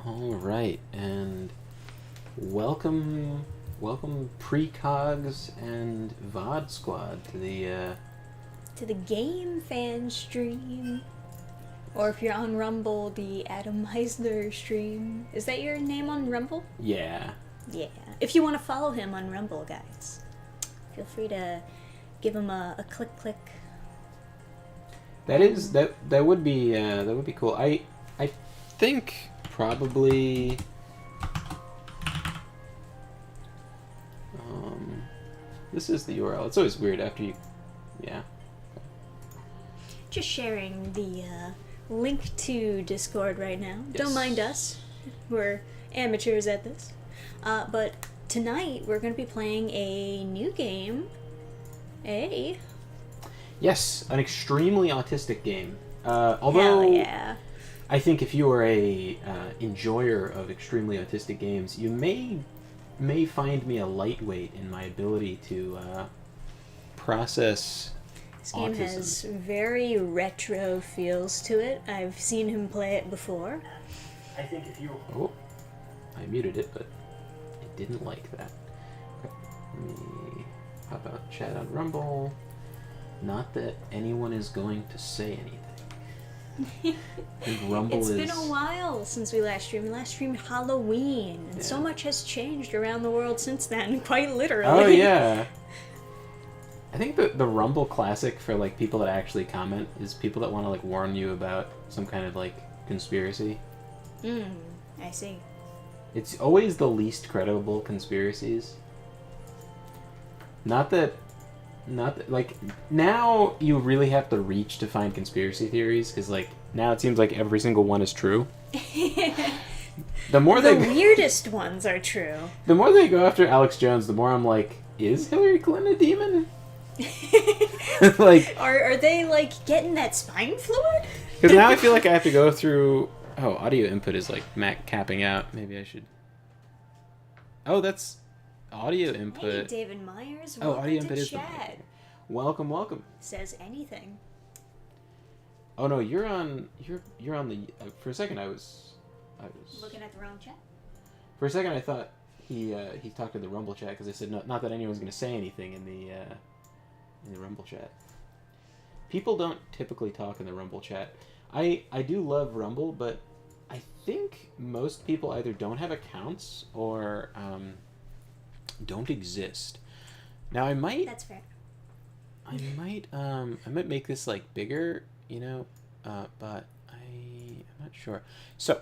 All right, and welcome, welcome precogs and VOD squad to the Gamephans stream. Or if you're on Rumble, the Adam Heisler stream. Is that your name on Rumble? Yeah. Yeah. If you want to follow him on Rumble, guys, feel free to give him a click. That would be cool. I think probably this is the URL. It's always weird after you, yeah. Just sharing the link to Discord right now. Yes. Don't mind us. We're amateurs at this. But tonight we're going to be playing a new game. Yes, an extremely autistic game. Although Hell yeah. I think if you are a enjoyer of extremely autistic games, you may find me a lightweight in my ability to process This game autism. has very retro feels to it. I've seen him play it before. I think if you... Oh, I muted it, but it didn't like that. Okay, let me pop out chat on Rumble. Not that anyone is going to say anything. I think Rumble It's been a while since we last streamed. We last streamed Halloween, and so much has changed around the world since then, quite literally. Oh, yeah. I think the Rumble classic for, like, people that actually comment is people that want to, like, warn you about some kind of, like, conspiracy. I see. It's always the least credible conspiracies. Not that, like, now you really have to reach to find conspiracy theories, because, like, now it seems like every single one is true. The weirdest ones are true. The more they go after Alex Jones, the more I'm like, is Hillary Clinton a demon? Like, are they, like, getting that spine fluid? because now I feel like I have to go through... Oh, audio input is, like, capping out. Maybe I should... Oh, that's... Audio input. Hey, David Myers. Oh, Welcome audio to input is chat. Welcome. Says anything. Oh no, you're on the. For a second, I was Looking at the wrong chat. For a second, I thought he talked to the Rumble chat because I said not that anyone's going to say anything in the Rumble chat. People don't typically talk in the Rumble chat. I do love Rumble, but I think most people either don't have accounts or don't exist. Now I might. That's fair. I might make this, like, bigger, you know, but I'm not sure. So,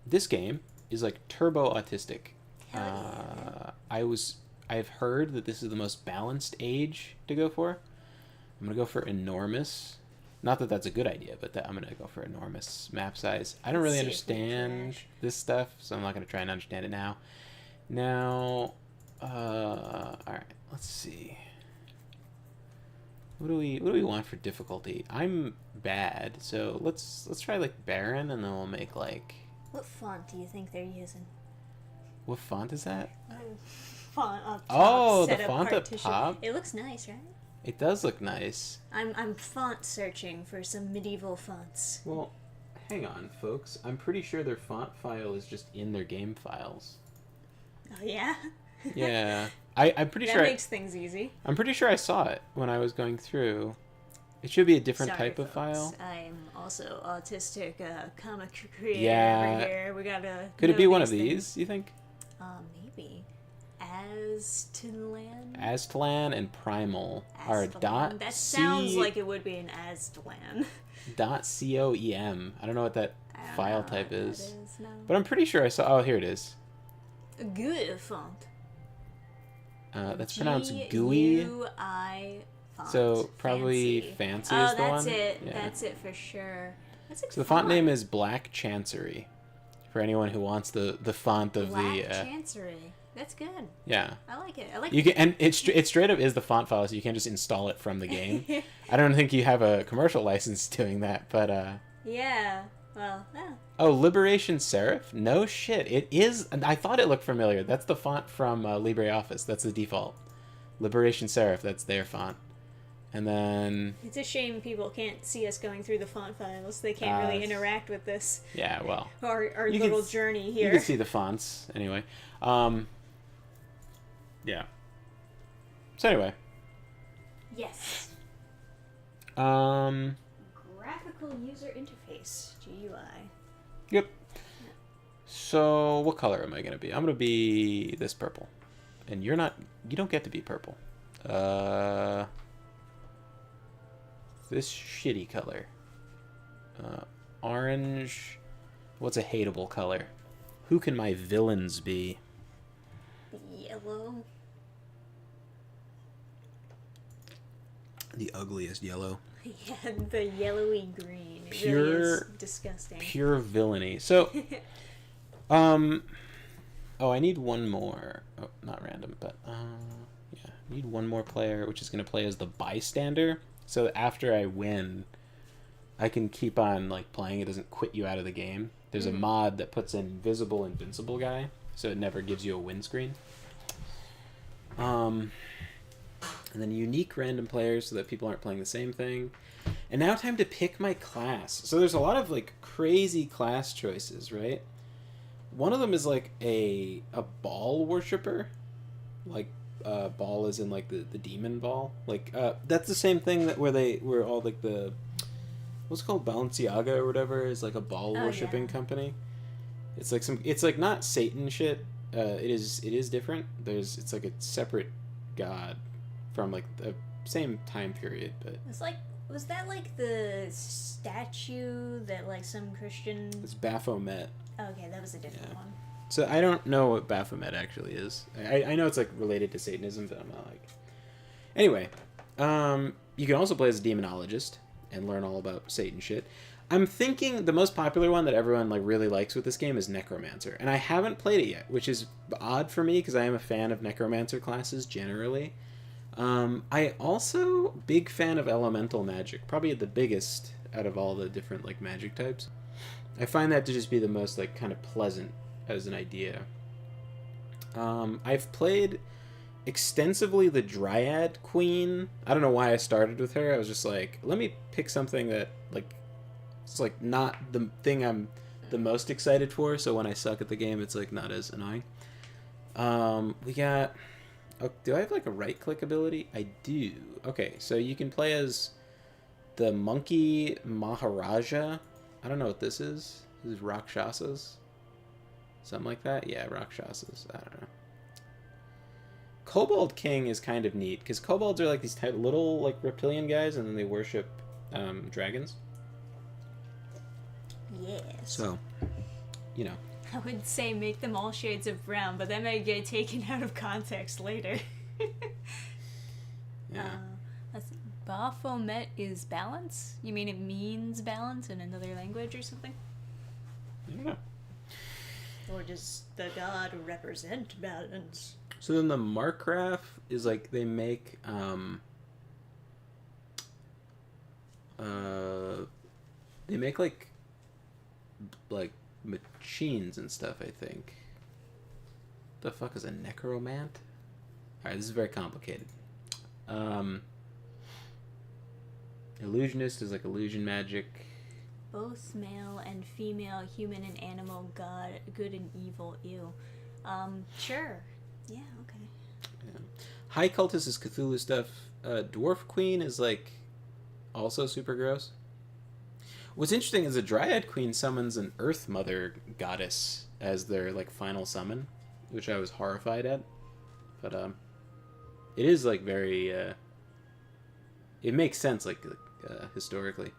this game is, like, turbo autistic. Hell yeah. I've heard that this is the most balanced age to go for. I'm gonna go for enormous. Not that that's a good idea, but I'm gonna go for enormous map size. I don't really understand this stuff, so I'm not gonna try and understand it now. Now, all right, let's see. What do we want for difficulty? I'm bad, so let's try, like, Baron, and then we'll make, like... What font do you think they're using? What font is that? Font up top. Oh, the font up top? It looks nice, right? It does look nice. I'm font searching for some medieval fonts. Well, hang on, folks. I'm pretty sure their font file is just in their game files. Oh, yeah? Yeah. I'm pretty sure... That makes things easy. I'm pretty sure I saw it when I was going through. It should be a different Sorry, type of folks. file. I'm also autistic comic creator Yeah. over here. We gotta... Could it be one of things. these, you think? Maybe. Aztlan? Aztlan and Primal are Aztlan. That sounds like it would be an Aztlan. .coem. I don't know what that file type is. No. But I'm pretty sure I saw... Oh, here it is. A GUI font. That's pronounced GUI. GUI font. So probably fancy is the one. That's it. Yeah. That's it for sure. That's So the font name is Black Chancery. For anyone who wants the font of Black the... Chancery. That's good. Yeah. I like it. I like You can, and it straight up is the font file, so you can't just install it from the game. I don't think you have a commercial license doing that, but... Yeah. Well, yeah. Oh, Liberation Serif? No shit. It is... I thought it looked familiar. That's the font from LibreOffice. That's the default. Liberation Serif, that's their font. And then... It's a shame people can't see us going through the font files. They can't really interact with this. Yeah, well... Our little journey here. You can see the fonts, anyway. Yeah. So anyway. Yes. Graphical user interface, GUI. Yep. So, what color am I going to be? I'm going to be this purple. And you don't get to be purple. This shitty color. Orange. What's a hateable color? Who can my villains be? Yellow. The ugliest yellow. Yeah, the yellowy green. It Pure, really is disgusting. Pure villainy. So, oh, I need one more. Oh, not random, but yeah, I need one more player, which is going to play as the bystander. So after I win, I can keep on like playing. It doesn't quit you out of the game. There's a mod that puts in invisible invincible guy, so it never gives you a win screen. And then unique random players so that people aren't playing the same thing. And now time to pick my class. So there's a lot of like crazy class choices, right? One of them is like a ball worshiper. Like ball is in like the demon ball. Like that's the same thing that where all like the what's it called, Balenciaga or whatever is like a ball worshipping company. It's like not Satan shit. It is different. It's like a separate god from like the same time period, but was that like the statue that like some Christian? It's Baphomet. Okay, that was a different one. So I don't know what Baphomet actually is. I know it's like related to Satanism, but I'm not like. Anyway, you can also play as a demonologist and learn all about Satan shit. I'm thinking the most popular one that everyone like really likes with this game is Necromancer, and I haven't played it yet, which is odd for me because I am a fan of Necromancer classes generally. I also big fan of elemental magic, probably the biggest out of all the different like magic types. I find that to just be the most like kind of pleasant as an idea. I've played extensively the Dryad Queen. I don't know why I started with her. I was just like, let me pick something that like it's like not the thing I'm the most excited for, so when I suck at the game it's like not as annoying. We got do I have like a right click ability? I do. Okay, so you can play as the Monkey Maharaja. I don't know what this is. This is Rakshasas? Something like that? Yeah, Rakshasas. I don't know. Kobold King is kind of neat, because kobolds are like these little like reptilian guys, and then they worship dragons. Yes. So, you know. I would say make them all shades of brown, but that might get taken out of context later. Yeah. Baphomet is balance? You mean it means balance in another language or something? I don't know. Or does the god represent balance? So then the Markgraf is like they make like machines and stuff, I think. The fuck is a necromant? Alright, this is very complicated. Illusionist is like illusion magic. Both male and female, human and animal, god, good and evil, ew. Sure. Yeah, okay. Yeah. High Cultist is Cthulhu stuff. Dwarf Queen is like also super gross. What's interesting is the Dryad Queen summons an Earth Mother goddess as their like final summon, which I was horrified at. But it is like very it makes sense like historically.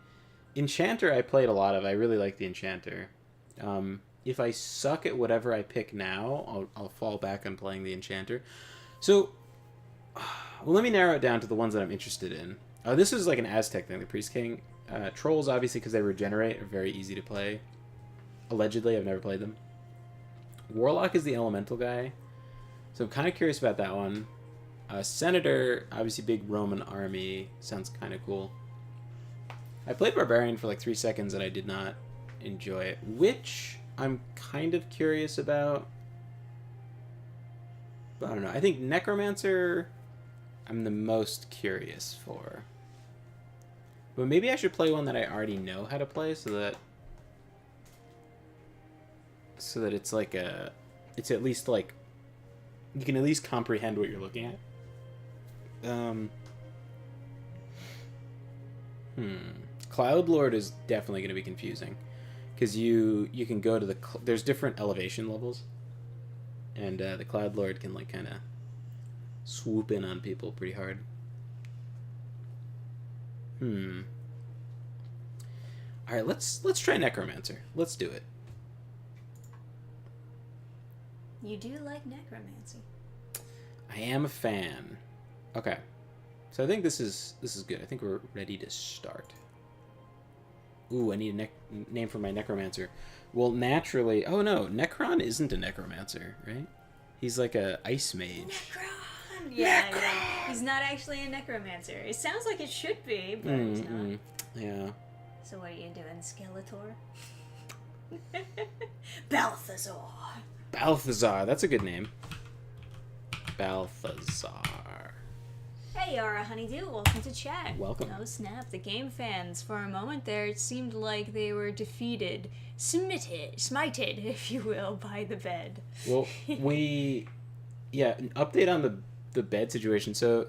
Enchanter I played a lot of. I really like the Enchanter. If I suck at whatever I pick now, I'll fall back on playing the Enchanter. So, well, let me narrow it down to the ones that I'm interested in. This is like an Aztec thing, the Priest King. Trolls, obviously, because they regenerate, are very easy to play. Allegedly, I've never played them. Warlock is the elemental guy, so I'm kind of curious about that one. Senator, obviously big Roman army, sounds kind of cool. I played Barbarian for like 3 seconds and I did not enjoy it, which I'm kind of curious about. But I don't know. I think Necromancer I'm the most curious for. But maybe I should play one that I already know how to play, so that it's like it's at least like you can at least comprehend what you're looking at. Cloud Lord is definitely going to be confusing, because you can go to there's different elevation levels, and the Cloud Lord can like kind of swoop in on people pretty hard. All right, let's try Necromancer. Let's do it. You do like necromancy. I am a fan. Okay, so I think this is good. I think we're ready to start. Ooh, I need a name for my necromancer. Well, naturally... Oh, no. Necron isn't a necromancer, right? He's like a ice mage. Necron! Yeah, he's not actually a necromancer. It sounds like it should be, but he's not. Yeah. So what are you doing, Skeletor? Balthazar! Balthazar. That's a good name. Balthazar. Hey, Yara Honeydew, welcome to chat. Welcome. Oh snap, the Gamephans. For a moment there, it seemed like they were defeated, smited, if you will, by the bed. Well, an update on the bed situation. So,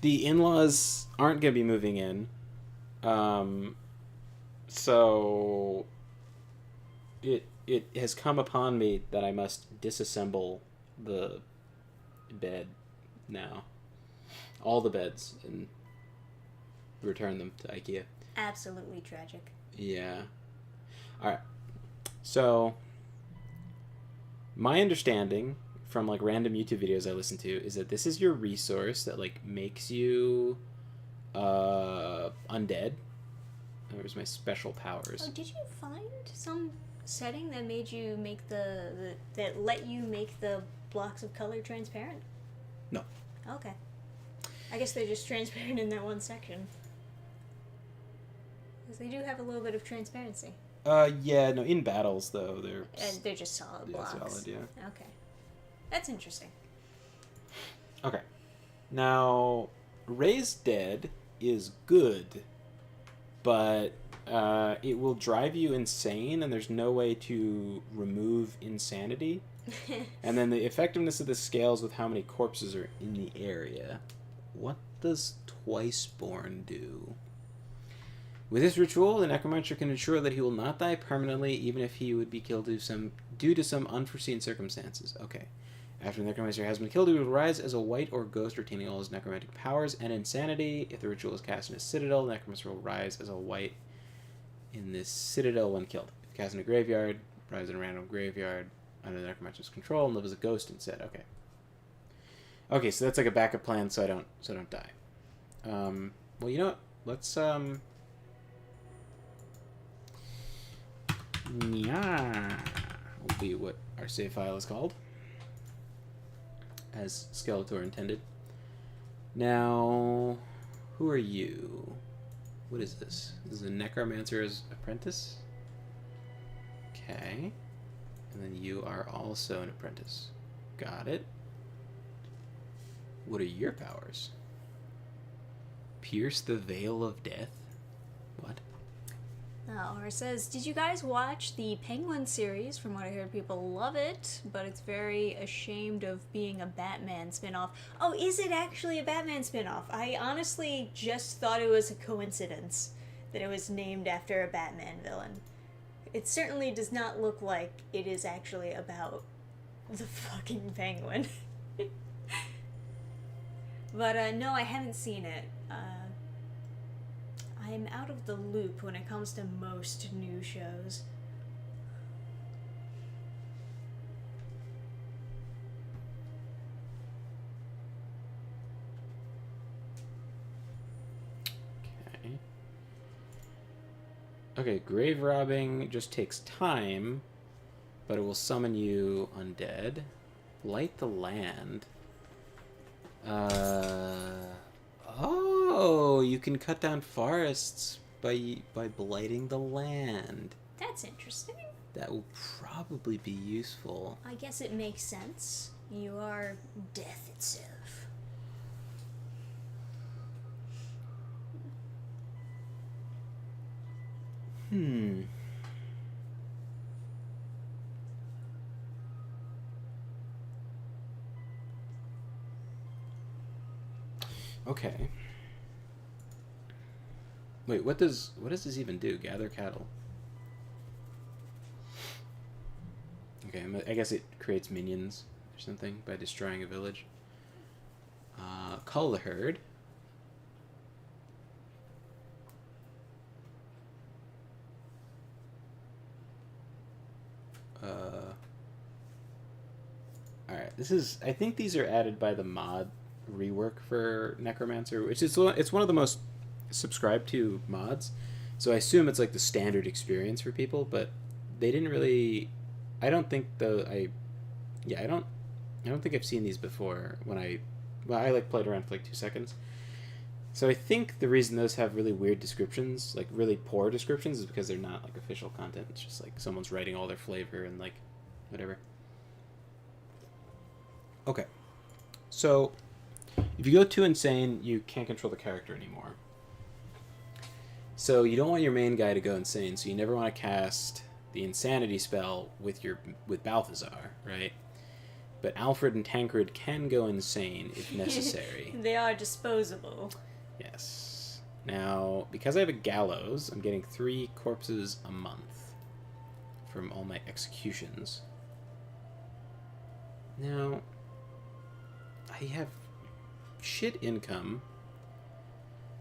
the in-laws aren't going to be moving in. So, it has come upon me that I must disassemble the bed now. All the beds, and return them to IKEA. Absolutely tragic. Yeah. Alright. So, my understanding from like random YouTube videos I listen to is that this is your resource that like makes you undead. There's my special powers. Oh, did you find some setting that made you make that let you make the blocks of color transparent? No. Okay. I guess they're just transparent in that one section. Because they do have a little bit of transparency. Yeah, no, in battles, though, they're just solid blocks. Solid, yeah. Okay. That's interesting. Okay. Now, Raised Dead is good, but it will drive you insane, and there's no way to remove insanity. And then the effectiveness of the scales with how many corpses are in the area. What does Twiceborn do? With this ritual, the necromancer can ensure that he will not die permanently, even if he would be killed due to some unforeseen circumstances. Okay. After the necromancer has been killed, he will rise as a white or ghost, retaining all his necromantic powers and insanity. If the ritual is cast in a citadel, the necromancer will rise as a white in this citadel when killed. If cast in a graveyard, rise in a random graveyard under the necromancer's control and live as a ghost instead. Okay. Okay, so that's like a backup plan, so I don't die. Well, you know what? Let's yeah, will be what our save file is called, as Skeletor intended. Now, who are you? What is this? This is a Necromancer's apprentice. Okay, and then you are also an apprentice. Got it. What are your powers? Pierce the veil of death? What? Or it says, did you guys watch the Penguin series? From what I heard, people love it, but it's very ashamed of being a Batman spinoff. Oh, is it actually a Batman spinoff? I honestly just thought it was a coincidence that it was named after a Batman villain. It certainly does not look like it is actually about the fucking Penguin. But no, I haven't seen it. I'm out of the loop when it comes to most new shows. Okay. Okay, grave robbing just takes time, but it will summon you undead. Light the land. Oh, you can cut down forests by blighting the land. That's interesting. That will probably be useful. I guess it makes sense. You are death itself. Hmm. Okay. Wait, what does this even do? Gather cattle. Okay, I guess it creates minions or something by destroying a village. Cull the herd. Alright, this is... I think these are added by the mod rework for Necromancer, which is... It's one of the most subscribed to mods, so I assume it's like the standard experience for people, but they didn't really... I don't think I don't think I've seen these before when I like played around for like 2 seconds. So I think the reason those have really weird descriptions, like really poor descriptions, is because they're not like official content. It's just like someone's writing all their flavor and like whatever. Okay. So if you go too insane, you can't control the character anymore. So you don't want your main guy to go insane, so you never want to cast the insanity spell with Balthazar, right? But Alfred and Tancred can go insane if necessary. They are disposable. Yes. Now, because I have a gallows, I'm getting 3 corpses a month from all my executions. Now, I have shit income.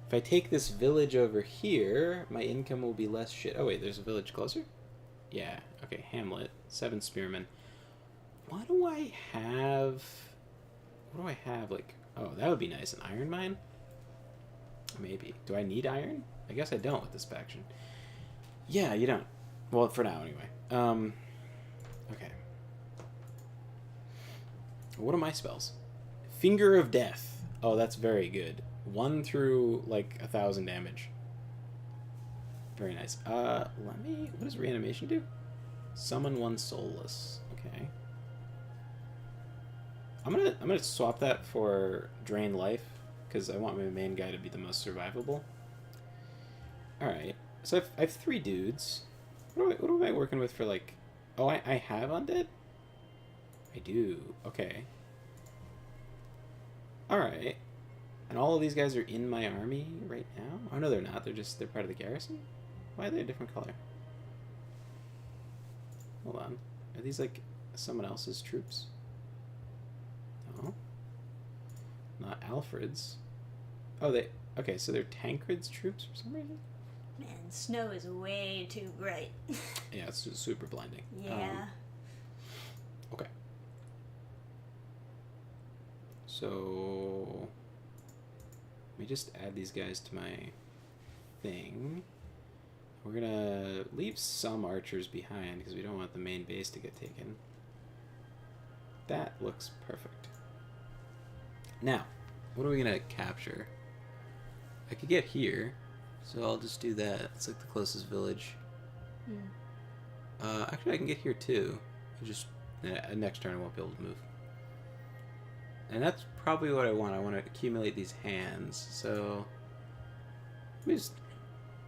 If I take this village over here, my income will be less shit. Oh wait, there's a village closer? Yeah, okay, Hamlet, 7 spearmen. What do I have, like, oh, that would be nice, an iron mine? Maybe. Do I need iron? I guess I don't with this faction. Yeah, you don't. Well, for now, anyway. Okay. What are my spells? Finger of Death. Oh, that's very good. 1 through, like, 1,000 damage. Very nice. What does reanimation do? Summon 1 soulless. Okay. I'm gonna swap that for drain life, because I want my main guy to be the most survivable. Alright. So I have 3 dudes. What am I working with for, like... Oh, I have undead? I do. Okay. Alright. And all of these guys are in my army right now? Oh, no, they're not. They're part of the garrison? Why are they a different color? Hold on. Are these, like, someone else's troops? No. Not Alfred's. Oh, okay, so they're Tancred's troops for some reason? Man, snow is way too bright. Yeah, it's just super blinding. Yeah. Okay. So... let me just add these guys to my thing. We're gonna leave some archers behind because we don't want the main base to get taken. That looks perfect. Now, what are we gonna capture? I could get here, so I'll just do that. It's like the closest village. Actually, I can get here too. Just next turn I won't be able to move. And that's probably what I want. I want to accumulate these hands. So let me just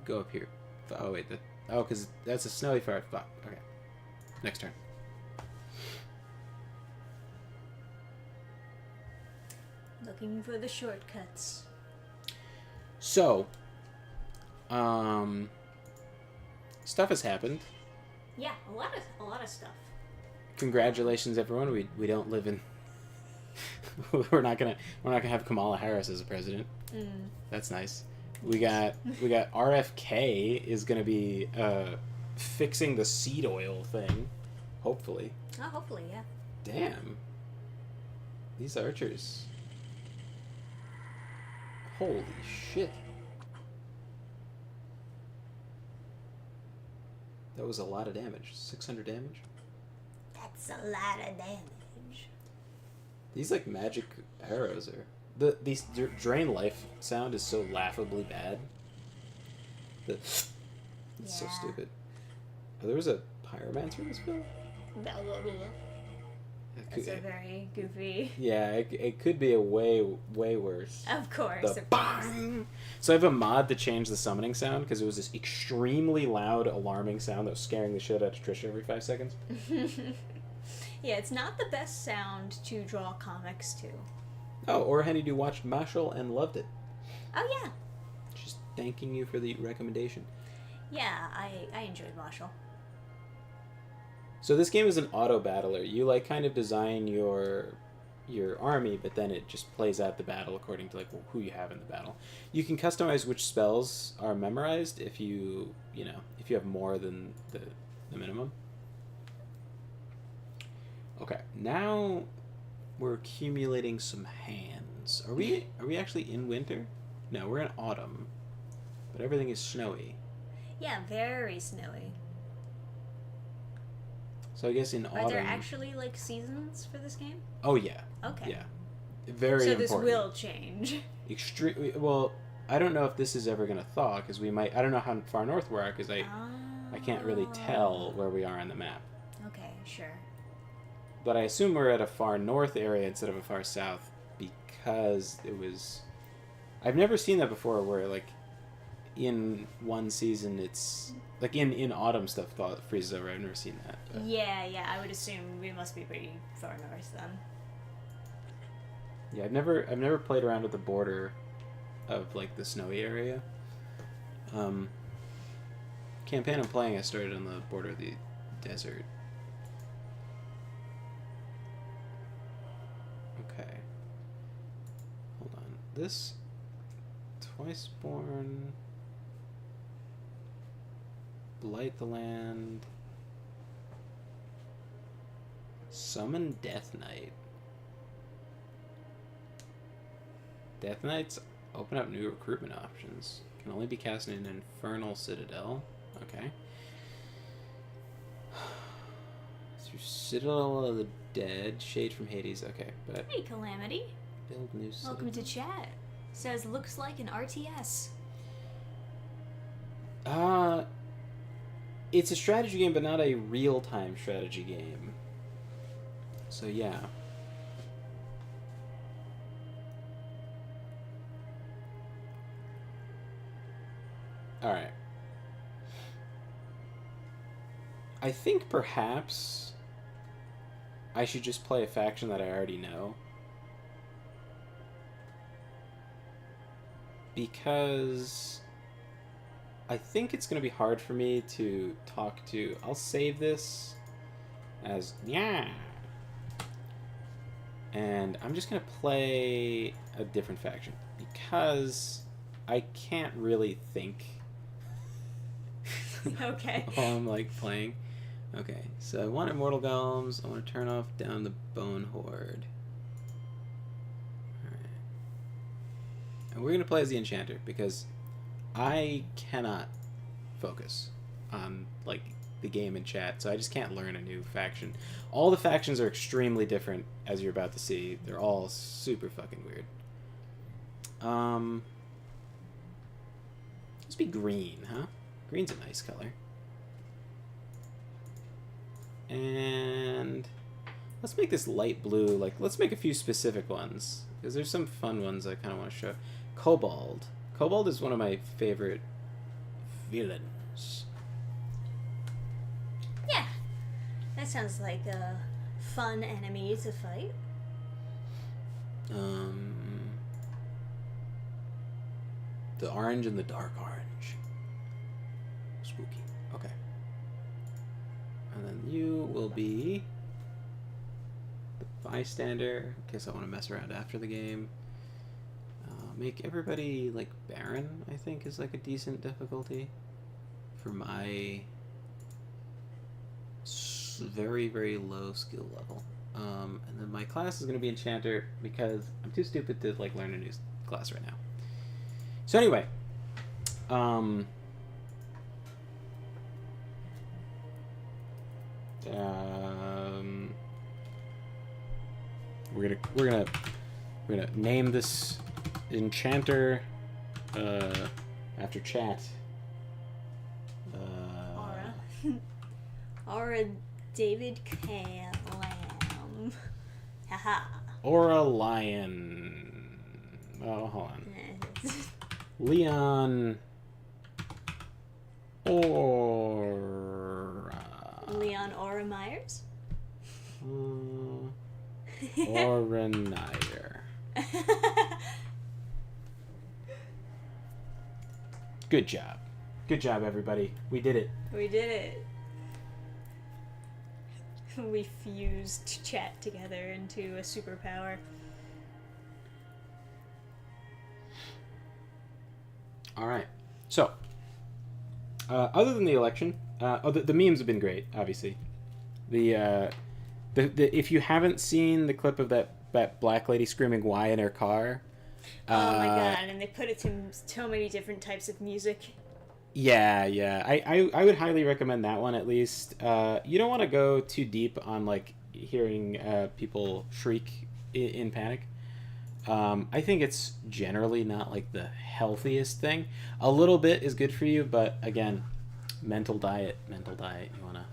go up here. Oh wait, because that's a snowy fire. Fuck. Okay. Next turn. Looking for the shortcuts. So, stuff has happened. Yeah, a lot of stuff. Congratulations, everyone. We don't live in. we're not gonna have Kamala Harris as a president. That's nice. We got RFK is gonna be fixing the seed oil thing, hopefully. Oh, hopefully, yeah. Damn. These archers. Holy shit. That was a lot of damage. 600 damage? That's a lot of damage. These, like, magic arrows are... These drain life sound is so laughably bad. It's so stupid. Oh, there was a pyromancer in this film? That's a very goofy. Yeah, it could be a way worse. Of course. The bang. So I have a mod to change the summoning sound because it was this extremely loud, alarming sound that was scaring the shit out of Trisha every 5 seconds. Yeah, it's not the best sound to draw comics to. Oh, or Honeydew watched Marshall and loved it. Oh yeah. Just thanking you for the recommendation. Yeah, I enjoyed Marshall. So this game is an auto battler. You like kind of design your army, but then it just plays out the battle according to like who you have in the battle. You can customize which spells are memorized if you have more than the minimum. Okay, now we're accumulating some hands. Are we actually in winter? No, we're in autumn, but everything is snowy. Yeah, very snowy. So I guess in autumn... Are there actually, like, seasons for this game? Oh, yeah. Okay. Yeah. Very important. So this will change. Well, I don't know if this is ever going to thaw, because we might... I don't know how far north we are, because I can't really tell where we are on the map. Okay, sure. But I assume we're at a far north area instead of a far south, because it was... I've never seen that before, where, like, in one season it's... Like, in autumn stuff freezes over. I've never seen that. But. Yeah, I would assume we must be pretty far north then. Yeah, I've never played around with the border of, like, the snowy area. Campaign I'm playing, I started on the border of the desert. Okay. Hold on. This... Twiceborn... Blight the land. Summon Death Knight. Death Knights open up new recruitment options. Can only be cast in an Infernal Citadel. Okay. Through Citadel of the Dead, Shade from Hades. Okay, but... Hey, Calamity. Build new citadel. Welcome to chat. Says, looks like an RTS. It's a strategy game, but not a real-time strategy game. So, yeah. Alright. I think perhaps I should just play a faction that I already know. Because... I think it's going to be hard for me to talk to... I'll save this as... Yeah. And I'm just going to play a different faction. Because I can't really think... Okay. while I'm, like, playing. Okay, so I want Immortal Golems. I want to turn off down the Bone Horde. Alright. And we're going to play as the Enchanter, because... I cannot focus on, like, the game and chat, so I just can't learn a new faction. All the factions are extremely different, as you're about to see. They're all super fucking weird. Let's be green, huh? Green's a nice color. And let's make this light blue. Like, let's make a few specific ones, because there's some fun ones I kind of want to show. Cobalt. Cobalt is one of my favorite villains. Yeah. That sounds like a fun enemy to fight. The orange and the dark orange. Spooky. Okay. And then you will be the bystander, in case I want to mess around after the game. Make everybody, like, Baron, I think, is, like, a decent difficulty for my very, very low skill level. And then my class is going to be Enchanter, because I'm too stupid to, like, learn a new class right now. So anyway, we're gonna name this Enchanter after chat. Aura. Aura David Calam. Aha. Or a lion. Oh, hold on. Leon. Or... Leon Ora Myers? Orenire. Good job. Good job, everybody. We did it. We did it. We fused chat together into a superpower. All right. So, other than the election, the memes have been great. Obviously, the if you haven't seen the clip of that black lady screaming "Why" in her car. Oh my god! And they put it to so many different types of music. Yeah. I would highly recommend that one at least. You don't want to go too deep on like hearing people shriek in panic. I think it's generally not like the healthiest thing. A little bit is good for you, but again, mental diet. You wanna.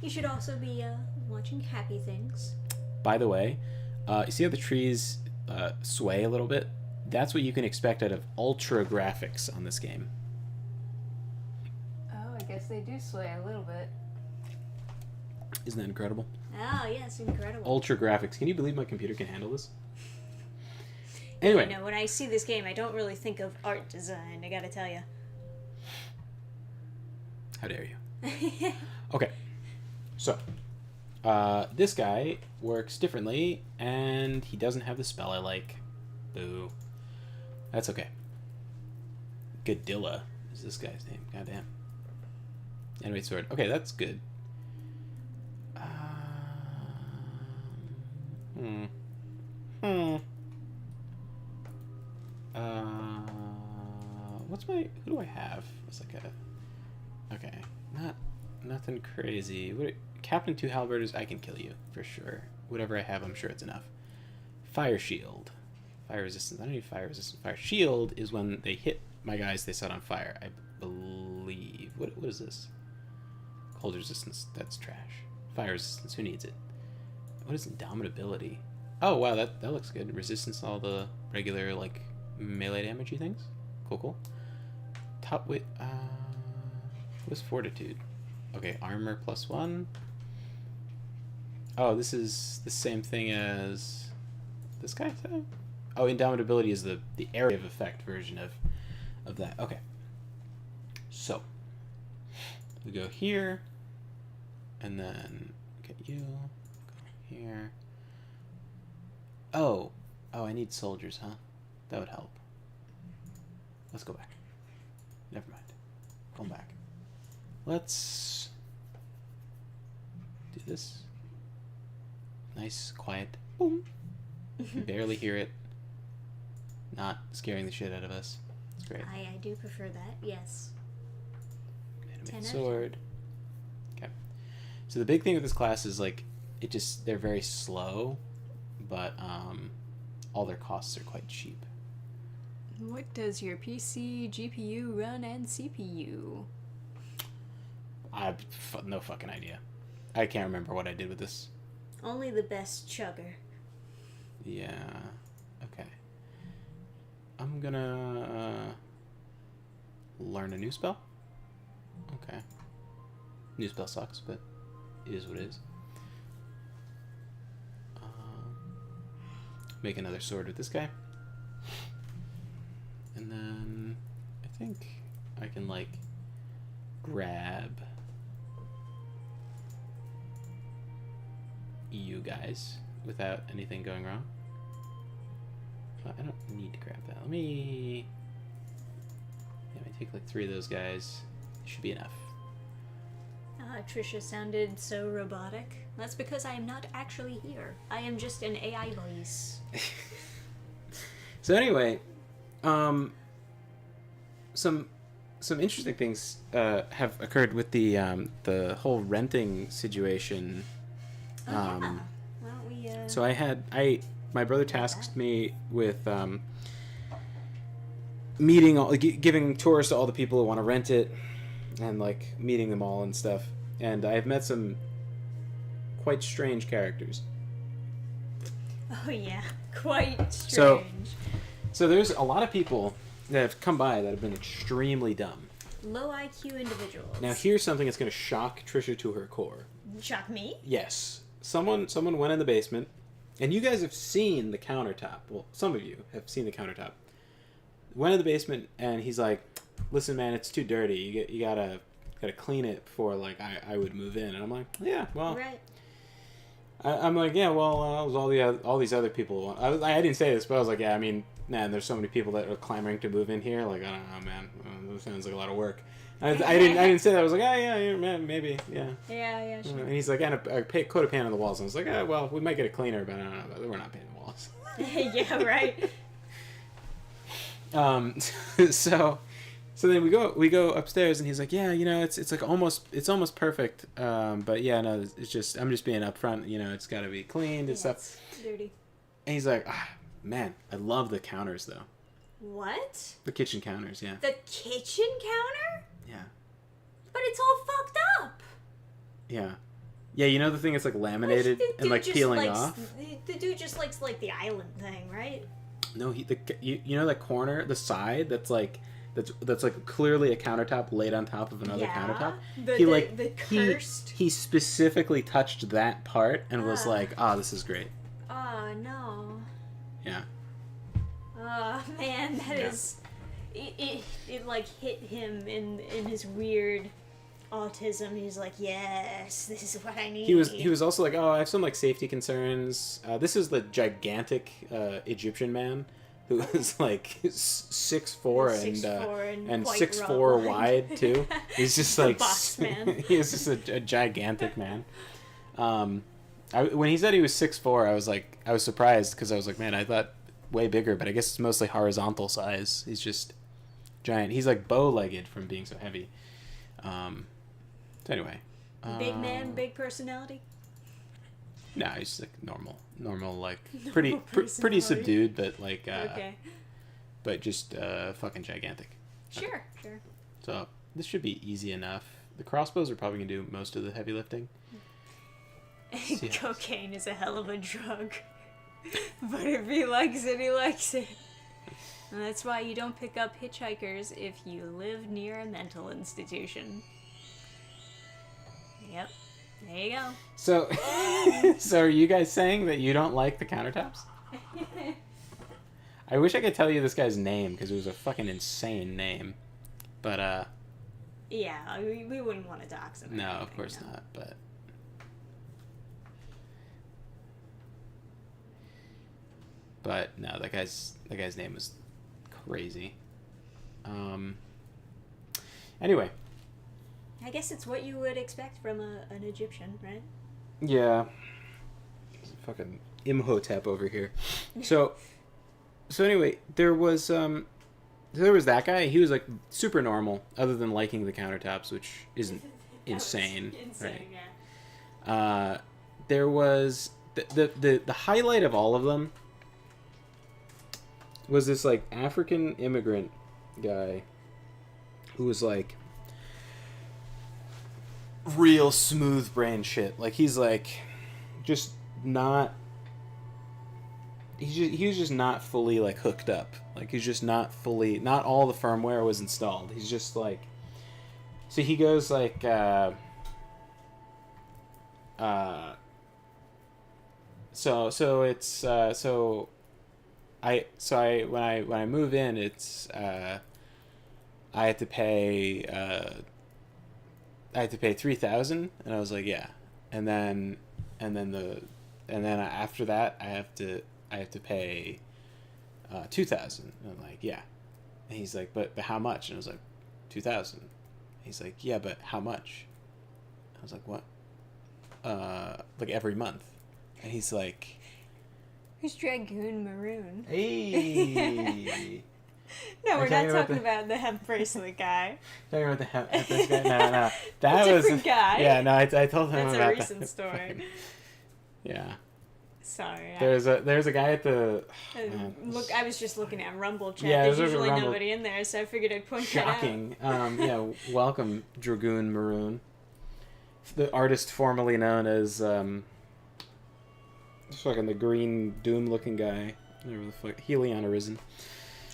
You should also be watching happy things. By the way, you see how the trees sway a little bit? That's what you can expect out of ultra graphics on this game. Oh, I guess they do sway a little bit. Isn't that incredible? Oh, yes, incredible. Ultra graphics. Can you believe my computer can handle this? Anyway. You know, when I see this game, I don't really think of art design, I gotta tell you. How dare you? Okay. So, this guy works differently, and he doesn't have the spell I like. Boo. That's okay. Godilla is this guy's name. Goddamn. Animate sword. Okay, that's good. Who do I have? It's like okay, nothing crazy. Captain Two Halberds, I can kill you for sure. Whatever I have, I'm sure it's enough. Fire shield, fire resistance. I don't need fire resistance. Fire shield is when they hit my guys, they set on fire. I believe. What is this? Cold resistance. That's trash. Fire resistance. Who needs it? What is indomitability? Oh wow, that looks good. Resistance to all the regular like melee damagey things. Cool. Top wit. What's fortitude? Okay, armor +1. Oh, this is the same thing as this guy. Oh, indomitability is the area of effect version of that. Okay. So we go here, and then get you. Go here. Oh, I need soldiers, huh? That would help. Let's go back. Never mind. Going back. Let's do this. Nice, quiet. Boom. You can barely hear it. Not scaring the shit out of us. It's great. I do prefer that, yes. Animate sword. Okay. So the big thing with this class is like they're very slow, but all their costs are quite cheap. What does your PC, GPU run, and CPU? I have no fucking idea. I can't remember what I did with this. Only the best chugger. Yeah. Okay. I'm gonna learn a new spell. Okay. New spell sucks, but it is what it is. Make another sword with this guy. And then I think I can like grab you guys without anything going wrong. I don't need to grab that. Let me take like 3 of those guys. Should be enough. Trisha sounded so robotic. That's because I am not actually here. I am just an AI voice. So anyway, some interesting things have occurred with the whole renting situation. Yeah. Why don't we? So my brother tasked me with giving tours to all the people who want to rent it, and like meeting them all and stuff. And I've met some quite strange characters. Oh yeah, quite So- strange. So there's a lot of people that have come by that have been extremely dumb. Low IQ individuals. Now here's something that's going to shock Trisha to her core. Shock me? Yes, someone went in the basement, and you guys have seen the countertop. Well, some of you have seen the countertop. Went in the basement, and he's like, "Listen, man, it's too dirty. You gotta clean it before like I would move in." And I'm like, "Yeah, well." Right. I'm like, "Yeah, well, it was all these other people." I didn't say this, but I was like, "Yeah, I mean, man, there's so many people that are clamoring to move in here. Like, I don't know, man. That sounds like a lot of work." I didn't say that. I was like, "Oh yeah, man, maybe, yeah." Yeah, sure. And he's like, "And a coat of paint on the walls." And I was like, "Oh, well, we might get it cleaner, but I don't know. We're not painting the walls." Yeah, right. So then we go upstairs, and he's like, "Yeah, it's like almost perfect. But yeah, no, it's just I'm just being upfront. It's got to be cleaned and stuff." It's dirty. And he's like, "Man, I love the counters though. What? The kitchen counters, yeah, The kitchen counter? yeah, But it's all fucked up. yeah, yeah. The thing that's like laminated The and like dude just peeling likes- off. The dude just likes like the island thing, right? No, you know that corner, the side that's like clearly a countertop laid on top of another countertop. The cursed. He specifically touched that part and was like, this is great. Oh no. Yeah. Oh man, that Yeah. is. It like hit him in his weird autism. He's like, yes, this is what I need. He was also like, I have some like safety concerns. This is the gigantic Egyptian man who is like 6'4" and quite 6'4" rugged. wide too. He's just The like boss man. He's just a gigantic man. When he said he was 6'4", I was surprised because I was like, man, I thought way bigger, but I guess it's mostly horizontal size. He's just giant. He's like bow-legged from being so heavy. So anyway, Big man, big personality. no, he's just like normal, like pretty personality. subdued, but like Okay. but just fucking gigantic. Sure. So this should be easy enough. The crossbows are probably gonna do most of the heavy lifting. Yeah. Cocaine is a hell of a drug. But if he likes it, he likes it. And that's why you don't pick up hitchhikers if you live near a mental institution. Yep. There you go. So, so are you guys saying that you don't like the countertops? I wish I could tell you this guy's name because it was a fucking insane name, but Yeah, we wouldn't want to dox him. or no, of anything, course no. not. But no, that guy's name was crazy. Anyway. I guess it's what you would expect from an Egyptian, right? Yeah. Fucking Imhotep over here. So anyway, there was that guy. He was like super normal, other than liking the countertops, which isn't insane, right? Yeah. There was the highlight of all of them was this like African immigrant guy who was like real smooth brain shit. Like he's like just not. He was just not fully like hooked up. Like he's just not fully. Not all the firmware was installed. He's just like. So he goes like. So it's so. When I move in, it's I had to pay. I had to pay $3,000, and I was like, yeah, and then after that, I have to pay $2,000, and I'm like, yeah, and he's like, but how much? And I was like, $2,000. He's like, yeah, but how much? I was like, what? Like every month, and he's like, Who's Dragoon Maroon? hey. No, we're talking not about talking about the hemp bracelet guy. Talking about this guy? No. That A was different guy. Yeah, no, I told him That's about a recent that. story. Yeah. Sorry. There's a guy at the Look, I was just looking at Rumble chat. Yeah, There's there's a usually Rumble- nobody in there, so I figured I'd point shocking. Yeah, welcome Dragoon Maroon, the artist formerly known as It's fucking the green Doom-looking guy. Whatever the fuck. Helion Arisen.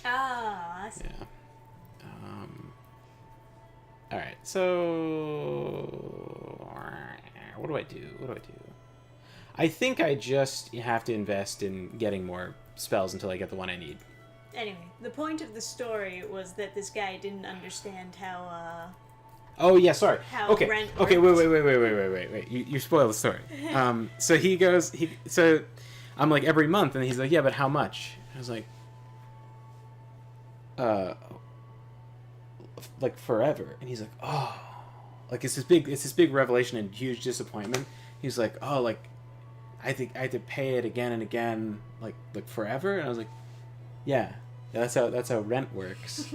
Ah, I see. Yeah. Alright, so... What do I do? I think I just have to invest in getting more spells until I get the one I need. Anyway, the point of the story was that this guy didn't understand how, Oh, yeah, sorry. how Okay, rent okay, worked. wait. You spoil the story. So he goes... So I'm like, every month, and he's like, yeah, but how much? I was like... like forever. And he's like, oh, like it's this big revelation and huge disappointment. He's like, oh, like I think I had to pay it again and again, like forever. And I was like, yeah, that's how rent works.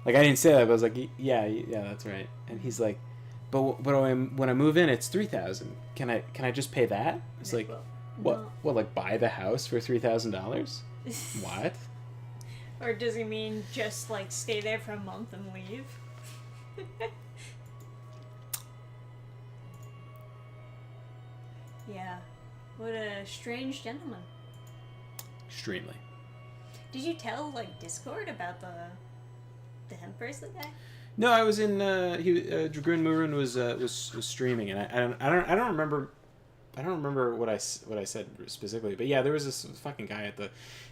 Like I didn't say that, but I was like, yeah, that's right. And he's like, but when I move in, it's 3,000. Can I just pay that? It's like, what? No. What? Like buy the house for $3,000? What? Or does he mean just, like, stay there for a month and leave? Yeah. What a strange gentleman. Extremely. Did you tell, like, Discord about the hemp bracelet guy? No, I was in. Dragoon Murun was streaming, and I don't remember. I don't remember what I said specifically, but yeah, there was this fucking guy at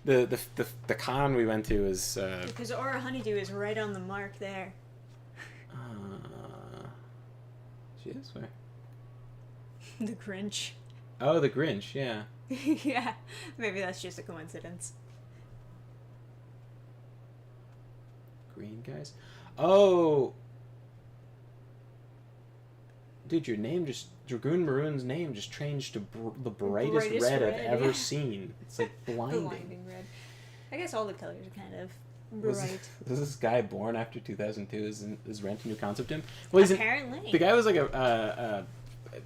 the con we went to. Is Because Aura Honeydew is right on the mark there. She is where? The Grinch. Oh, the Grinch. Yeah. Yeah, maybe that's just a coincidence. Green guys. Oh. Dude, your name just... Dragoon Maroon's name just changed to the brightest red I've ever seen. It's like blinding. Blinding red. I guess all the colors are kind of bright. Was this guy born after 2002? Is Rent a new concept to him? Well, Apparently. The guy was like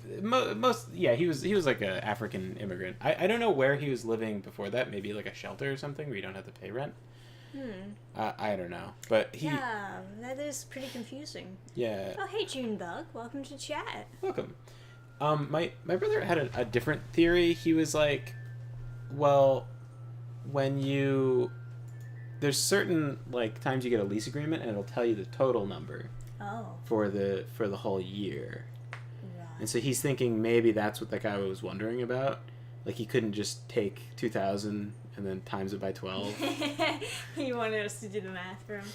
he was like a African immigrant. I don't know where he was living before that. Maybe like a shelter or something where you don't have to pay rent. I don't know, but he... Yeah, that is pretty confusing. Yeah. Oh, hey, Junebug. Welcome to chat. Welcome. My brother had a different theory. He was like, well, when there's certain, like, times you get a lease agreement and it'll tell you the total number. Oh. For the whole year. Right. And so he's thinking maybe that's what that guy was wondering about. Like, he couldn't just take 2,000 and then times it by 12. He wanted us to do the math for him.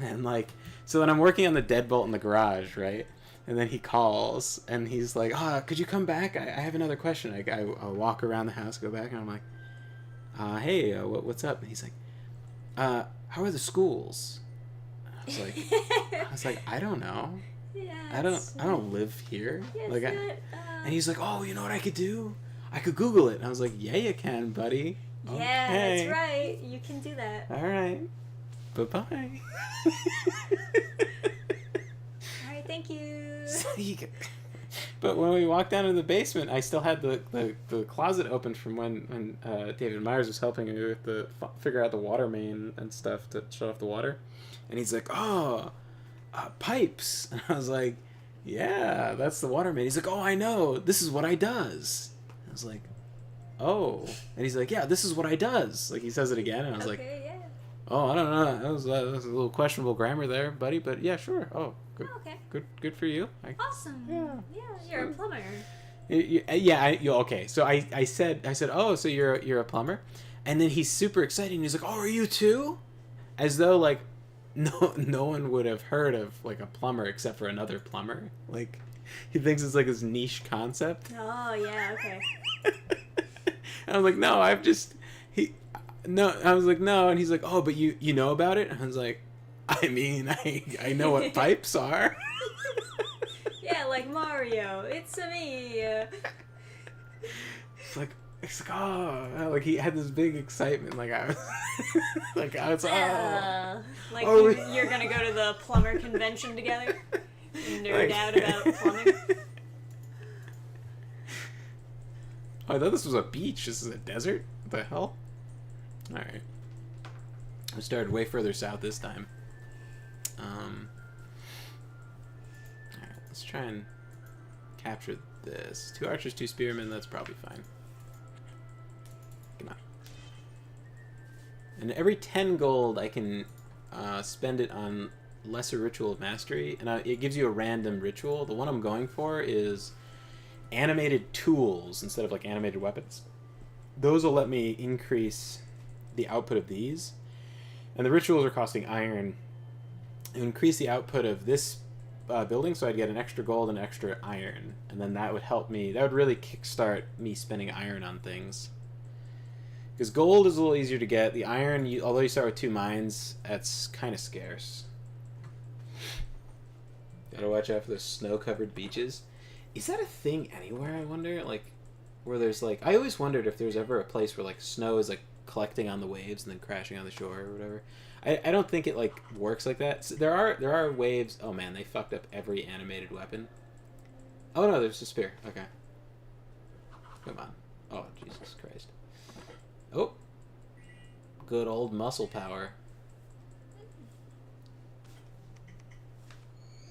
And, like, so then I'm working on the deadbolt in the garage, right? And then he calls, and he's like, could you come back? I have another question. I walk around the house, go back, and I'm like, hey, what's up? And he's like, how are the schools? I was like, I don't know. Yeah. I don't live here. Yeah, like, and he's like, oh, you know what I could do? I could Google it. And I was like, yeah, you can, buddy. Yeah, Okay. that's right. You can do that. All right. Bye-bye. All right, thank you. But when we walked down to the basement, I still had the closet open from when David Myers was helping me with figure out the water main and stuff to shut off the water. And he's like, pipes. And I was like, yeah, that's the water main. He's like, oh, I know. This is what I does. I was like, oh. And he's like, yeah, this is what I does. Like, he says it again. And I was like, yeah. oh, I don't know. That was a little questionable grammar there, buddy. But yeah, sure. Oh, good. Oh, okay. Good for you. Awesome. Yeah. Yeah, you're a plumber. Okay. So I said, oh, so you're a plumber? And then he's super excited. And he's like, oh, are you too? As though, like, no one would have heard of, like, a plumber except for another plumber. Like, he thinks it's like this niche concept. Oh, yeah, okay. And I was like, no, I was like, no. And he's like, oh, but you know about it? And I was like, I mean, I know what pipes are. Yeah, like Mario. It's me. It's like, oh, like he had this big excitement, like I was, like you're gonna go to the plumber convention together, and nerd out about plumbing. Oh, I thought this was a beach. This is a desert. What the hell? All right, I started way further south this time. All right, let's try and capture this. 2 archers, 2 spearmen. That's probably fine. Come on. And every 10 gold, I can spend it on Lesser Ritual of Mastery, and it gives you a random ritual. The one I'm going for is animated tools instead of like animated weapons. Those will let me increase the output of these. And the rituals are costing iron. It would increase the output of this building, so I'd get an extra gold and extra iron. And then that would help me. That would really kickstart me spending iron on things. Because gold is a little easier to get. The iron, although you start with 2 mines, that's kind of scarce. Gotta watch out for those snow-covered beaches. Is that a thing anywhere, I wonder? Like, where there's like... I always wondered if there's ever a place where like snow is like collecting on the waves and then crashing on the shore or whatever. I don't think it like works like that. So there are waves... Oh man, they fucked up every animated weapon. Oh no, there's a spear. Okay. Come on. Oh, Jesus Christ. Oh. Good old muscle power.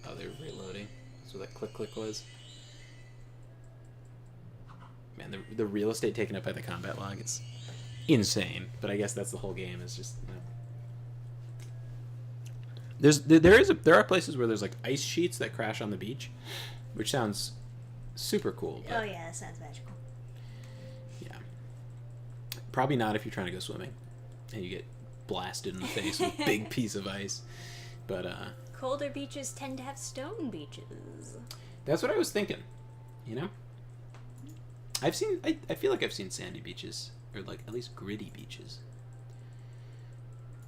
Oh, they're reloading. That's what that click was. Man, the real estate taken up by the combat log is insane. But I guess that's the whole game. Is just there are places where there's like ice sheets that crash on the beach, which sounds super cool. Oh yeah, that sounds magical. Yeah. Probably not if you're trying to go swimming, and you get blasted in the face with a big piece of ice. But colder beaches tend to have stone beaches. That's what I was thinking. You know. I feel like I've seen sandy beaches, or like at least gritty beaches.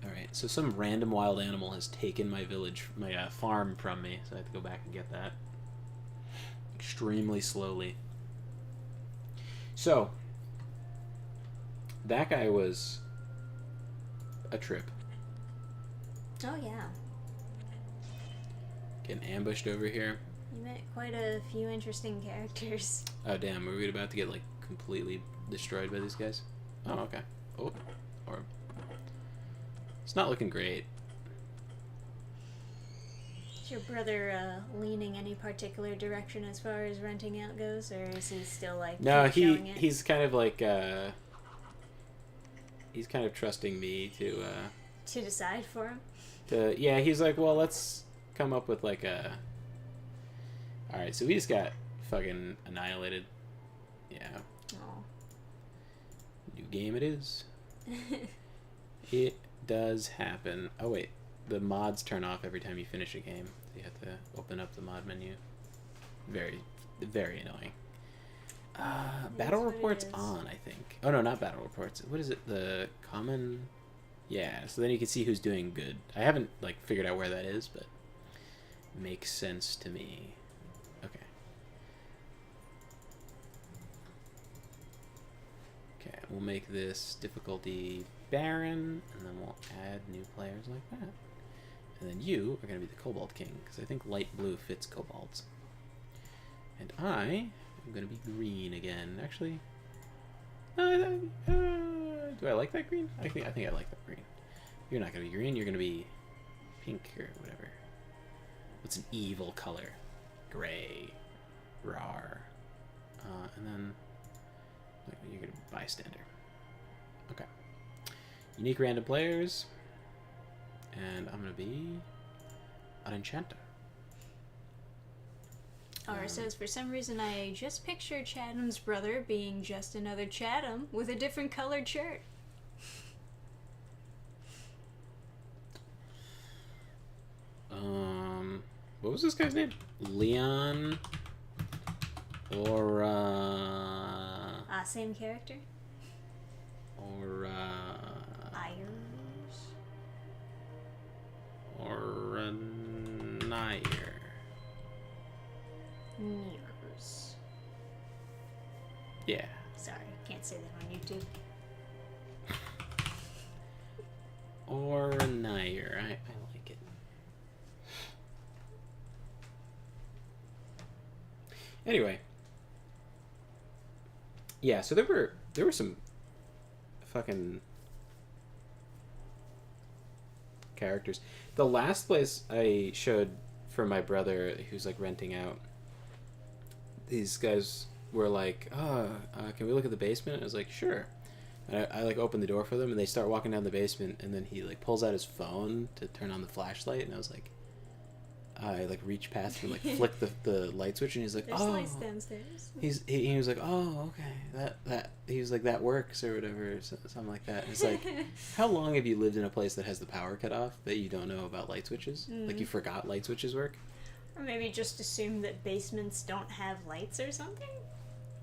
Alright, so some random wild animal has taken my village, my farm from me, so I have to go back and get that. Extremely slowly. So, that guy was a trip. Oh yeah. Getting ambushed over here. You met quite a few interesting characters. Oh damn, are we about to get like completely destroyed by these guys? Oh, okay. Oh, or it's not looking great. Is your brother leaning any particular direction as far as renting out goes, or is he still like no? He's kind of like he's kind of trusting me to decide for him. Yeah, he's like, well, let's come up with like a. All right, so we just got fucking annihilated. Yeah. Oh. New game it is. It does happen. Oh wait, the mods turn off every time you finish a game. So you have to open up the mod menu. Very, very annoying. Battle reports on, I think. Oh no, not battle reports. What is it? The common. Yeah. So then you can see who's doing good. I haven't like figured out where that is, but makes sense to me. Okay. Okay, we'll make this difficulty Baron, and then we'll add new players like that. And then you are going to be the Cobalt King, because I think light blue fits Cobalts. And I am going to be green again. Actually, do I like that green? I think I like that green. You're not going to be green. You're going to be pink or whatever. What's an evil color? Gray. Rar. And then you're going to be bystander. Okay. Unique random players. And I'm going to be an enchanter. Alright, so for some reason I just pictured Chatham's brother being just another Chatham with a different colored shirt. What was this guy's name? Leon or Same character? Or Ayers? Or Nair. Nears. Yeah. Sorry, can't say that on YouTube. Or Nair. I like it. Anyway. Yeah, so there were some fucking characters. The last place I showed for my brother who's like renting out, these guys were like, can we look at the basement? I was like, sure. And I like open the door for them, and they start walking down the basement, and then he like pulls out his phone to turn on the flashlight, and I was like, I like reach past him, like flick the light switch, and he's like, There's oh, lights downstairs. he was like, oh, okay, that he was like, that works or whatever, or something like that. It's like, how long have you lived in a place that has the power cut off that you don't know about light switches? Like you forgot light switches work? Or maybe just assume that basements don't have lights or something?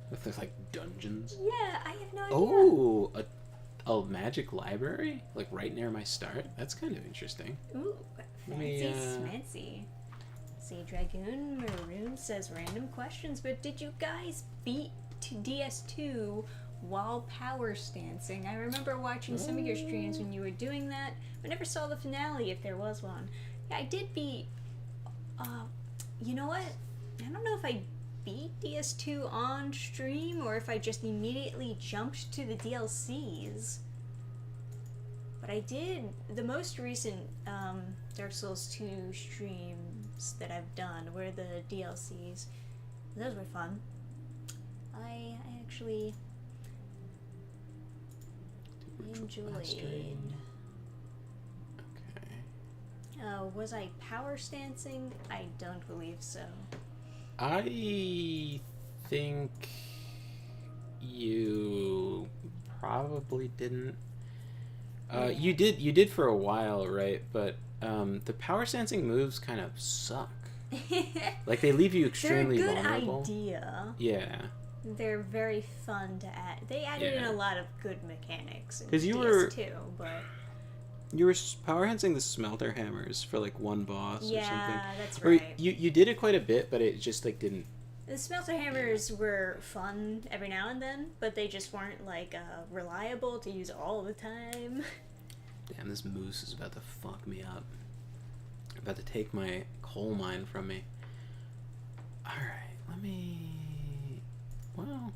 If there's like dungeons. Yeah, I have no idea. Oh, a magic library, like right near my start. That's kind of interesting. Ooh, fancy me, smancy. See, Dragoon Maroon says random questions, but did you guys beat DS2 while power stancing? I remember watching some of your streams when you were doing that. I never saw the finale if there was one. Yeah, I did beat. You know what? I don't know if I beat DS2 on stream or if I just immediately jumped to the DLCs. But I did the most recent Dark Souls 2 streams that I've done were the DLCs. Those were fun. I actually enjoyed. Okay. Was I power stancing? I don't believe so. I think you probably didn't. You did for a while, right? But the power stancing moves kind of suck. Like they leave you extremely They're a good vulnerable. idea. Yeah. They're very fun to add. They added in a lot of good mechanics. Because you DS2, but you were power enhancing the smelter hammers for like one boss or something. yeah, that's Or right. you did it quite a bit, but it just like didn't. The smelter hammers were fun every now and then, but they just weren't like reliable to use all the time. Damn, this moose is about to fuck me up. About to take my coal mine from me. Alright, let me... Well...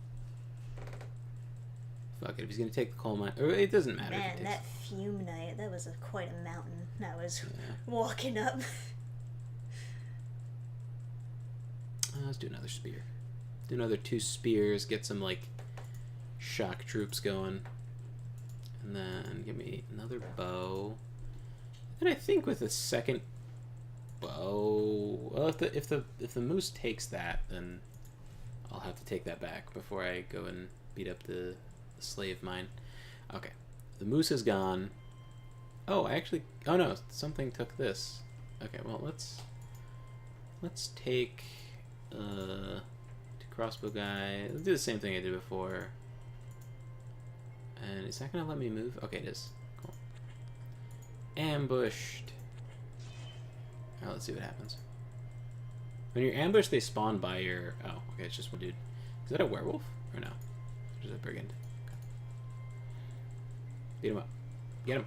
Fuck it, if he's gonna take the coal mine... Or it doesn't matter. Man, if he takes... that fume night, that was quite a mountain I was walking up. Let's do another spear. Do another 2 spears, get some, like, shock troops going. And then give me another bow. And I think with a second bow... Well, if the moose takes that, then I'll have to take that back before I go and beat up the slave mine. Okay. The moose is gone. Oh, I actually... Oh, no. Something took this. Okay, well, let's take... crossbow guy. Let's do the same thing I did before. And is that gonna let me move? Okay, it is. Cool. Ambushed. Now let's see what happens. When you're ambushed, they spawn by your... Oh, okay, it's just one dude. Is that a werewolf? Or no? Or is it a brigand? Okay. Beat him up. Get him.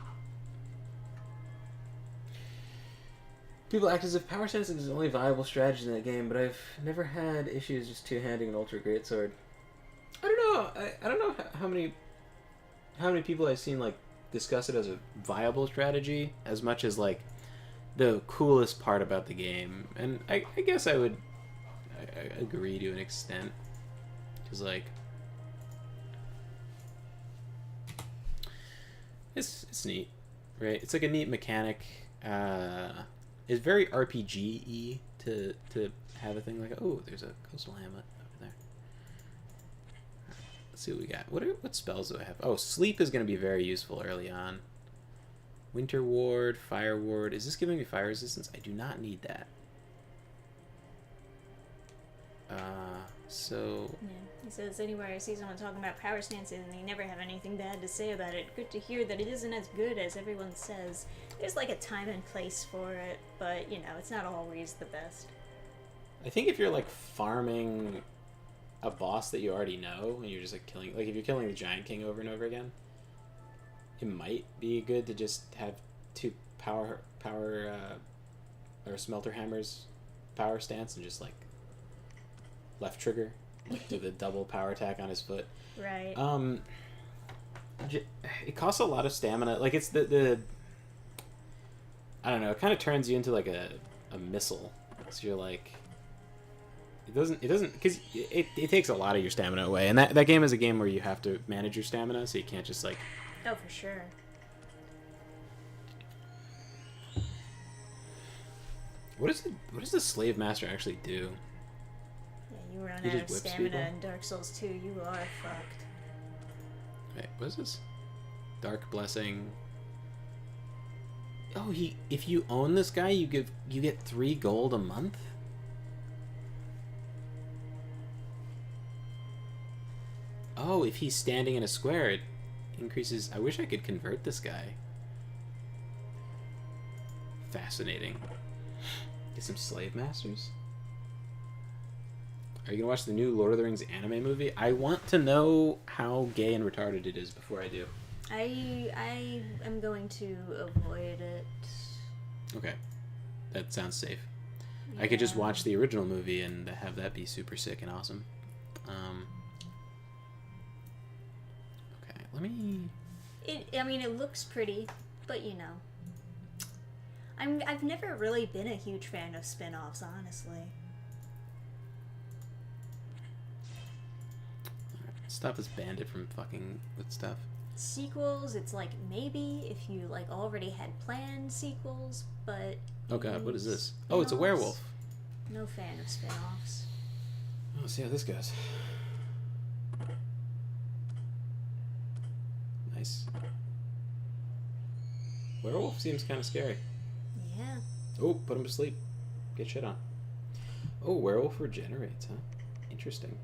People act as if power stancing is the only viable strategy in that game, but I've never had issues just two-handing an ultra greatsword. I don't know. I don't know how many people I've seen like discuss it as a viable strategy as much as like the coolest part about the game. And I guess I would agree to an extent, because like it's neat, right? It's like a neat mechanic. It's very RPG-y to have a thing like, oh, there's a coastal hamlet over there. Right, let's see what we got. What spells do I have? Oh, sleep is going to be very useful early on. Winter ward, fire ward. Is this giving me fire resistance? I do not need that. So... Yeah. He says, anywhere I see someone talking about power stancing and they never have anything bad to say about it. Good to hear that it isn't as good as everyone says. There's like a time and place for it, but you know, it's not always the best. I think if you're like farming a boss that you already know and you're just like killing, like if you're killing the Giant King over and over again, it might be good to just have 2 power or smelter hammers power stance and just like left trigger, like do the double power attack on his foot. Right. It costs a lot of stamina. Like it's the I don't know. It kind of turns you into like a missile. So you're like, It doesn't because it takes a lot of your stamina away, and that game is a game where you have to manage your stamina, so you can't just like. Oh, for sure. What does the slave master actually do? Yeah, you run He out just of whips stamina people? in Dark Souls 2. You are fucked. Wait, what is this? Dark blessing. Oh, if you own this guy, you get 3 gold a month. Oh, if he's standing in a square, it increases. I wish I could convert this guy. Fascinating. Get some slave masters. Are you gonna watch the new Lord of the Rings anime movie? I want to know how gay and retarded it is before I do. I am going to avoid it. Okay, that sounds safe. Yeah. I could just watch the original movie and have that be super sick and awesome. Okay, let me. I mean, it looks pretty, but you know, I've never really been a huge fan of spin-offs, honestly. Stop this bandit from fucking with stuff. Sequels, it's like maybe if you like already had planned sequels, but oh god, what is this? Oh, it's a werewolf. No fan of spin-offs. Oh, let's see how this goes. Nice. Werewolf seems kind of scary. Yeah. Oh, put him to sleep. Get shit on. Oh, werewolf regenerates, huh? Interesting.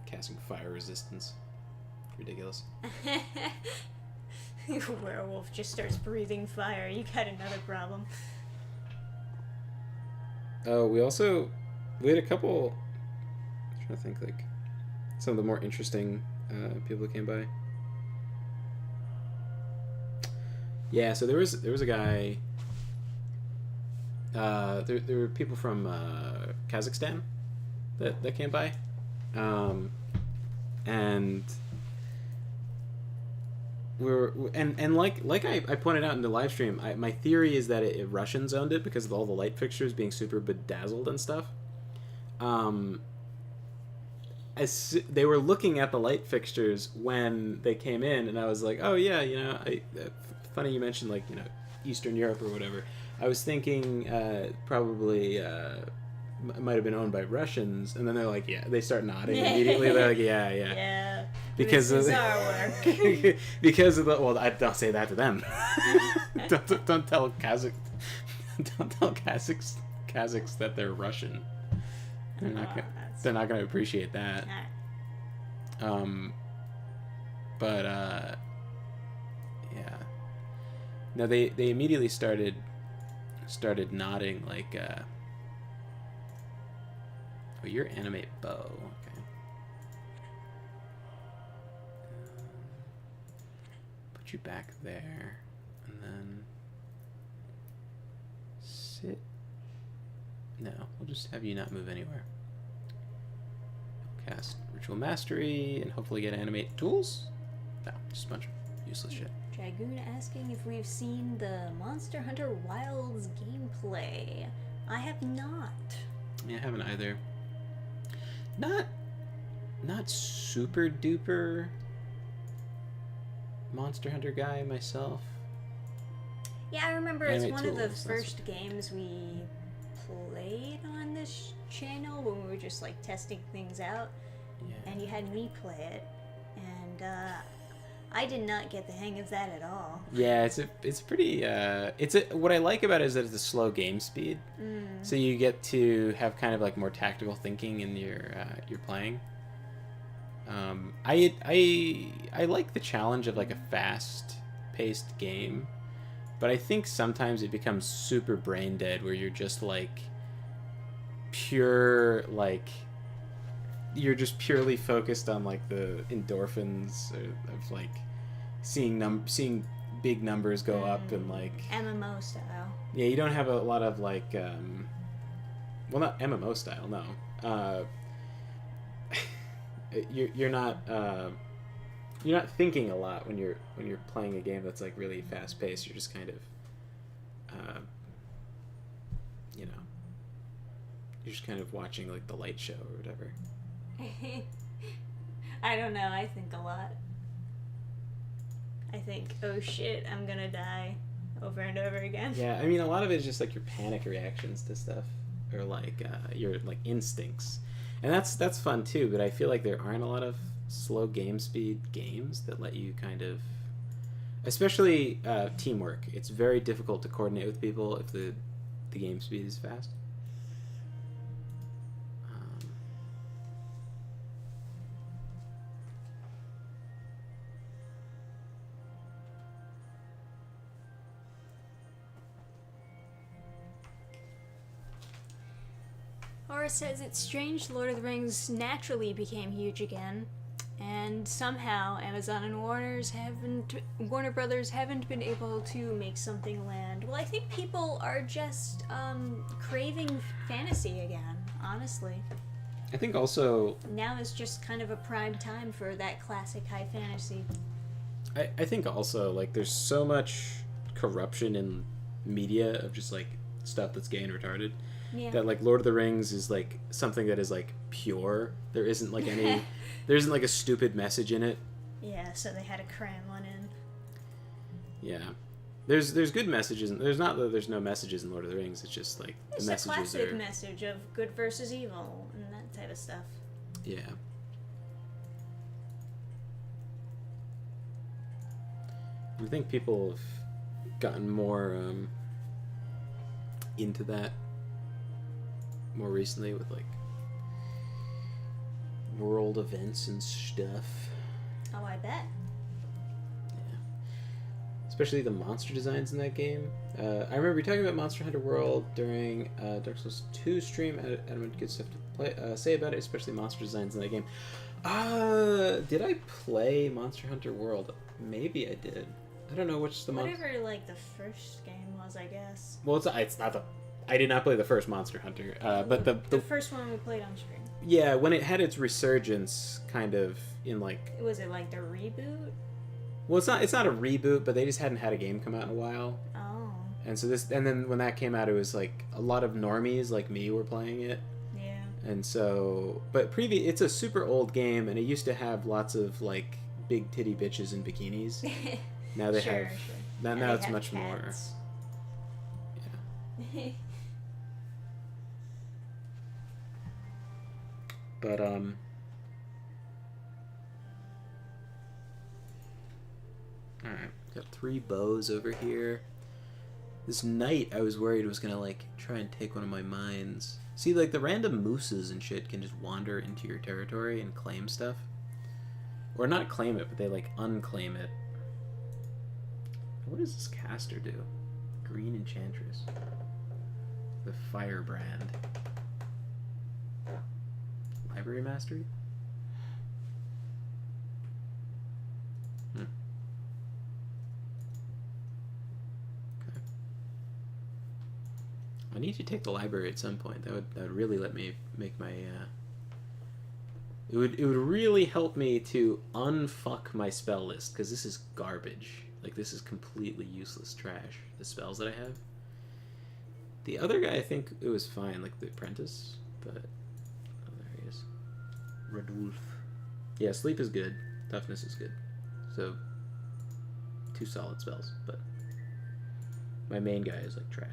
Casting fire resistance. Ridiculous. Werewolf just starts breathing fire. You got another problem. Oh, we had a couple. I'm trying to think like some of the more interesting people that came by. Yeah, so there was a guy. There were people from Kazakhstan that came by. And like I pointed out in the live stream, my theory is that Russians owned it because of all the light fixtures being super bedazzled and stuff. As they were looking at the light fixtures when they came in, and I was like, oh yeah, you know, funny you mentioned like, you know, Eastern Europe or whatever. I was thinking probably might have been owned by Russians, and then they're like, yeah, they start nodding immediately. They're like, yeah. Yeah. Because this is our work. Because of the I don't say that to them. don't tell Kazakhs that they're Russian. They're not gonna appreciate that. But yeah. No, they immediately started nodding like. Oh, you're animate bow. Okay. Put you back there, and then sit. No, we'll just have you not move anywhere. Cast Ritual Mastery, and hopefully get animate tools. No, just a bunch of useless shit. Dragoon asking if we've seen the Monster Hunter Wilds gameplay. I have not. Yeah, I haven't either. Not super duper Monster Hunter guy myself. Yeah, I remember Animate it's one of the tools, first games we played on this channel when we were just like testing things out. Yeah. And you had me play it, and I did not get the hang of that at all. Yeah, it's pretty. What I like about it is that it's a slow game speed, so you get to have kind of like more tactical thinking in your playing. I like the challenge of like a fast-paced game, but I think sometimes it becomes super brain dead where you're just like pure like. You're just purely focused on like the endorphins of like seeing big numbers go up and like MMO style. Yeah, you don't have a lot of like well, not MMO style, no. You're not thinking a lot when you're playing a game that's like really fast paced. You're just kind of you know, You're just kind of watching like the light show or whatever. I don't know. I think a lot. I think, oh shit, I'm gonna die over and over again. Yeah, I mean, a lot of it is just like your panic reactions to stuff, or like your like instincts, and that's fun too. But I feel like there aren't a lot of slow game speed games that let you kind of, especially teamwork. It's very difficult to coordinate with people if the game speed is fast. Laura says it's strange Lord of the Rings naturally became huge again, and somehow Amazon and Warner Brothers haven't been able to make something land. Well, I think people are just craving fantasy again, honestly. I think also Now is just kind of a prime time for that classic high fantasy. I think also like there's so much corruption in media of just like stuff that's gay and retarded. Yeah. That like Lord of the Rings is like something that is like pure. There isn't like any there isn't like a stupid message in it. Yeah, so they had to cram one in. Yeah. There's good messages. There's not that there's no messages in Lord of the Rings. It's just like It's the a messages classic are message of good versus evil and that type of stuff. yeah. I think people have gotten more into that more recently with like world events and stuff. Oh, I bet. Yeah. Especially the monster designs in that game. I remember talking about Monster Hunter World during Dark Souls 2 stream. Adam had good stuff to say about it, especially monster designs in that game. Did I play Monster Hunter World? Maybe I did. I don't know which the whatever like the first game was, I guess. Well, it's not the. I did not play the first Monster Hunter, but the first one we played on stream. Yeah, when it had its resurgence, kind of in like. Was it like the reboot? Well, it's not a reboot, but they just hadn't had a game come out in a while. Oh. And then when that came out, it was like a lot of normies like me were playing it. Yeah. And so, but it's a super old game, and it used to have lots of like big titty bitches in bikinis. Now they have. Sure. Now it's much cats. More. Yeah. But alright, got 3 bows over here. This knight I was worried was gonna like try and take one of my mines. See, like the random mooses and shit can just wander into your territory and claim stuff. Or not claim it, but they like unclaim it. What does this caster do? Green Enchantress. The Firebrand. Library Mastery? Okay. I need to take the library at some point. That would really let me make my it would really help me to unfuck my spell list, because this is garbage. Like, this is completely useless trash, the spells that I have. The other guy, I think it was fine, like the apprentice, but oh, there he is. Red Wolf. Yeah, sleep is good. Toughness is good. So, 2 solid spells, but my main guy is like trash.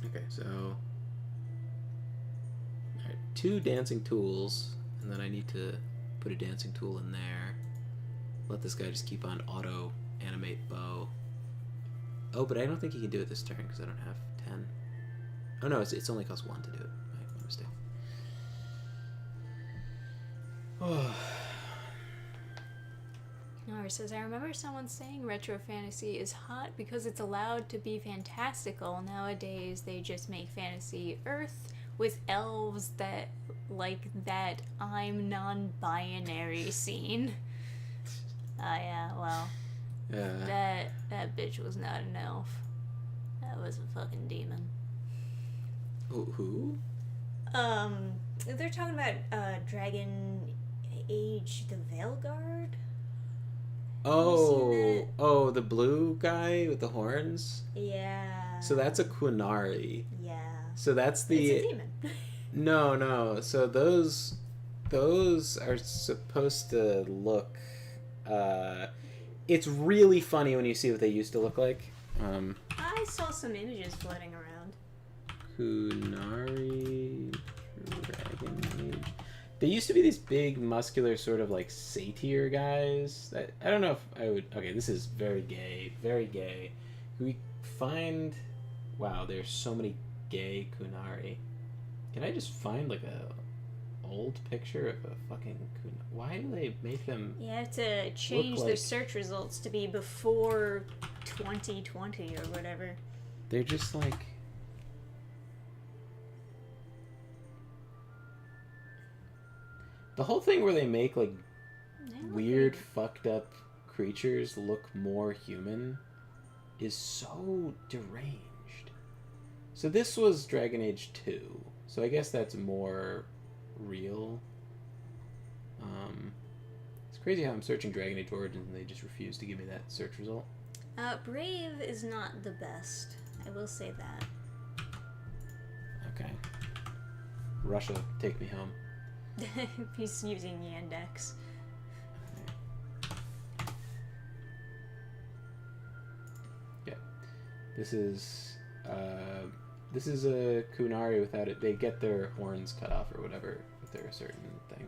Okay, so alright, 2 dancing tools, and then I need to put a dancing tool in there. Let this guy just keep on auto animate bow. Oh, but I don't think he can do it this turn because I don't have 10. Oh no, it's only costs 1 to do it. My mistake. Oh. Nora says, I remember someone saying retro fantasy is hot because it's allowed to be fantastical. Nowadays, they just make fantasy Earth with elves that like that I'm non-binary scene. Yeah, well, that bitch was not an elf. That was a fucking demon. Who? They're talking about Dragon Age the Veilguard. Oh, the blue guy with the horns? Yeah. So that's a Qunari. Yeah. So that's the... It's a demon. No. So those are supposed to look... it's really funny when you see what they used to look like. I saw some images floating around. Kunari Dragon Age. They used to be these big, muscular, sort of like satyr guys. That I don't know if I would... Okay, this is very gay. Very gay. We find... Wow, there's so many gay Kunari. Can I just find like a old picture of a fucking Kunari? Why do they make them... You have to change their search results to be before 2020 or whatever. They're just like... The whole thing where they make like weird, fucked up creatures look more human is so deranged. So this was Dragon Age 2. So I guess that's more real. It's crazy how I'm searching Dragon Age Origins and they just refuse to give me that search result. Brave is not the best. I will say that. Okay. Russia, take me home. He's using Yandex. Yeah. This is a Kunari without it. They get their horns cut off or whatever if they're a certain thing.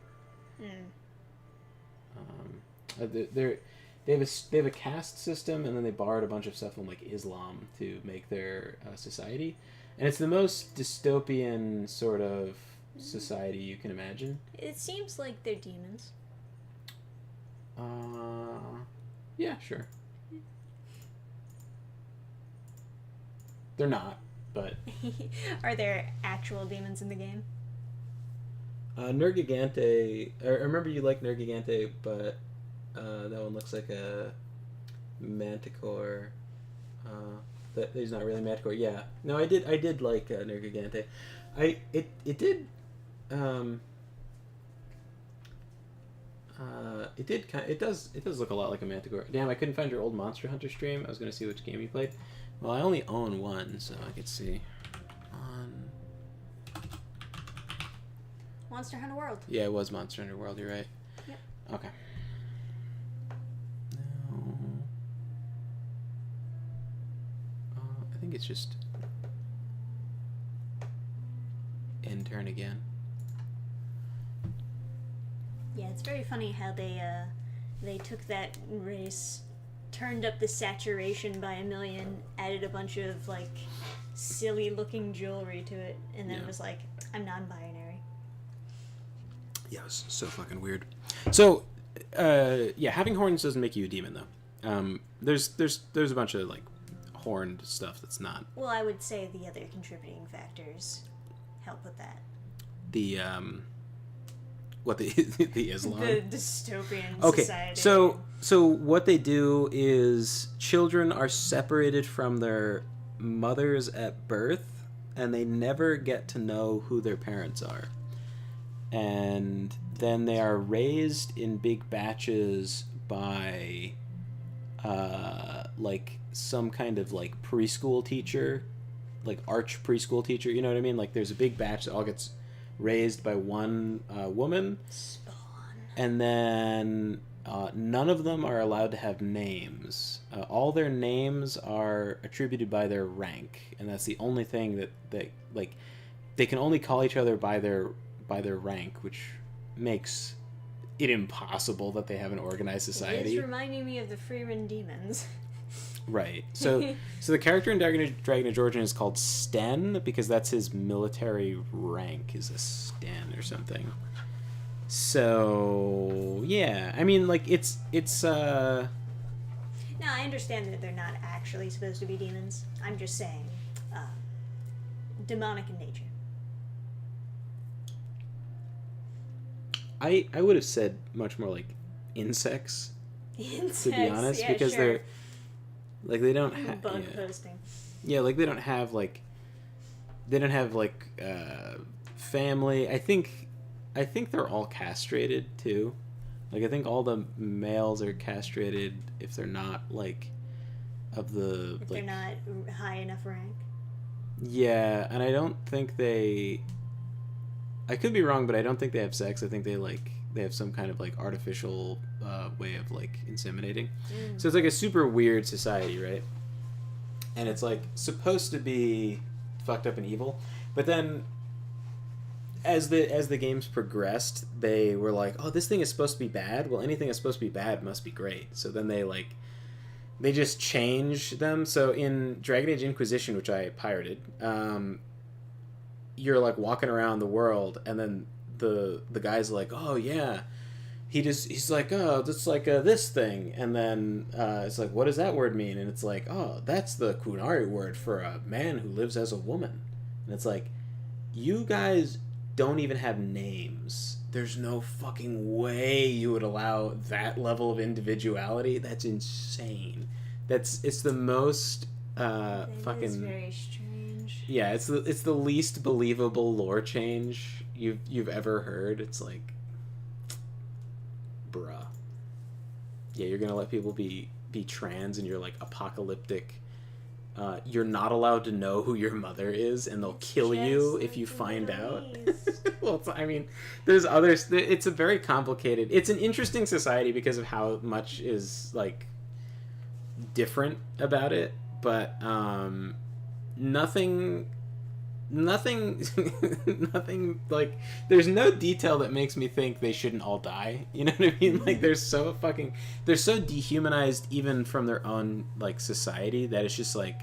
They have a caste system, and then they borrowed a bunch of stuff from like Islam to make their society, and it's the most dystopian sort of society you can imagine. It seems like they're demons. Yeah, sure. They're not, but... Are there actual demons in the game? Nergigante... I remember you like Nergigante, but that one looks like a manticore. He's not really a manticore. Yeah. No, I did like Nergigante. It does look a lot like a manticore. Damn, I couldn't find your old Monster Hunter stream. I was gonna see which game you played. Well, I only own one, so I could see. Monster Hunter World. Yeah, it was Monster Hunter World. You're right. Yep. Okay. I think it's just intern again. Yeah, it's very funny how they took that race, turned up the saturation by 1 million, added a bunch of like silly looking jewelry to it, and then was like, I'm non-binary. Yeah, it was so fucking weird. So, having horns doesn't make you a demon though. There's a bunch of like horned stuff that's not. Well, I would say the other contributing factors help with that. The the Islam? The dystopian society. So what they do is children are separated from their mothers at birth, and they never get to know who their parents are. And then they are raised in big batches by like some kind of like preschool teacher, like arch preschool teacher, you know what I mean? Like there's a big batch that all gets raised by one woman. Spawn. And then none of them are allowed to have names. All their names are attributed by their rank, and that's the only thing that like they can only call each other by their rank, which makes it impossible that they have an organized society. It's reminding me of the Freeman demons. Right. So the character in Dragon Age Origin is called Sten because that's his military rank, is a Sten or something. So yeah, I mean, like it's. Now I understand that they're not actually supposed to be demons. I'm just saying, demonic in nature. I would have said much more like insects. Insects, to be honest, yeah, because sure. they're like they don't have bug posting. Yeah, like they don't have like family. I think they're all castrated too. Like I think all the males are castrated if they're not like of the If like they're not high enough rank. Yeah, and I don't think they. I could be wrong, but I don't think they have sex. I think they have some kind of like artificial way of like inseminating. So it's like a super weird society, right? And it's like supposed to be fucked up and evil, but then as the games progressed, they were like, oh, this thing is supposed to be bad. Well, anything that's supposed to be bad must be great. So then they just change them. So in Dragon Age Inquisition, which I pirated, you're like walking around the world, and then the guy's like, oh yeah, he's like, oh, that's like this thing, and then it's like, what does that word mean? And it's like, oh, that's the Kunari word for a man who lives as a woman. And it's like, you guys don't even have names. There's no fucking way you would allow that level of individuality. That's insane. It's the most fucking. It's very strange. Yeah, it's the least believable lore change you've ever heard. It's like, bruh. Yeah, you're gonna let people be trans, and you're like apocalyptic. You're not allowed to know who your mother is, and they'll kill you if you find out. Well, I mean, there's others. It's a very complicated. It's an interesting society because of how much is like different about it, but nothing nothing like, there's no detail that makes me think they shouldn't all die, you know what I mean? Like they're so dehumanized even from their own like society that it's just like,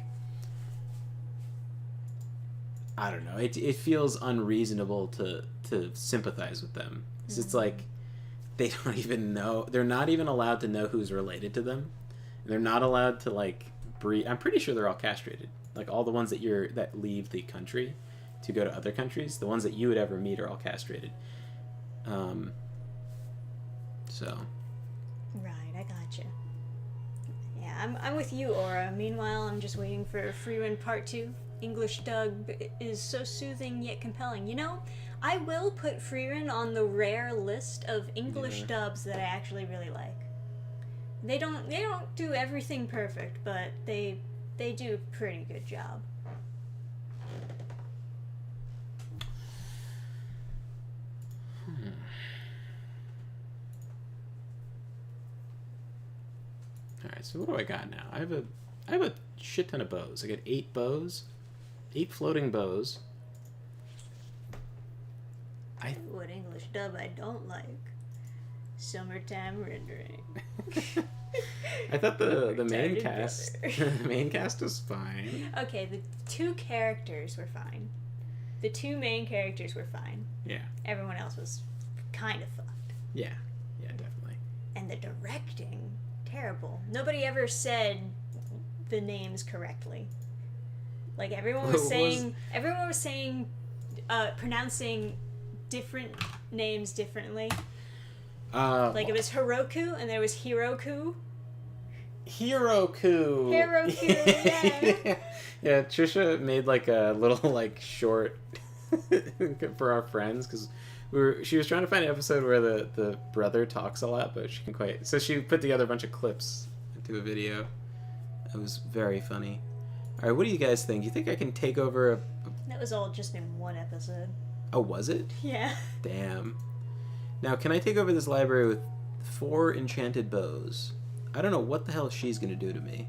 I don't know, it feels unreasonable to sympathize with them, because it's like they don't even know, they're not even allowed to know who's related to them, and they're not allowed to like breed. I'm pretty sure they're all castrated. Like all the ones that leave the country to go to other countries, the ones that you would ever meet are all castrated. So. Right, I gotcha. Yeah, I'm with you, Aura. Meanwhile, I'm just waiting for Freerun Part 2. English dub is so soothing yet compelling. You know, I will put Freerun on the rare list of English dubs that I actually really like. They don't do everything perfect, but they do a pretty good job. Alright, so what do I got now? I have a shit ton of bows. I got 8 bows. 8 floating bows. What English dub I don't like? Summertime rendering. I thought the main cast the main cast was fine. Okay, the 2 characters were fine. The 2 main characters were fine. Yeah. Everyone else was kind of fucked. Yeah. Yeah, definitely. And the directing, terrible. Nobody ever said the names correctly. Like everyone was saying pronouncing different names differently. Like it was Hiroku and there was Hiroku. Hiroku, yeah. Yeah, Trisha made like a little like short for our friends, because she was trying to find an episode where the brother talks a lot, but she couldn't quite. So she put together a bunch of clips into a video. It was very funny. All right, what do you guys think? You think I can take over That was all just in one episode. Oh, was it? Yeah. Damn. Now, can I take over this library with 4 enchanted bows? I don't know what the hell she's going to do to me.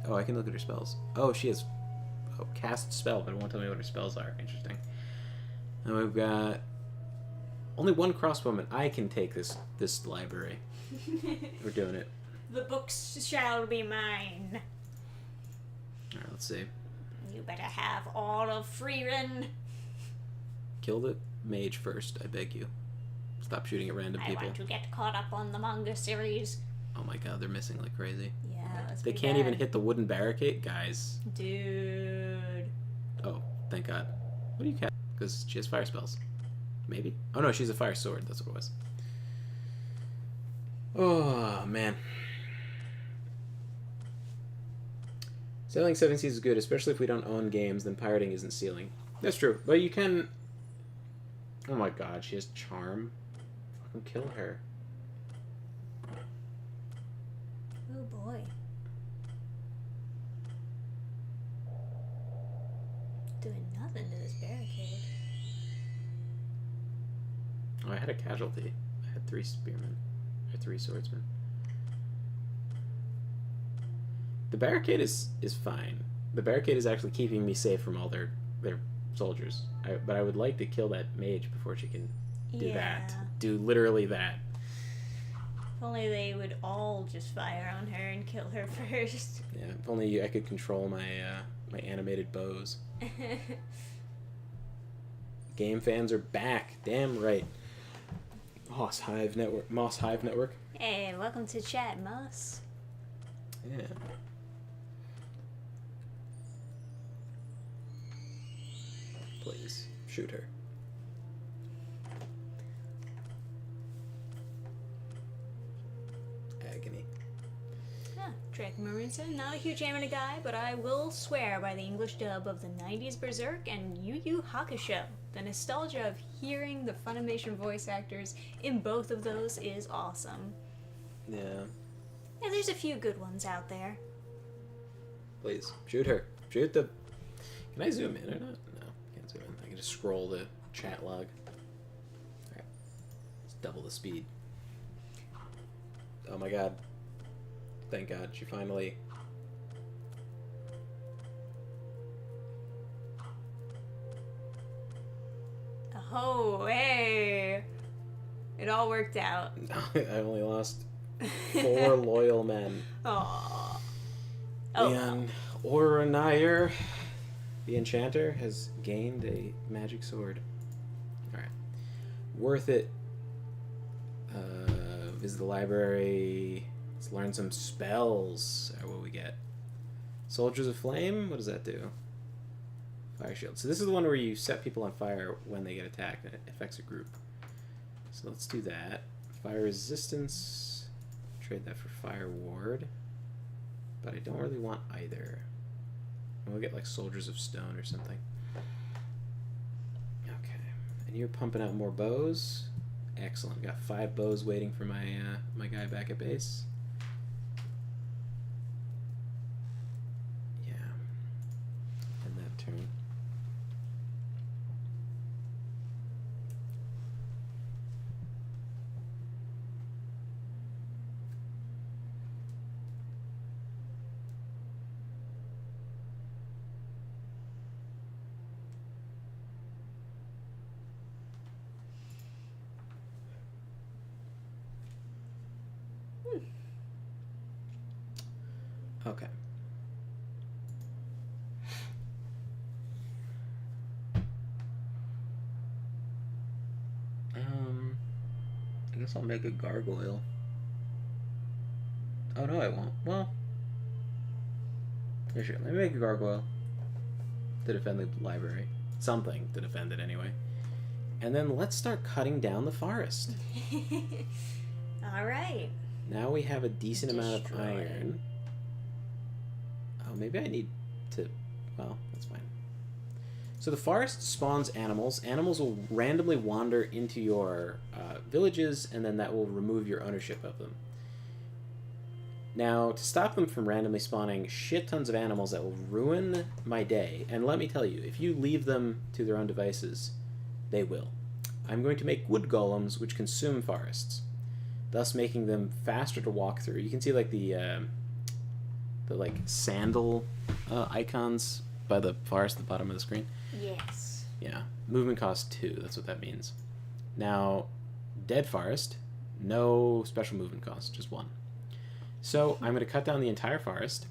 Oh, I can look at her spells. Oh, she has cast spell, but it won't tell me what her spells are. Interesting. And we've got only 1 crossbowman. I can take this library. We're doing it. The books shall be mine. All right, let's see. You better have all of Freerun. Kill the mage first, I beg you. Stop shooting at random people. I want to get caught up on the manga series. Oh my god, they're missing like crazy. Yeah, that's They can't even hit the wooden barricade, guys. Dude. Oh, thank god. What do you cast? Because she has fire spells. Maybe? Oh no, she's a fire sword. That's what it was. Oh, man. Sailing 7 seas is good, especially if we don't own games, then pirating isn't sealing. That's true. But you can... Oh my god, she has charm. Fucking kill her. Oh boy. Doing nothing to this barricade. Oh, I had a casualty. I had 3 spearmen. Or 3 swordsmen. The barricade is fine. The barricade is actually keeping me safe from all their soldiers. But I would like to kill that mage before she can do that. Do literally that. If only they would all just fire on her and kill her first. Yeah, if only I could control my my animated bows. Gamephans are back. Damn right. Moss Hive Network. Hey, welcome to chat, Moss. Yeah. Please shoot her. Agony. Drake Marinson, not a huge Amina guy, but I will swear by the English dub of the 90s Berserk and Yu Yu Hakusho. The nostalgia of hearing the Funimation voice actors in both of those is awesome. Yeah. Yeah, there's a few good ones out there. Please, shoot her. Shoot the... Can I zoom in or not? No, can't zoom in. I can just scroll the chat log. Alright. Let's double the speed. Oh my god. Thank God, she finally... Oh, hey! It all worked out. I only lost 4 loyal men. Aww. And Oranire, the enchanter, has gained a magic sword. Alright. Worth it. Visit the library. Let's learn some spells. What we get? Soldiers of Flame? What does that do? Fire shield. So this is the one where you set people on fire when they get attacked and it affects a group. So let's do that. Fire resistance. Trade that for fire ward. But I don't really want either. We'll get like Soldiers of Stone or something. Okay. And you're pumping out more bows. Excellent. Got 5 bows waiting for my my guy back at base. Yeah. End that turn. Okay. I guess I'll make a gargoyle. Oh no, I won't. Well, yeah, sure. Let me make a gargoyle to defend the library. Something to defend it anyway. And then let's start cutting down the forest. All right. Now we have a decent amount of iron. Oh, maybe I need to... Well, that's fine. So the forest spawns animals. Animals will randomly wander into your villages, and then that will remove your ownership of them. Now, to stop them from randomly spawning shit tons of animals that will ruin my day, and let me tell you, if you leave them to their own devices, they will. I'm going to make wood golems which consume forests, thus making them faster to walk through. You can see like the like sandal icons by the forest at the bottom of the screen. Yes. Yeah. Movement cost 2. That's what that means. Now, dead forest, no special movement cost, just 1. So I'm going to cut down the entire forest,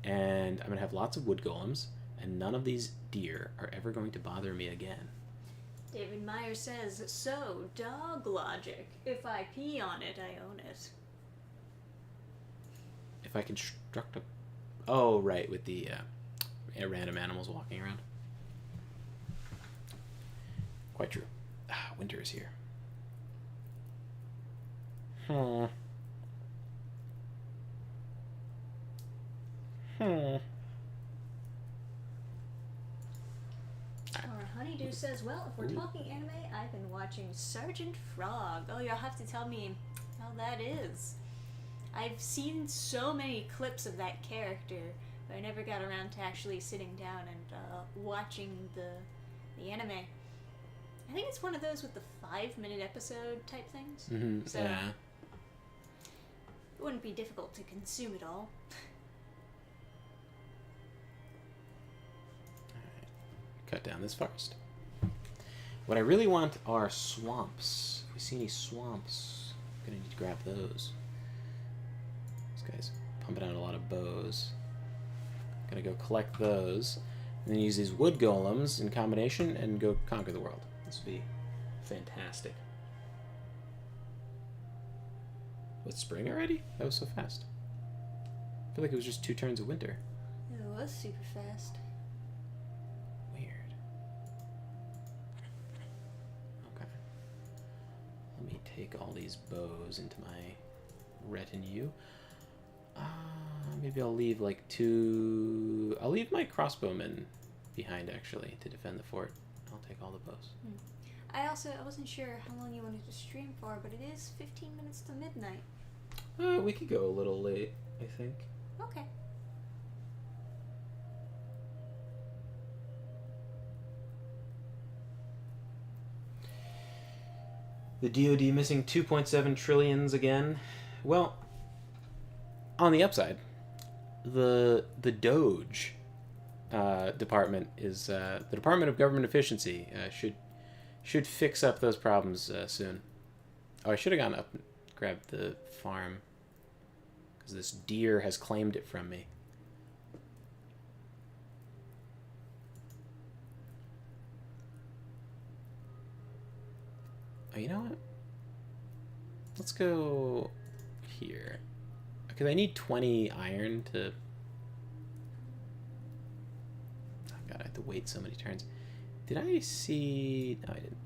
and I'm going to have lots of wood golems, and none of these deer are ever going to bother me again. David Meyer says, so, dog logic. If I pee on it, I own it. If I construct a... Oh, right, with the random animals walking around. Quite true. Ah, winter is here. Or Honeydew says, well, if we're talking anime, I've been watching Sergeant Frog. Oh, you'll have to tell me how that is. I've seen so many clips of that character, but I never got around to actually sitting down and watching the anime. I think it's one of those with the 5-minute episode type things. Mm-hmm. So Yeah. it wouldn't be difficult to consume it all. Cut down this forest. What I really want are swamps. If you see any swamps, I'm gonna need to grab those. This guy's pumping out a lot of bows. I'm gonna go collect those, and then use these wood golems in combination and go conquer the world. This would be fantastic. What, spring already? That was so fast. I feel like it was just 2 turns of winter. It was super fast. Weird. Okay. Let me take all these bows into my retinue. Maybe I'll leave like 2... I'll leave my crossbowmen behind, actually, to defend the fort. I'll take all the bows. I wasn't sure how long you wanted to stream for, but it is 15 minutes to midnight. We could go a little late, I think. Okay. The DoD missing 2.7 trillions again. Well, on the upside, the Doge department is the Department of Government Efficiency should fix up those problems soon. Oh, I should have gone up and grabbed the farm because this deer has claimed it from me. Oh, you know what? Let's go here. Because I need 20 iron to... Oh god, I have to wait so many turns. Did I see... No, I didn't.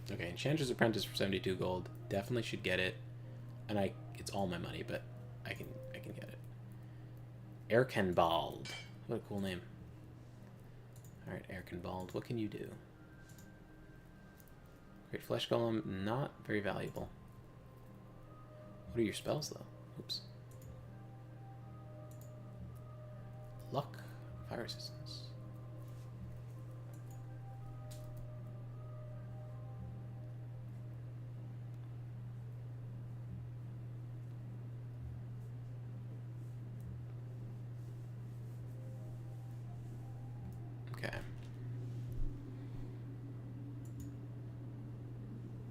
Okay. Okay, Enchanter's Apprentice for 72 gold. Definitely should get it. And it's all my money, but I can get it. Erkenbald. What a cool name. Alright, Erkenbald, what can you do? Great Flesh Golem, not very valuable. What are your spells, though? Oops. Luck, fire resistance. Okay.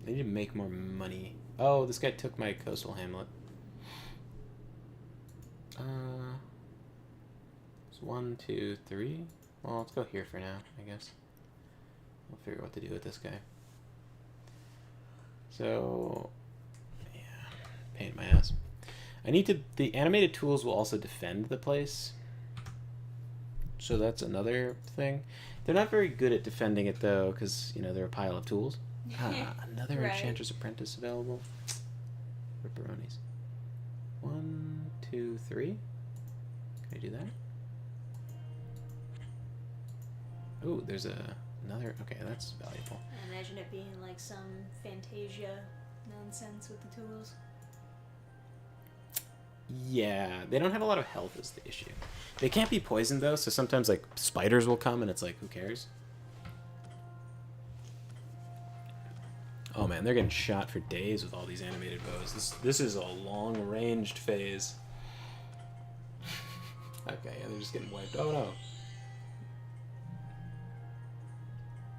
I need to make more money. Oh, this guy took my coastal hamlet. It's 1, 2, 3. Well, let's go here for now, I guess. We'll figure out what to do with this guy. So, yeah, pain in my ass. I need to... The animated tools will also defend the place. So that's another thing. They're not very good at defending it, though, because, you know, they're a pile of tools. Another Right. Enchanter's Apprentice available. Ripperonis. 1, 2, 3. Can I do that? Oh, there's another... Okay, that's valuable. I imagine it being like some Fantasia nonsense with the tools. Yeah, they don't have a lot of health is the issue. They can't be poisoned, though, so sometimes, like, spiders will come, and it's like, who cares? Oh, man, they're getting shot for days with all these animated bows. This is a long-ranged phase. Okay, yeah, they're just getting wiped. Oh, no.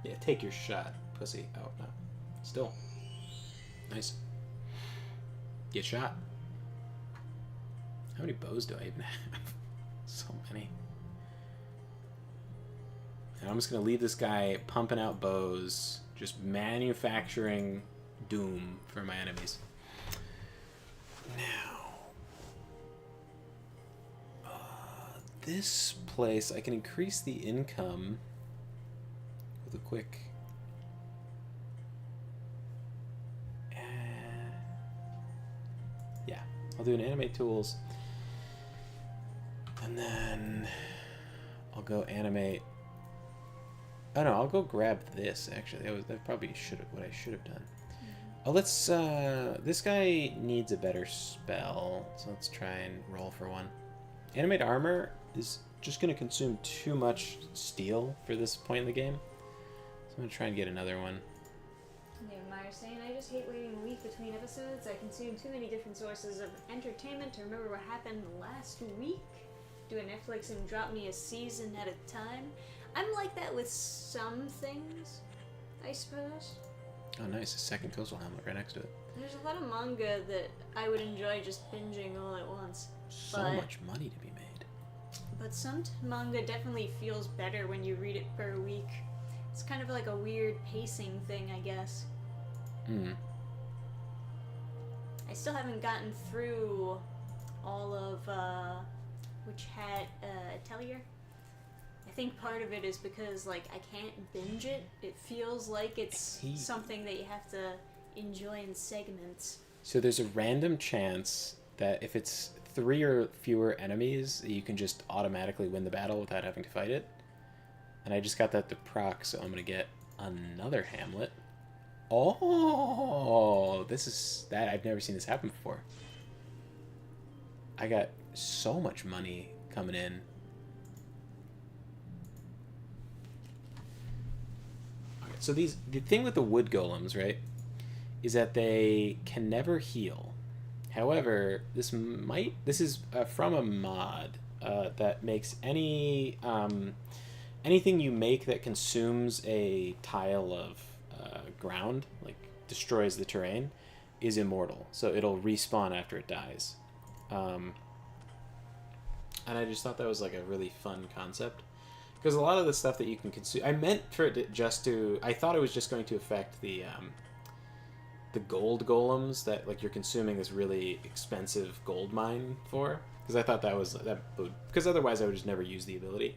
Yeah, take your shot, pussy. Oh, no. Still. Nice. Get shot. How many bows do I even have? So many. And I'm just going to leave this guy pumping out bows, just manufacturing doom for my enemies. Now, this place, I can increase the income with a quick... yeah, I'll do an animate tools. And then I'll go animate. Oh no, I'll go grab this actually. That probably what I should have done. Oh, let's, this guy needs a better spell, so let's try and roll for one. Animate Armor is just going to consume too much steel for this point in the game, so I'm going to try and get another one. Yeah, Myra's saying, I just hate waiting a week between episodes. I consume too many different sources of entertainment to remember what happened last week. Do a Netflix and drop me a season at a time. I'm like that with some things, I suppose. Oh, nice. A second Coastal Hamlet right next to it. There's a lot of manga that I would enjoy just binging all at once. So much money to be made. But some manga definitely feels better when you read it per week. It's kind of like a weird pacing thing, I guess. I still haven't gotten through all of Witch Hat Atelier. I think part of it is because, like, I can't binge it. It feels like it's something that you have to enjoy in segments. So there's a random chance that if it's 3 or fewer enemies, you can just automatically win the battle without having to fight it. And I just got that to proc, so I'm going to get another Hamlet. Oh, this is that. I've never seen this happen before. I got so much money coming in. So the thing with the wood golems, right, is that they can never heal. However, this is from a mod that makes anything you make that consumes a tile of ground, like destroys the terrain, is immortal. So it'll respawn after it dies. And I just thought that was like a really fun concept. Because a lot of the stuff that you can consume... I meant for it I thought it was just going to affect the gold golems that, like, you're consuming this really expensive gold mine for. Because I thought because otherwise I would just never use the ability.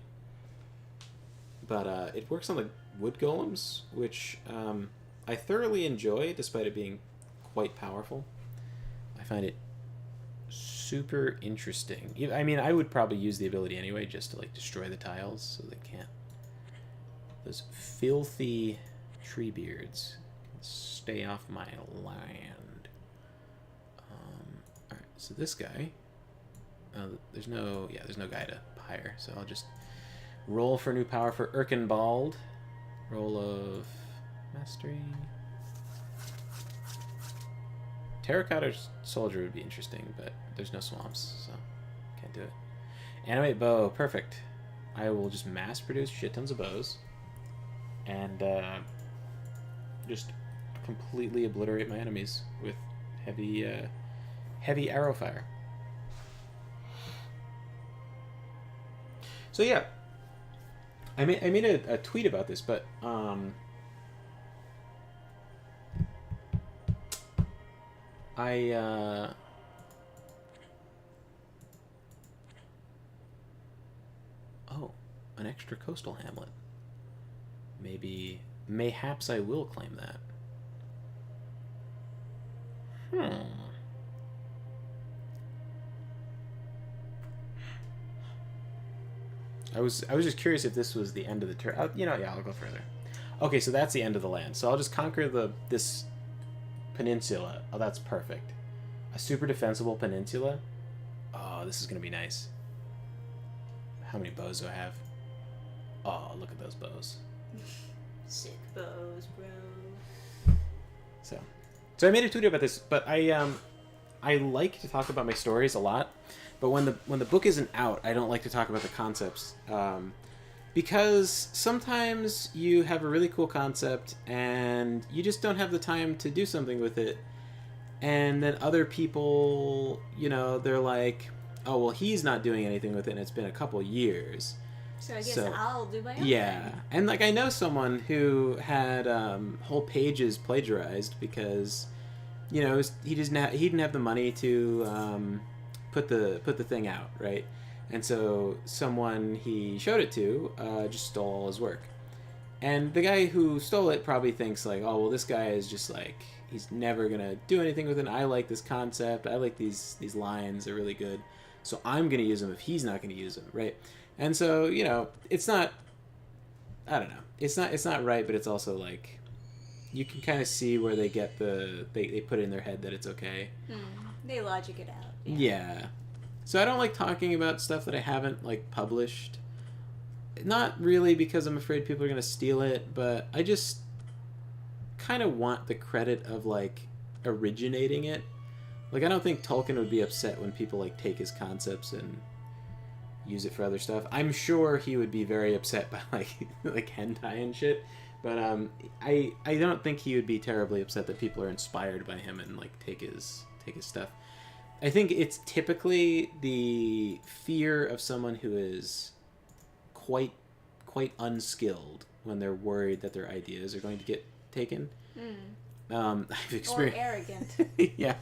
But it works on the wood golems, which I thoroughly enjoy, despite it being quite powerful. I find it super interesting. I mean, I would probably use the ability anyway, just to, like, destroy the tiles so they can't. Those filthy tree beards can stay off my land. Alright, so this guy, there's no guy to hire, so I'll just roll for new power for Erkenbald. Roll of mastery. Terracotta Soldier would be interesting, but there's no swamps, so can't do it. Animate bow, perfect. I will just mass produce shit tons of bows and just completely obliterate my enemies with heavy arrow fire. So yeah, I made a tweet about this, but an extra coastal hamlet. Mayhaps I will claim that. I was just curious if this was the end of the turn. I'll go further. Okay, so that's the end of the land. So I'll just conquer this peninsula. Oh, that's perfect. A super defensible peninsula. Oh, this is gonna be nice. How many bows do I have? Oh, look at those bows. Sick bows, bro. So I made a tweet about this, but I like to talk about my stories a lot. But when the book isn't out, I don't like to talk about the concepts. Because sometimes you have a really cool concept and you just don't have the time to do something with it. And then other people, they're like, oh, well, he's not doing anything with it and it's been a couple years. So I guess I'll do my own Yeah. thing. And, like, I know someone who had whole pages plagiarized because, he didn't have the money to put the thing out, right? And so someone he showed it to just stole all his work. And the guy who stole it probably thinks, like, oh, well, this guy is just, like, he's never going to do anything with it. I like this concept. I like these lines. They're really good. So I'm going to use them if he's not going to use them, right? And so, it's not, I don't know. It's not right, but it's also, like, you can kind of see where they get they put it in their head that it's okay. They logic it out. Yeah. So I don't like talking about stuff that I haven't like published. Not really because I'm afraid people are gonna steal it, but I just kind of want the credit of like originating it. Like I don't think Tolkien would be upset when people like take his concepts and use it for other stuff. I'm sure he would be very upset by like hentai and shit. But I don't think he would be terribly upset that people are inspired by him and like take his stuff. I think it's typically the fear of someone who is quite unskilled when they're worried that their ideas are going to get taken. I've experienced, or arrogant. Yeah,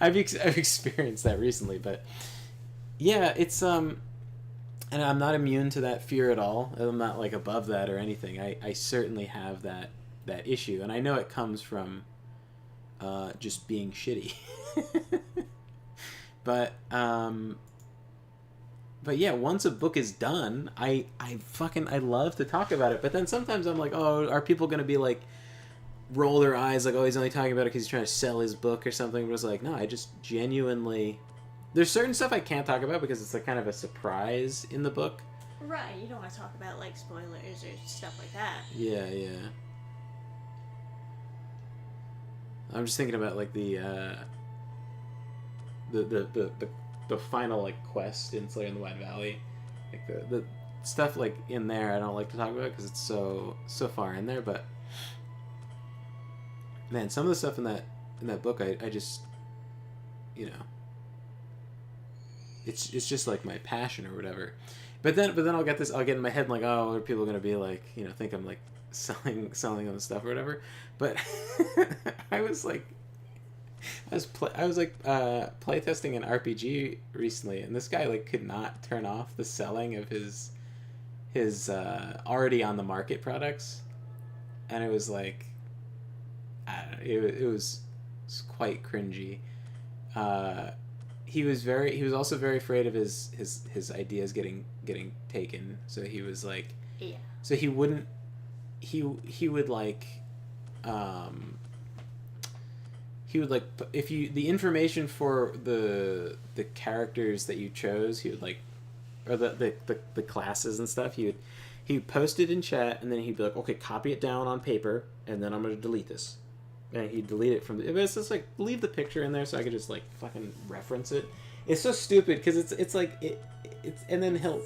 I've experienced that recently, but yeah, it's and I'm not immune to that fear at all. I'm not like above that or anything. I certainly have that issue, and I know it comes from just being shitty. But yeah, once a book is done, I love to talk about it. But then sometimes I'm like, oh, are people gonna be like roll their eyes like, oh, he's only talking about it because he's trying to sell his book or something? But it's like, no, I just genuinely. There's certain stuff I can't talk about because it's like kind of a surprise in the book. Right, you don't want to talk about like spoilers or stuff like that. Yeah. I'm just thinking about like the final like quest in Slayer in the Wide Valley, like the stuff like in there I don't like to talk about because it's so far in there. But man, some of the stuff in that book I just, you know, it's just like my passion or whatever. But then I'll get in my head like, oh, are people gonna be like, you know, think I'm like selling them stuff or whatever. But I was playtesting an RPG recently, and this guy like could not turn off the selling of his already on the market products, and it was like, I don't know, it was quite cringy. He was also very afraid of his ideas getting taken, so he was like, yeah. So he would like he would like, if you the information for the characters that you chose, he would like, or the classes and stuff, he would post it in chat, and then he'd be like, okay, copy it down on paper, and then I'm gonna delete this. And he'd delete it from the. It's just like, leave the picture in there so I could just like fucking reference it. It's so stupid because it's like it's and then he'll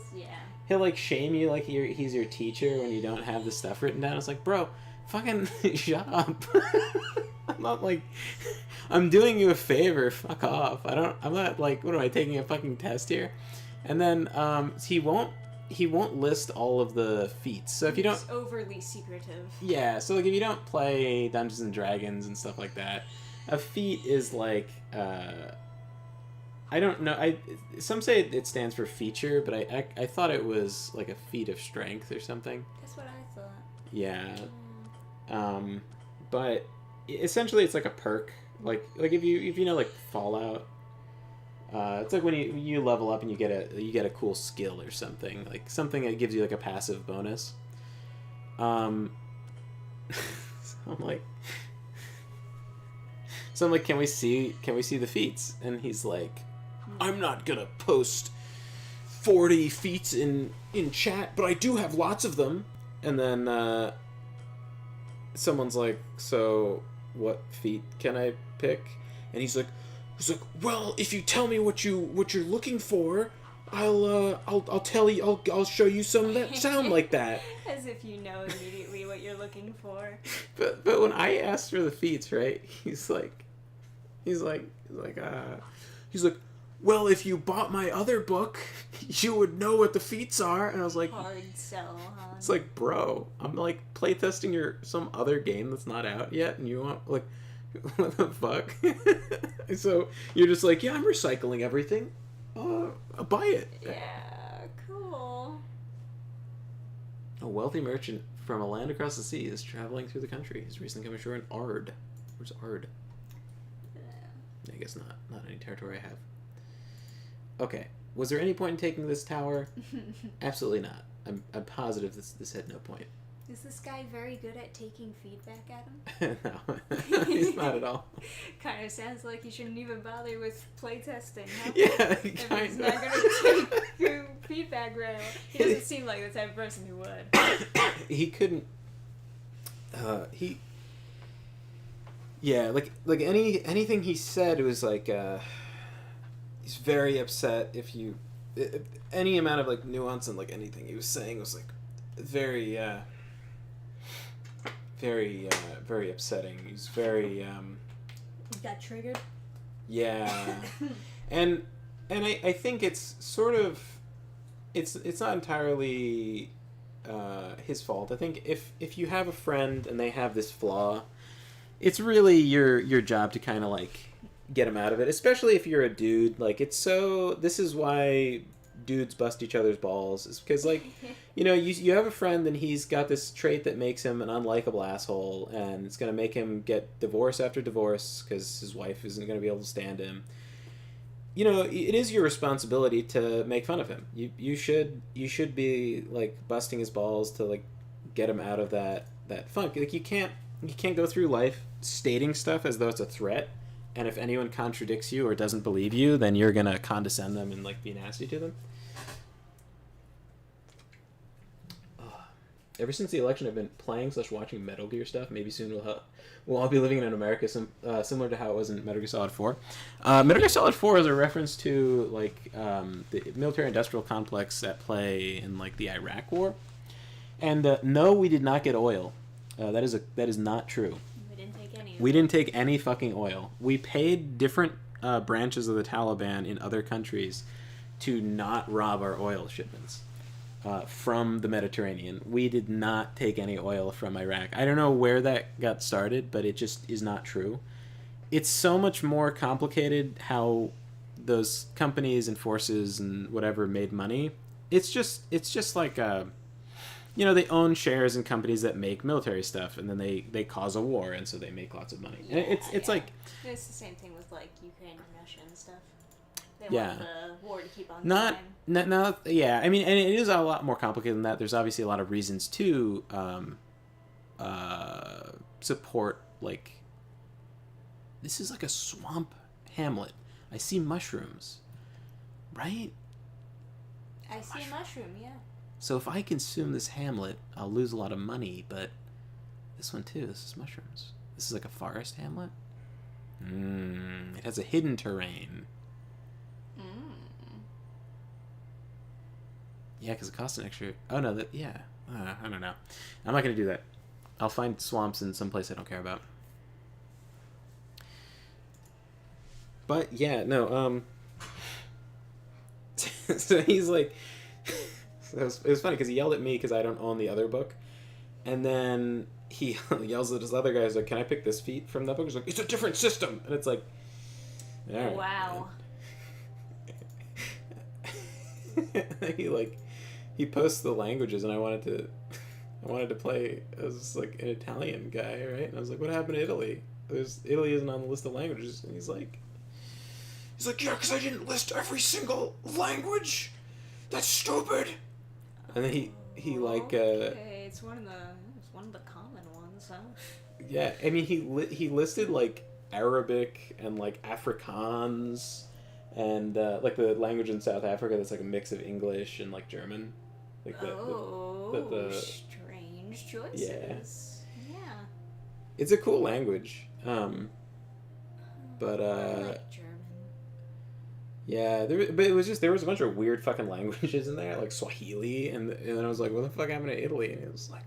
like shame you like he's your teacher when you don't have the stuff written down. It's like, bro, fucking shut up. I'm not like, I'm doing you a favor. Fuck off. I'm not like, what am I, taking a fucking test here? And then he won't list all of the feats. So if you don't, it's overly secretive. Yeah, so like if you don't play Dungeons and Dragons and stuff like that, a feat is like I don't know. Some say it stands for feature, but I thought it was like a feat of strength or something. That's what I thought. Yeah. But essentially it's like a perk. Like if you know like Fallout. It's like when you level up and you get a cool skill or something, like something that gives you like a passive bonus. So I'm like, can we see the feats? And he's like, I'm not gonna post 40 feats in chat, but I do have lots of them. And then someone's like, so what feat can I pick? And he's like, well, if you tell me what you're looking for, I'll tell you. I'll show you some that sound like that. As if you know immediately what you're looking for. But when I asked for the feats, right? He's like, well, if you bought my other book, you would know what the feats are. And I was like, hard sell, huh? It's like, bro, I'm like playtesting some other game that's not out yet, and you want like. What the fuck? So you're just like, yeah, I'm recycling everything. I'll buy it. Yeah, cool. A wealthy merchant from a land across the sea is traveling through the country. He's recently come ashore in Ard. Where's Ard? I guess not any territory I have. Okay. Was there any point in taking this tower? Absolutely not. I'm positive this had no point. Is this guy very good at taking feedback at him? No, he's not at all. Kind of sounds like you shouldn't even bother with playtesting, huh? Yeah, If he's kind not going to take your feedback right away. He doesn't seem like the type of person who would. He couldn't. Yeah, like anything he said was like. He's very upset if any amount of like nuance and like anything he was saying was like very very upsetting. He's very You got triggered? yeah. and I think it's sort of it's not entirely his fault. I think if you have a friend and they have this flaw, it's really your job to kind of like get him out of it, especially if you're a dude. Like, it's so, this is why dudes bust each other's balls, is because like you have a friend and he's got this trait that makes him an unlikable asshole, and it's going to make him get divorce after divorce because his wife isn't going to be able to stand him. It is your responsibility to make fun of him. You should be like busting his balls to like get him out of that funk. Like, you can't go through life stating stuff as though it's a threat. And if anyone contradicts you or doesn't believe you, then you're gonna condescend them and like be nasty to them. Ever since the election, I've been playing / watching Metal Gear stuff. Maybe soon we'll all be living in America, similar to how it was in Metal Gear Solid 4. Metal Gear Solid 4 is a reference to like the military-industrial complex at play in like the Iraq War. And no, we did not get oil. That is not true. We didn't take any fucking oil. We paid different branches of the Taliban in other countries to not rob our oil shipments from the Mediterranean. We did not take any oil from Iraq. I don't know where that got started, but it just is not true. It's so much more complicated how those companies and forces and whatever made money. It's just like they own shares in companies that make military stuff, and then they cause a war, and so they make lots of money. Yeah, and it's like... It's the same thing with, like, Ukraine and Russia and stuff. They want the war to keep on going. Yeah, I mean, and it is a lot more complicated than that. There's obviously a lot of reasons to support, like... This is like a swamp hamlet. I see mushrooms. Right? I see a mushroom, yeah. So if I consume this hamlet, I'll lose a lot of money, but this one too, this is mushrooms. This is like a forest hamlet. It has a hidden terrain. Yeah, because it costs an extra... Oh, no, yeah. I don't know. I'm not going to do that. I'll find swamps in some place I don't care about. But, yeah, no, so he's like... It was funny because he yelled at me because I don't own the other book, and then he yells at this other guy. He's like, "Can I pick this feat from that book?" He's like, "It's a different system," and it's like, all right, wow. he posts the languages, and I wanted to play as like an Italian guy, right? And I was like, "What happened to Italy? Italy isn't on the list of languages," and he's like, "Yeah, because I didn't list every single language. That's stupid." And then he like okay, it's one of the common ones, huh? Yeah, I mean he listed like Arabic and like Afrikaans and like the language in South Africa that's like a mix of English and like German. Like the strange choices. Yeah. It's a cool language. But I like German. Yeah, but it was just, there was a bunch of weird fucking languages in there, like Swahili, and then I was like, what the fuck happened to Italy? And it was like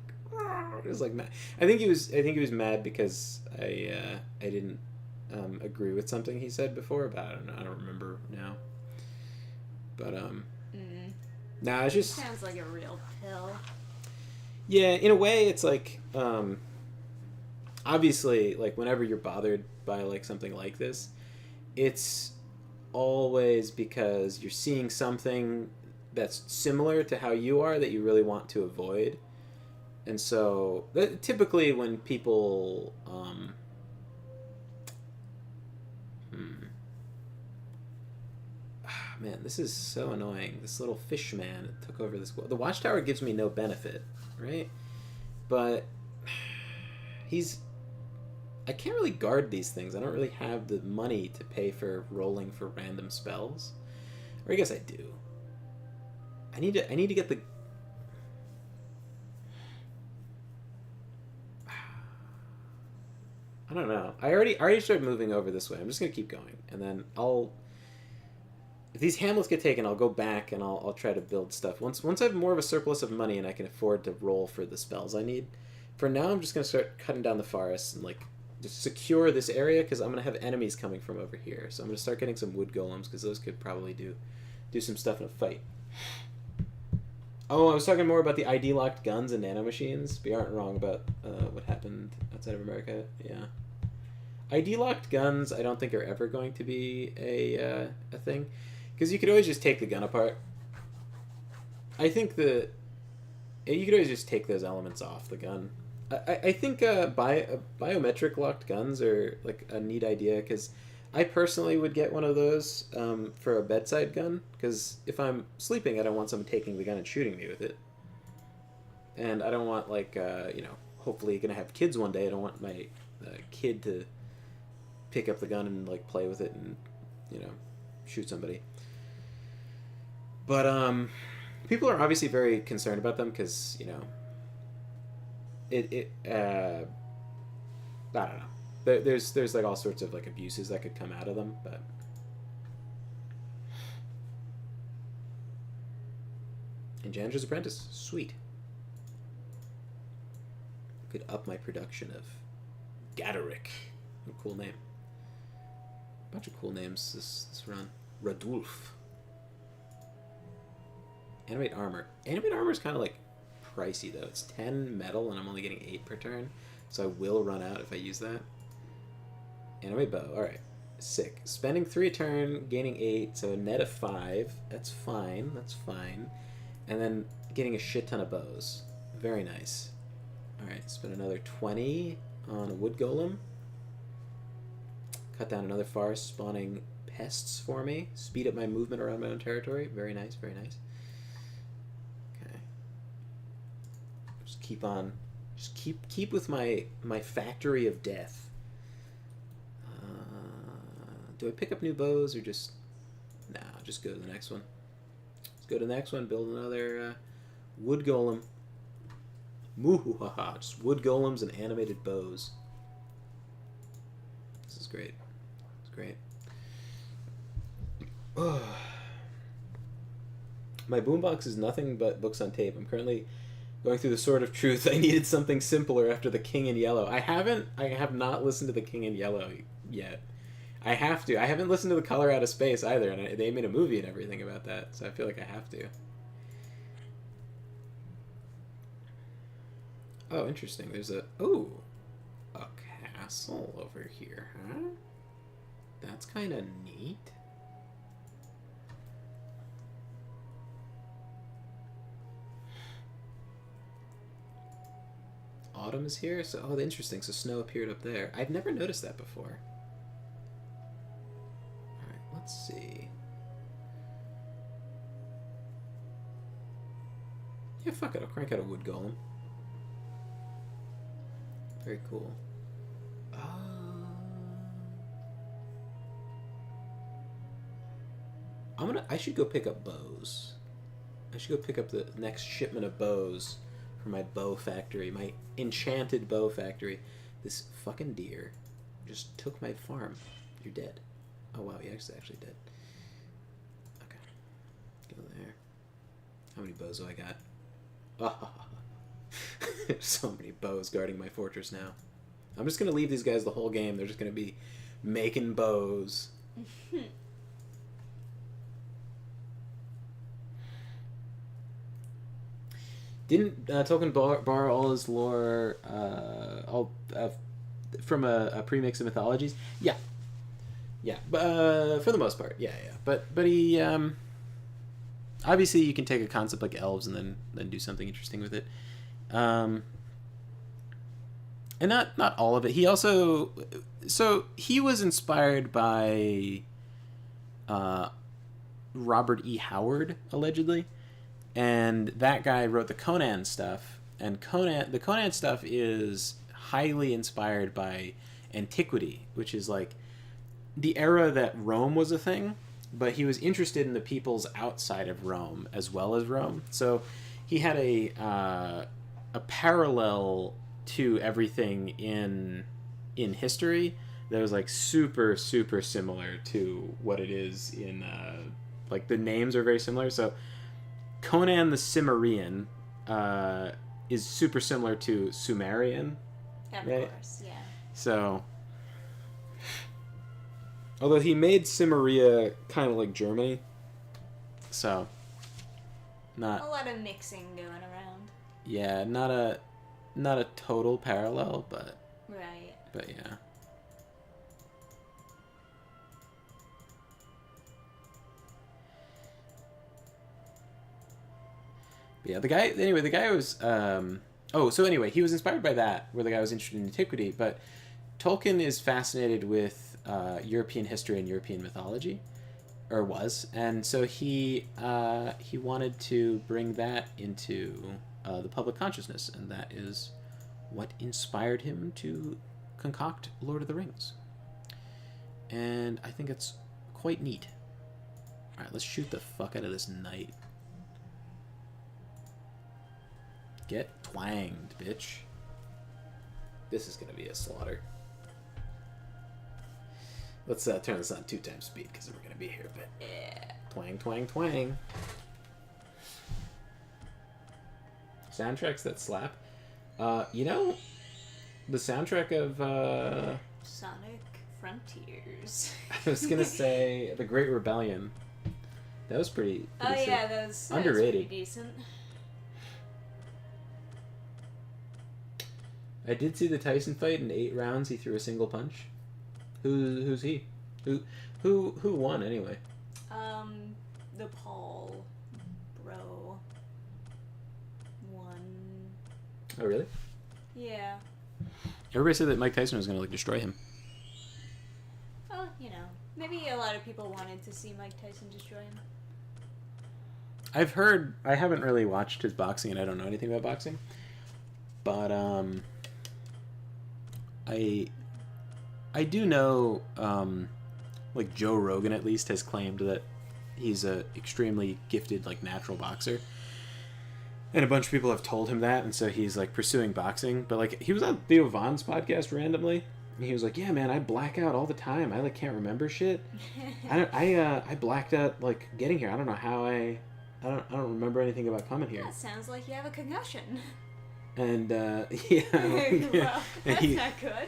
mad. I think he was mad because I didn't agree with something he said before, but I don't remember now. But nah, it's just sounds like a real pill. Yeah, in a way, it's like obviously, like whenever you're bothered by like something like this, it's always because you're seeing something that's similar to how you are that you really want to avoid. And so typically when people man, this is so annoying. This little fish man took over this. The watchtower gives me no benefit, right? but I can't really guard these things. I don't really have the money to pay for rolling for random spells. Or I guess I do. I need to get the... I don't know. I already started moving over this way. I'm just gonna keep going, and then if these hamlets get taken, I'll go back and I'll try to build stuff. Once I have more of a surplus of money and I can afford to roll for the spells I need. For now, I'm just gonna start cutting down the forests and like just secure this area because I'm gonna have enemies coming from over here. So I'm gonna start getting some wood golems because those could probably do some stuff in a fight. Oh, I was talking more about the ID locked guns and nanomachines. We aren't wrong about what happened outside of America. Yeah. ID locked guns I don't think are ever going to be a thing. Because you could always just take the gun apart. I think you could always just take those elements off the gun. I think biometric locked guns are like a neat idea because I personally would get one of those for a bedside gun, because if I'm sleeping, I don't want someone taking the gun and shooting me with it. And I don't want, like, hopefully going to have kids one day. I don't want my kid to pick up the gun and, like, play with it and, shoot somebody. But people are obviously very concerned about them because, I don't know. There's like all sorts of like abuses that could come out of them, but and Janitor's Apprentice, sweet. Could up my production of Gadarick. What a cool name. Bunch of cool names this run. Radulf. Animate armor. Animate armor is kind of like pricey though. It's 10 metal and I'm only getting 8 per turn, so I will run out if I use that. Animate bow. Alright. Sick. Spending 3 a turn, gaining 8, so a net of 5. That's fine. That's fine. And then getting a shit ton of bows. Very nice. Alright, spend another 20 on a wood golem. Cut down another forest, spawning pests for me. Speed up my movement around my own territory. Very nice, very nice. Okay. Just keep on. Just keep with my factory of death. Do I pick up new bows or just... Nah, just go to the next one. Let's go to the next one, build another wood golem. Moo-hoo-ha-ha. Just wood golems and animated bows. This is great. It's great. My boombox is nothing but books on tape. I'm currently going through the Sword of Truth. I needed something simpler after The King in Yellow. I have not listened to The King in Yellow yet. I have to. I haven't listened to The Color Out of Space either, and they made a movie and everything about that, so I feel like I have to. Oh, interesting. There's a castle over here, huh? That's kind of neat. Autumn is here, so interesting. So snow appeared up there. I've never noticed that before. Let's see. Yeah, fuck it. I'll crank out a wood golem. Very cool. I should go pick up bows. I should go pick up the next shipment of bows for my bow factory. My enchanted bow factory. This fucking deer just took my farm. You're dead. Oh wow, he actually did. Okay. Go there. How many bows do I got? Oh. There's so many bows guarding my fortress now. I'm just going to leave these guys the whole game. They're just going to be making bows. Didn't Tolkien borrow all his lore from a premix of mythologies? Yeah. Yeah, but for the most part, yeah. But he obviously you can take a concept like elves and then do something interesting with it, and not all of it. He also he was inspired by Robert E. Howard allegedly, and that guy wrote the Conan stuff, And the Conan stuff is highly inspired by antiquity, which is like the era that Rome was a thing, but he was interested in the peoples outside of Rome as well as Rome. So he had a parallel to everything in history that was like super super similar to what it is in like the names are very similar. So Conan the Cimmerian is super similar to Sumerian. Of right? course, yeah. So, although he made Cimmeria kind of like Germany, so not A lot of mixing going around. yeah, not a total parallel, but Right. yeah. But yeah, the guy was so anyway, he was inspired by that, where the guy was interested in antiquity, but Tolkien is fascinated with European history and European mythology, or was, and so he wanted to bring that into the public consciousness, and that is what inspired him to concoct Lord of the Rings. And I think it's quite neat. All right, let's shoot the fuck out of this knight. Get twanged, bitch. This is gonna be a slaughter. Let's turn this on 2 times speed because we're gonna be here a bit. Yeah. Twang, twang, twang. Soundtracks that slap. You know, the soundtrack of Sonic Frontiers. I was gonna say The Great Rebellion. That was pretty Oh sick. yeah, that was Underrated. pretty decent. I did see the Tyson fight. In 8 rounds, he threw a single punch. Who's he? Who won anyway? The Paul bro won. Oh really? Yeah. Everybody said that Mike Tyson was gonna like destroy him. Well, you know, maybe a lot of people wanted to see Mike Tyson destroy him. I've heard. I haven't really watched his boxing, and I don't know anything about boxing. But I do know, like Joe Rogan at least has claimed that he's a extremely gifted like natural boxer, and a bunch of people have told him that, and so he's like pursuing boxing. But like he was on Theo Von's podcast randomly, and he was like, "Yeah, man, I black out all the time. I like can't remember shit. I blacked out like getting here. I don't know how I don't remember anything about coming here." That sounds like you have a concussion. And Well, that's not good.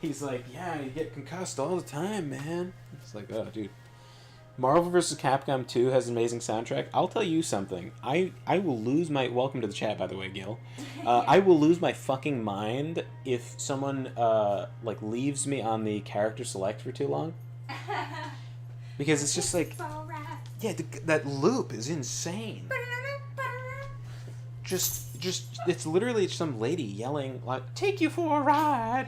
He's like, yeah, you get concussed all the time, man. It's like, oh, dude. Marvel vs. Capcom 2 has an amazing soundtrack. I'll tell you something. I will lose my... Welcome to the chat, by the way, Gil. I will lose my fucking mind if someone, like, leaves me on the character select for too long. Because it's just like... Yeah, that loop is insane. Just it's literally some lady yelling like "Take you for a ride,"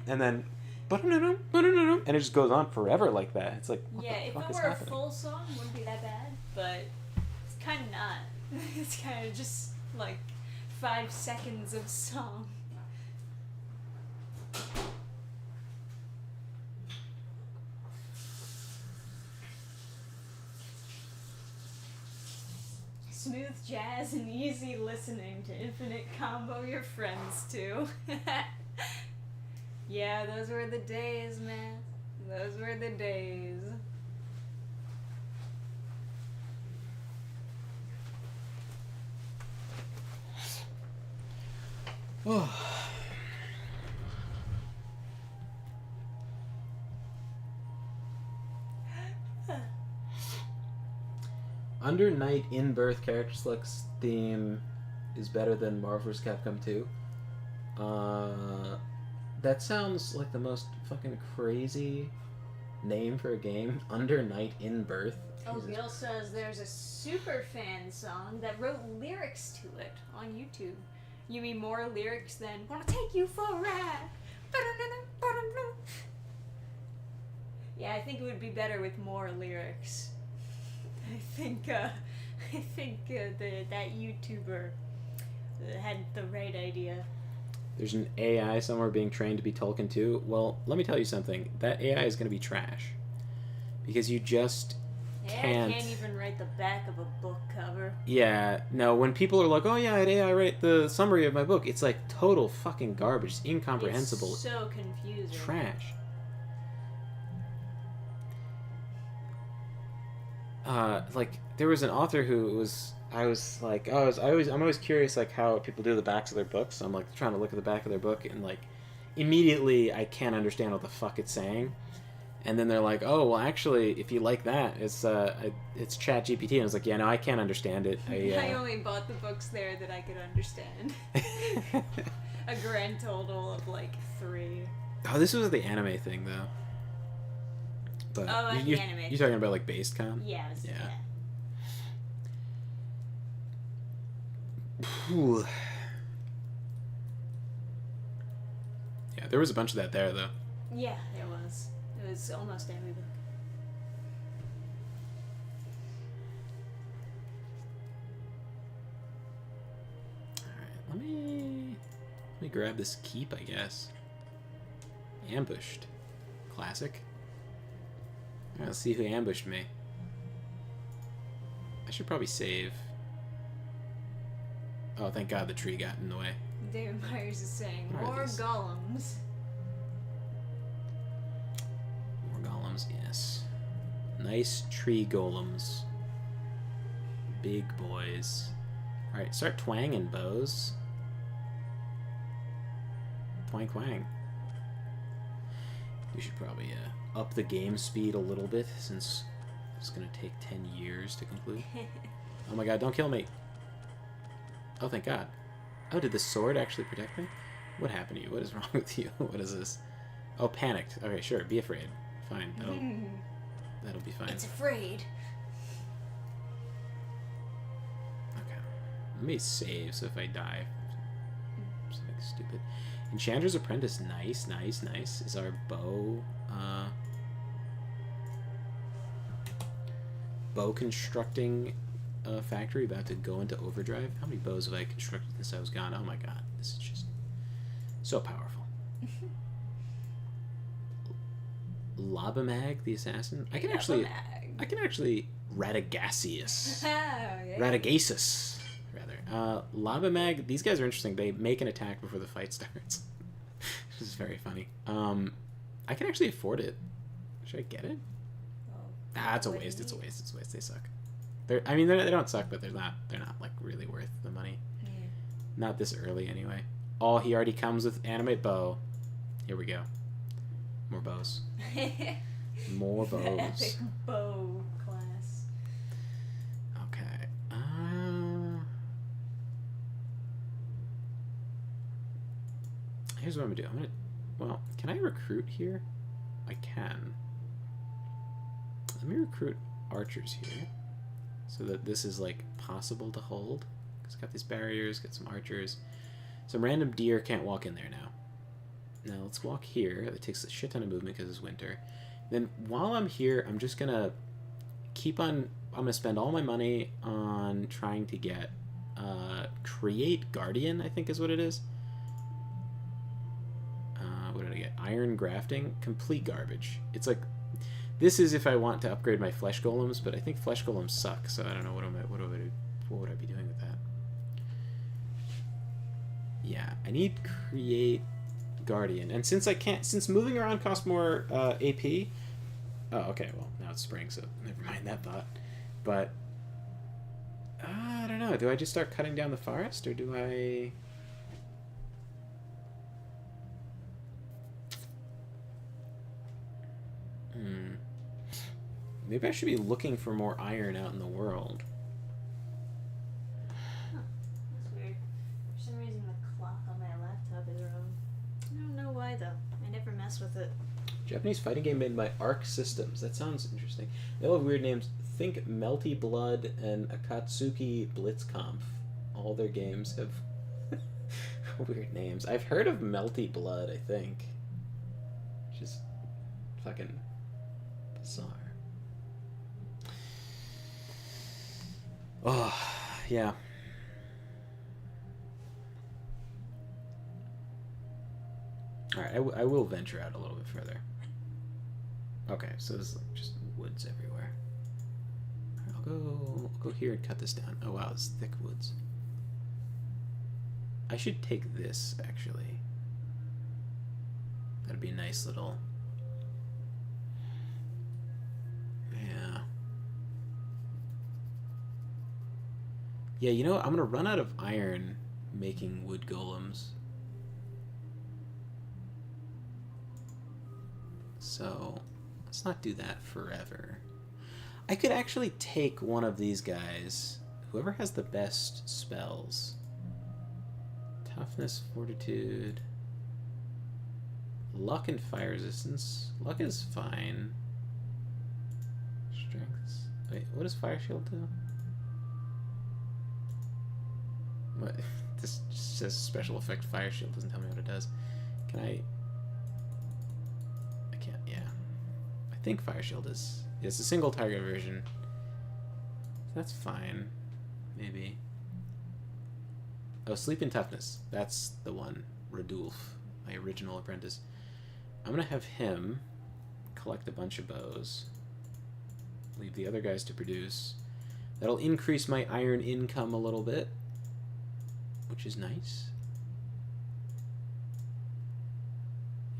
and then and it just goes on forever like that. It's like, what yeah, the if fuck it is were happening? a full song, it wouldn't be that bad, but it's kind of not. It's kind of just like 5 seconds of song. Smooth jazz and easy listening to infinite combo your friends to. Yeah, those were the days, man. Those were the days. Under Night in Birth character selects theme is better than Marvel vs. Capcom 2. That sounds like the most fucking crazy name for a game. Under Night in Birth. Oh, Jesus. Gil says there's a super fan song that wrote lyrics to it on YouTube. You mean more lyrics than "Wanna take you for a ride"? Yeah, I think it would be better with more lyrics. I think that YouTuber had the right idea. There's an AI somewhere being trained to be Tolkien too. Well, let me tell you something. That AI is going to be trash. Because you just can't... I can't even write the back of a book cover. Yeah, no, when people are like, oh yeah, I had AI write the summary of my book, it's like total fucking garbage. It's incomprehensible. It's so confusing. Trash. Like, there was an author who was... I'm always curious, like, how people do the backs of their books. So I'm, like, trying to look at the back of their book, and, like, immediately I can't understand what the fuck it's saying. And then they're like, oh, well, actually, if you like that, it's ChatGPT. And I was like, yeah, no, I can't understand it. I only bought the books there that I could understand. A grand total of, like, 3. Oh, this was the anime thing, though. But the anime. You're talking about, like, BasedCon? Yeah. Yeah. Yeah, there was a bunch of that there, though. Yeah, there was. It was almost every book. Alright, let me grab this keep, I guess. Ambushed. Classic. Alright, let's see who ambushed me. I should probably save. Oh, thank God the tree got in the way. David Myers is saying, more these? golems. More golems, yes. Nice tree golems. Big boys. Alright, start twanging, bows. Twang, twang. We should probably up the game speed a little bit, since it's going to take 10 years to conclude. Oh my God, don't kill me. Oh, thank God. Oh, did the sword actually protect me? What happened to you? What is wrong with you? What is this? Oh, panicked. Okay, sure. Be afraid. Fine. That'll be fine. It's afraid. Okay. Let me save, so if I die... something stupid. Enchanter's Apprentice. Nice, nice, nice. Is our bow... bow constructing... factory about to go into overdrive. How many bows have I constructed since I was gone? Oh my God, this is just so powerful. Labamag the assassin. I can actually Radagasius. Radagasus rather. Labamag. These guys are interesting. They make an attack before the fight starts. This is very funny. I can actually afford it. Should I get it? It's a waste. It's a waste. It's a waste. They suck. They don't suck, but they're not like really worth the money. Yeah. Not this early anyway. Oh, he already comes with animate bow. Here we go. More bows. More bows. The epic bow class. Okay. Here's what I'm gonna do. Well, can I recruit here? I can. Let me recruit archers here. So that this is, like, possible to hold. It's got these barriers, got some archers. Some random deer can't walk in there now. Now, let's walk here. It takes a shit ton of movement because it's winter. Then, while I'm here, I'm just gonna keep on... I'm gonna spend all my money on trying to get... Create Guardian, I think is what it is. What did I get? Iron Grafting. Complete garbage. It's like... This is if I want to upgrade my flesh golems, but I think flesh golems suck, so I don't know what would I be doing with that. Yeah, I need create guardian, and since moving around costs more AP. Oh, okay. Well, now it's spring, so never mind that thought. But I don't know. Do I just start cutting down the forest, or do I? Maybe I should be looking for more iron out in the world. Huh. That's weird. For some reason the clock on my laptop is wrong. I don't know why though. I never mess with it. Japanese fighting game made by Arc Systems. That sounds interesting. They all have weird names. Think Melty Blood and Akatsuki Blitzkampf. All their games have weird names. I've heard of Melty Blood, I think. Just fucking bizarre. Oh, yeah. Alright, I will venture out a little bit further. Okay, so there's like just woods everywhere. I'll go here and cut this down. Oh wow, it's thick woods. I should take this, actually. That'd be a nice little... Yeah. Yeah, you know what? I'm gonna run out of iron making wood golems. So, let's not do that forever. I could actually take one of these guys. Whoever has the best spells. Toughness, fortitude... Luck and fire resistance. Luck is fine. Strengths. Wait, what does fire shield do? What? This just says special effect fire shield. Doesn't tell me what it does. Can I can't. Yeah. I think fire shield is. It's a single target version. That's fine. Maybe. Oh, sleep and toughness. That's the one. Radulf, my original apprentice. I'm gonna have him collect a bunch of bows. Leave the other guys to produce. That'll increase my iron income a little bit, which is nice.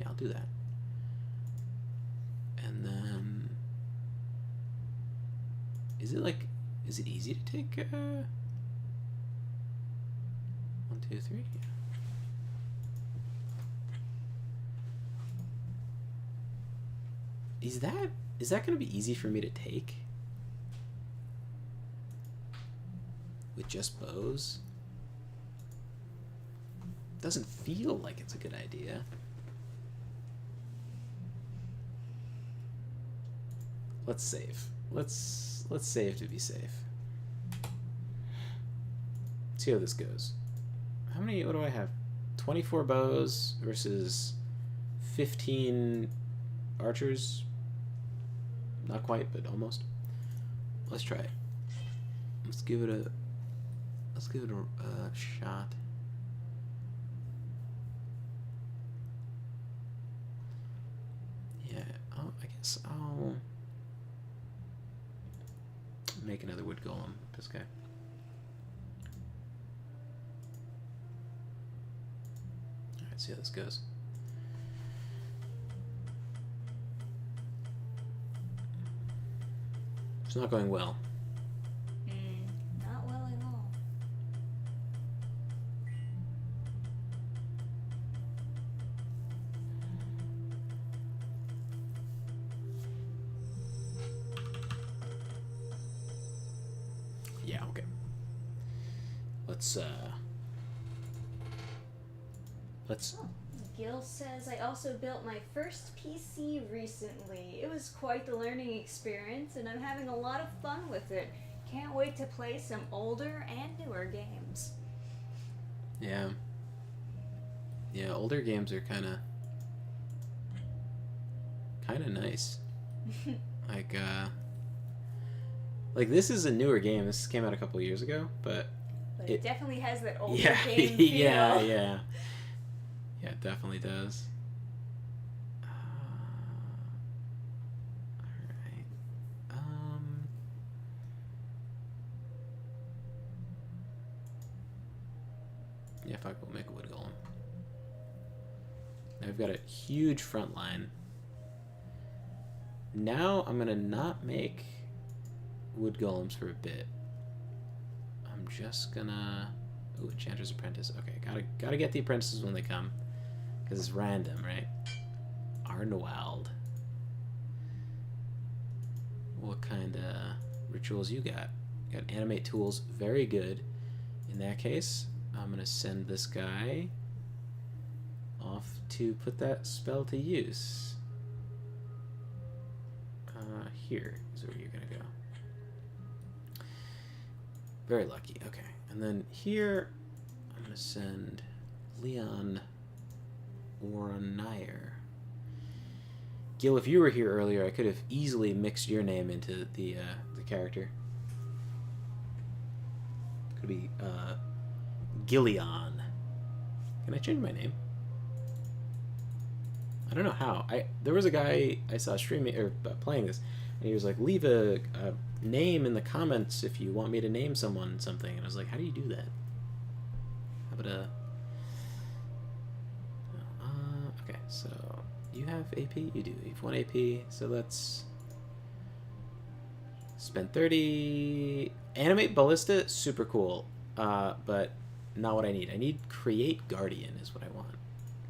Yeah, I'll do that. And then... Is it easy to take, 1, 2, 3? Yeah. Is that going to be easy for me to take? With just bows? Doesn't feel like it's a good idea. Let's save. Let's save to be safe. See how this goes. What do I have? 24 bows versus 15 archers. Not quite, but almost. Let's try it. Let's give it a shot. Yeah, I guess I'll make another wood golem. This guy. Alright, see how this goes. It's not going well. Not well at all. Yeah, okay. Let's Oh, Gil says, I also built my first PC recently. It was quite the learning experience, and I'm having a lot of fun with it. Can't wait to play some older and newer games. Yeah. Yeah, older games are kind of nice. Like this is a newer game. This came out a couple years ago, but it definitely has that older yeah, game feel. yeah, it definitely does. All right. Yeah, fuck, we'll make a wood golem. Now I've got a huge front line. Now I'm gonna not make wood golems for a bit. I'm just gonna... Ooh, Enchanter's Apprentice. Okay, gotta get the apprentices when they come. Because it's random, right? Arnwald. What kind of rituals you got? You got animate tools. Very good. In that case, I'm gonna send this guy off to put that spell to use. Here is where you're gonna go. Very lucky. Okay, and then here I'm gonna send Leon Oranayer. Gil, if you were here earlier, I could have easily mixed your name into the character. Could be Gillion. Can I change my name? I don't know how. There was a guy I saw streaming or playing this, and he was like, leave a name in the comments if you want me to name someone something. And I was like, how do you do that? How about okay, so you have AP? You do. You have 1 AP, so let's spend 30. Animate Ballista, super cool, but not what I need. I need Create Guardian is what I want.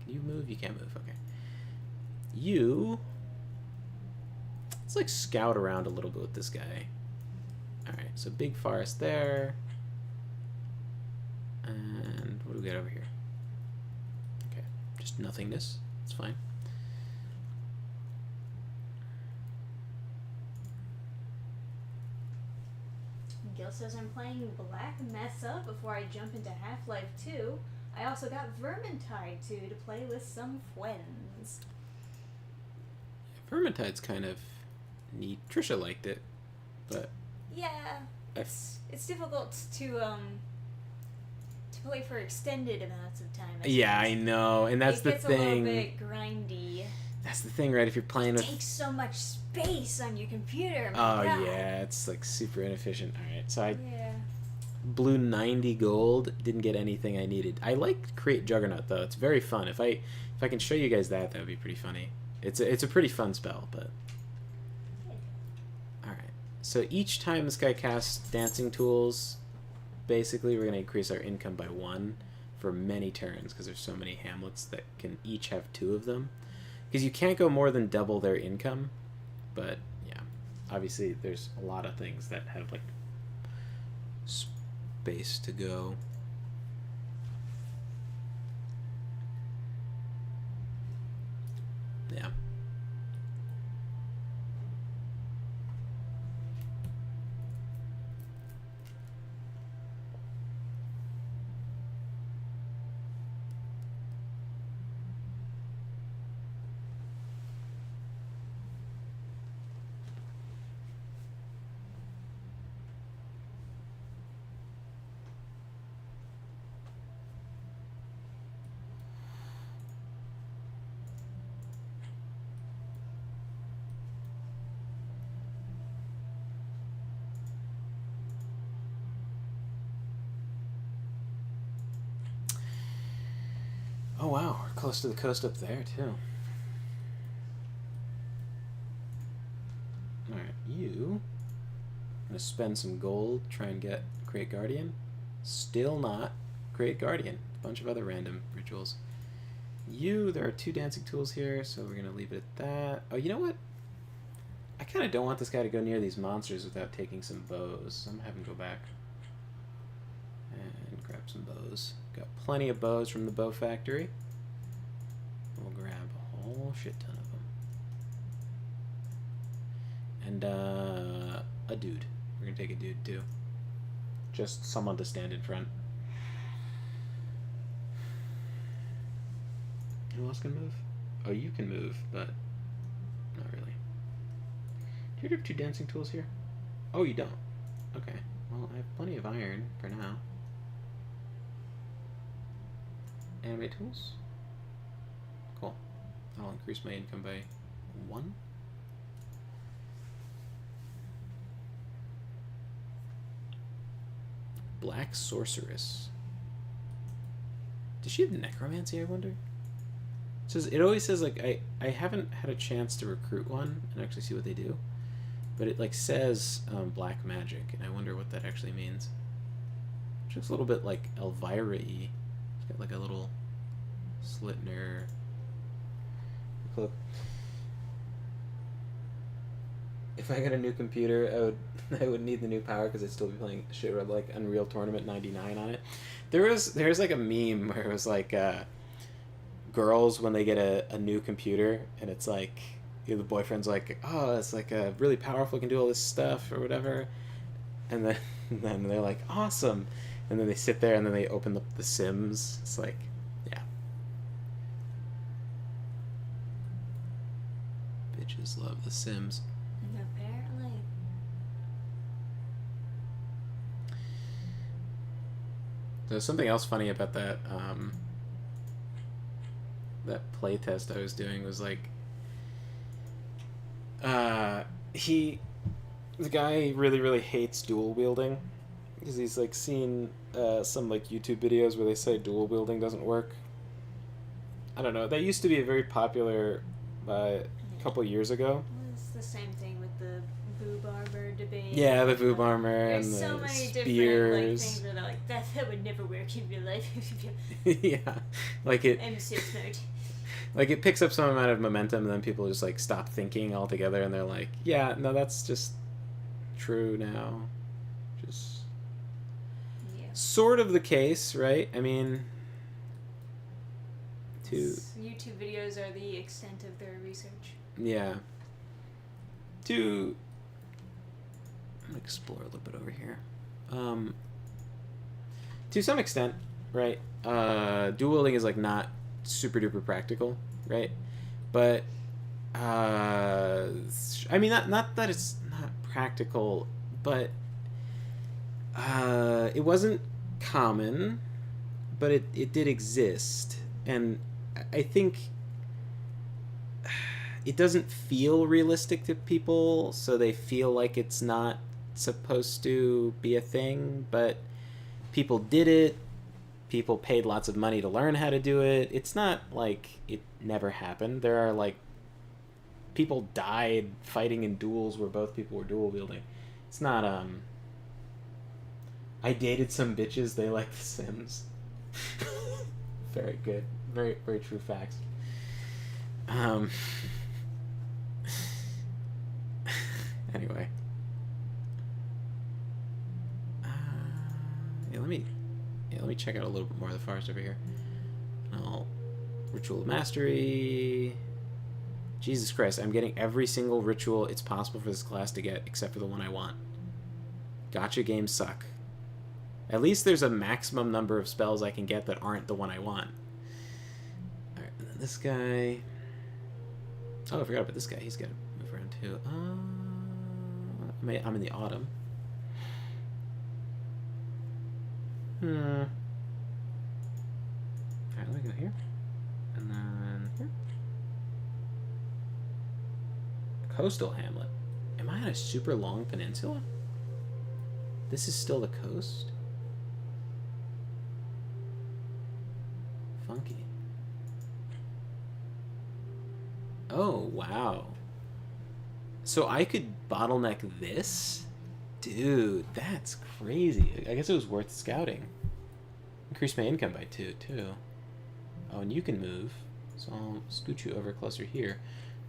Can you move? You can't move, okay. Let's like scout around a little bit with this guy. Alright, so big forest there. And what do we got over here? Okay, just nothingness. It's fine. Gil says I'm playing Black Mesa before I jump into Half-Life 2. I also got Vermintide 2 to play with some friends. Vermintide's kind of neat. Trisha liked it, but yeah, it's difficult to play for extended amounts of time. Yeah, I know, and that's the thing. It gets a little bit grindy. That's the thing, right? If you're playing with... It takes so much space on your computer. Oh, yeah, it's like super inefficient. Alright, so I yeah. blew 90 gold, didn't get anything I needed. I like Create Juggernaut, though. It's very fun. If I can show you guys that would be pretty funny. It's a pretty fun spell, but... Alright, so each time this guy casts Dancing Tools, basically we're going to increase our income by 1 for many turns, because there's so many hamlets that can each have 2 of them. Because you can't go more than double their income, but yeah, obviously there's a lot of things that have like space to go. Yeah. Oh wow, we're close to the coast up there too. Alright, I'm gonna spend some gold, try and Create Guardian. Still not Create Guardian. A bunch of other random rituals. There are 2 dancing tools here, so we're gonna leave it at that. Oh, you know what? I kinda don't want this guy to go near these monsters without taking some bows. I'm gonna have him go back and grab some bows. Got plenty of bows from the bow factory. We'll grab a whole shit ton of them. And a dude. We're gonna take a dude too. Just someone to stand in front. Who else can move? Oh, you can move, but not really. Do you have 2 dancing tools here? Oh, you don't. Okay. Well, I have plenty of iron for now. Animate tools. Cool. I'll increase my income by 1. Black Sorceress. Does she have necromancy, I wonder? It always says, like, I haven't had a chance to recruit one and actually see what they do. But it, like, says black magic, and I wonder what that actually means. Which looks a little bit like Elvira-y. It's got, like, a little slit in her clip. If I got a new computer, I would need the new power because I'd still be playing shit with, like, Unreal Tournament 99 on it. There's like a meme where it was like girls when they get a new computer, and it's like, you know, the boyfriend's like, oh, it's like really powerful, can do all this stuff or whatever, and then they're like, awesome, and then they sit there and then they open up the Sims. It's like, yeah, bitches love the Sims. Apparently. There's something else funny about that. that playtest I was doing was like, the guy really hates dual wielding because he's like seen some like YouTube videos where they say dual wielding doesn't work. I don't know. That used to be a very popular a couple years ago. It's the same thing with the boob armor debate. Yeah, the boob armor and There's the so many spears. different like, things where they're like, that would never work in real life. Yeah, like it. I'm so smart. Like it picks up some amount of momentum, and then people just like stop thinking altogether, and they're like, "Yeah, no, that's just true now." Just sort of the case, right? I mean, YouTube videos are the extent of their research. Yeah. I'm gonna explore a little bit over here. To some extent, right? Dual wielding is like not super duper practical, right? But I mean, not that it's not practical, but it wasn't common, but it did exist, and I think it doesn't feel realistic to people, so they feel like it's not supposed to be a thing, but people did it. People paid lots of money to learn how to do it. It's not like it never happened. There are like people died fighting in duels where both people were dual wielding. It's not I dated some bitches, they like The Sims. Very good. Very true facts. Anyway. Let me check out a little bit more of the forest over here. Ritual of Mastery. Jesus Christ, I'm getting every single ritual it's possible for this class to get, except for the one I want. Gacha games suck. At least there's a maximum number of spells I can get that aren't the one I want. Alright, and then this guy... Oh, I forgot about this guy. He's got to move around too. I'm in the autumn. Alright, let me go here. And then here. Coastal hamlet. Am I on a super long peninsula? This is still the coast? Funky. Oh, wow. So I could bottleneck this? Dude, that's crazy. I guess it was worth scouting. Increase my income by 2, too. Oh, and you can move. So I'll scoot you over closer here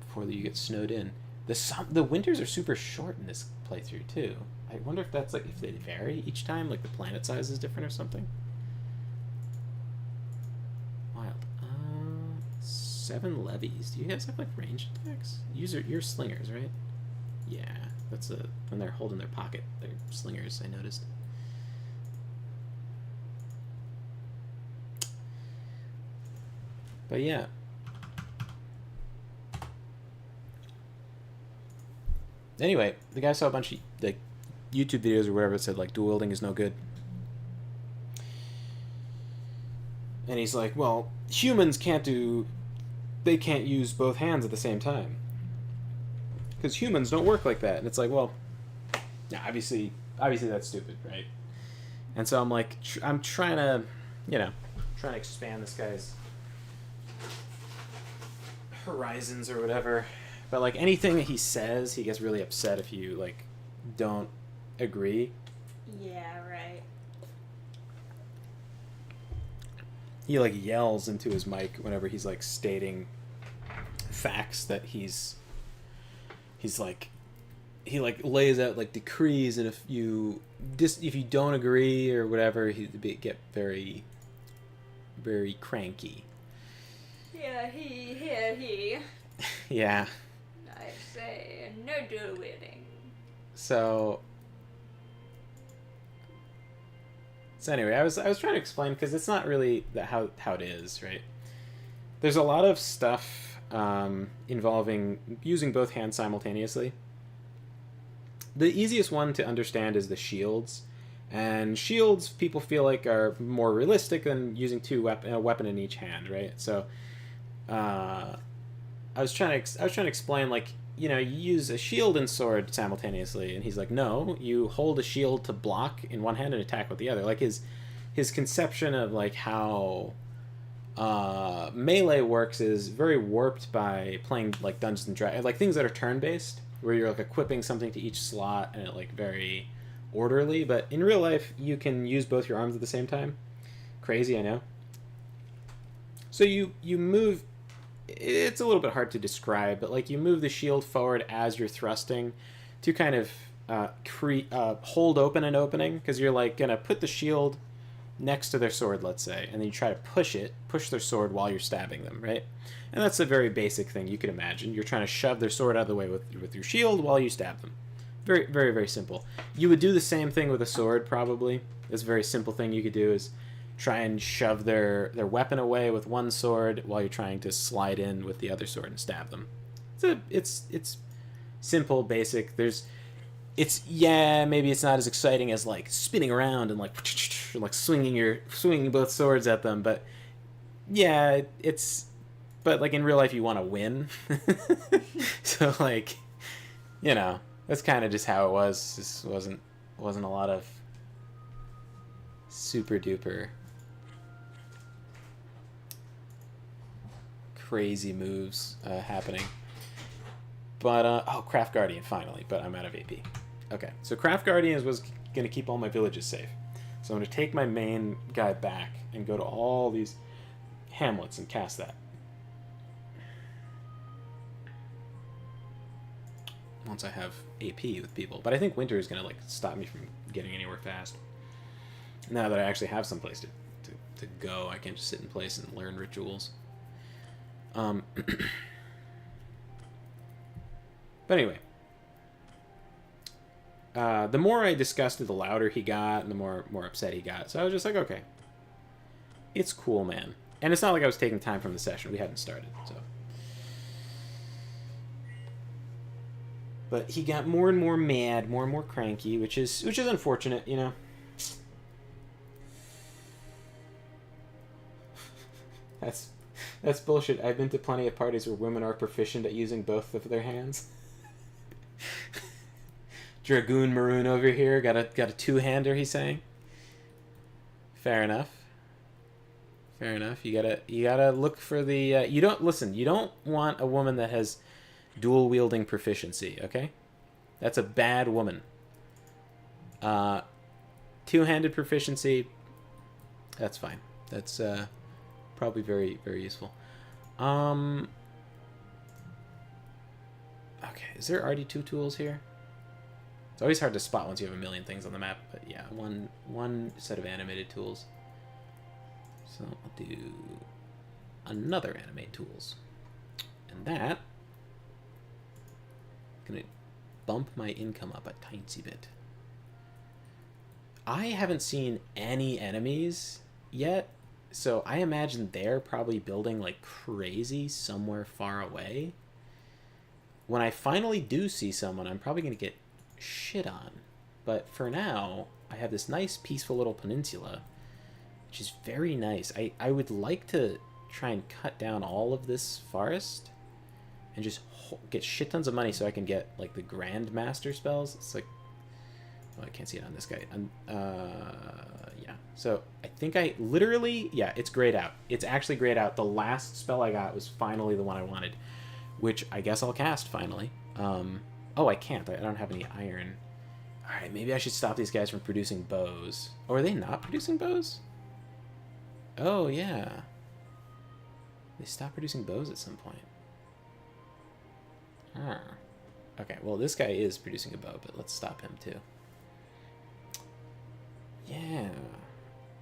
before you get snowed in. The winters are super short in this playthrough, too. I wonder if that's like, if they vary each time, like the planet size is different or something. Wild. 7 levies. Do you guys have like ranged attacks? You're slingers, right? Yeah, that's when they're holding their pocket. They're slingers, I noticed. But yeah. Anyway, the guy saw a bunch of like YouTube videos or whatever that said like dual wielding is no good. And he's like, well, humans can't use both hands at the same time. Because humans don't work like that. And it's like, well, yeah, obviously that's stupid, right? And so I'm like, I'm trying to expand this guy's horizons or whatever. But like anything that he says, he gets really upset if you like don't agree. Yeah, right. He like yells into his mic whenever he's like stating facts that he's like, he like lays out like decrees, and if you don't agree or whatever, he'd get very cranky. Yeah, he. Yeah. I say no dual wielding. So anyway, I was trying to explain, because it's not really how it is, right? There's a lot of stuff involving using both hands simultaneously. The easiest one to understand is the shields, and shields people feel like are more realistic than using a weapon in each hand, right? So I was trying to explain, like, you know, you use a shield and sword simultaneously, and he's like, no, you hold a shield to block in one hand and attack with the other. Like his conception of like how melee works is very warped by playing like Dungeons and Dragons, like things that are turn based, where you're like equipping something to each slot and it like very orderly. But in real life, you can use both your arms at the same time. Crazy, I know. So you move. It's a little bit hard to describe, but like you move the shield forward as you're thrusting to kind of hold open an opening, because you're like gonna put the shield next to their sword, let's say, and then you try to push their sword while you're stabbing them, right? And that's a very basic thing you could imagine. You're trying to shove their sword out of the way with your shield while you stab them. Very, very, very simple. You would do the same thing with a sword, probably. It's a very simple thing you could do is try and shove their weapon away with one sword while you're trying to slide in with the other sword and stab them. It's simple, basic. Maybe it's not as exciting as like spinning around and like swinging both swords at them, but yeah, but like in real life you want to win. So like, you know, that's kind of just how it was. This wasn't a lot of super duper crazy moves happening. But Craft Guardian finally, but I'm out of AP. Okay, so Craft Guardians was going to keep all my villages safe. So I'm going to take my main guy back and go to all these hamlets and cast that. Once I have AP with people. But I think winter is going to like stop me from getting anywhere fast. Now that I actually have some place to go, I can't just sit in place and learn rituals. But anyway. The more I discussed it, the louder he got, and the more upset he got. So I was just like, okay. It's cool, man. And it's not like I was taking time from the session. We hadn't started, so. But he got more and more mad, more and more cranky, which is unfortunate, you know. That's bullshit. I've been to plenty of parties where women are proficient at using both of their hands. Dragoon Maroon over here got a two-hander, he's saying. Fair enough. You gotta look for the you don't want a woman that has dual wielding proficiency, okay? That's a bad woman. Two-handed proficiency, that's fine. That's probably very, very useful. Okay, is there already 2 tools here? It's always hard to spot once you have a million things on the map, but yeah, one set of animated tools. So I'll do another animate tools. And that gonna bump my income up a tiny bit. I haven't seen any enemies yet, so I imagine they're probably building like crazy somewhere far away. When I finally do see someone, I'm probably gonna get shit on. But for now, I have this nice peaceful little peninsula, which is very nice. I would like to try and cut down all of this forest and just get shit tons of money so I can get like the Grandmaster spells. It's like, oh, I can't see it on this guy. Yeah. So I think it's grayed out. It's actually grayed out. The last spell I got was finally the one I wanted, which I guess I'll cast finally. Oh, I can't. I don't have any iron. All right, maybe I should stop these guys from producing bows. Oh, are they not producing bows? Oh, yeah. They stopped producing bows at some point. Huh. Okay, well, this guy is producing a bow, but let's stop him, too. Yeah.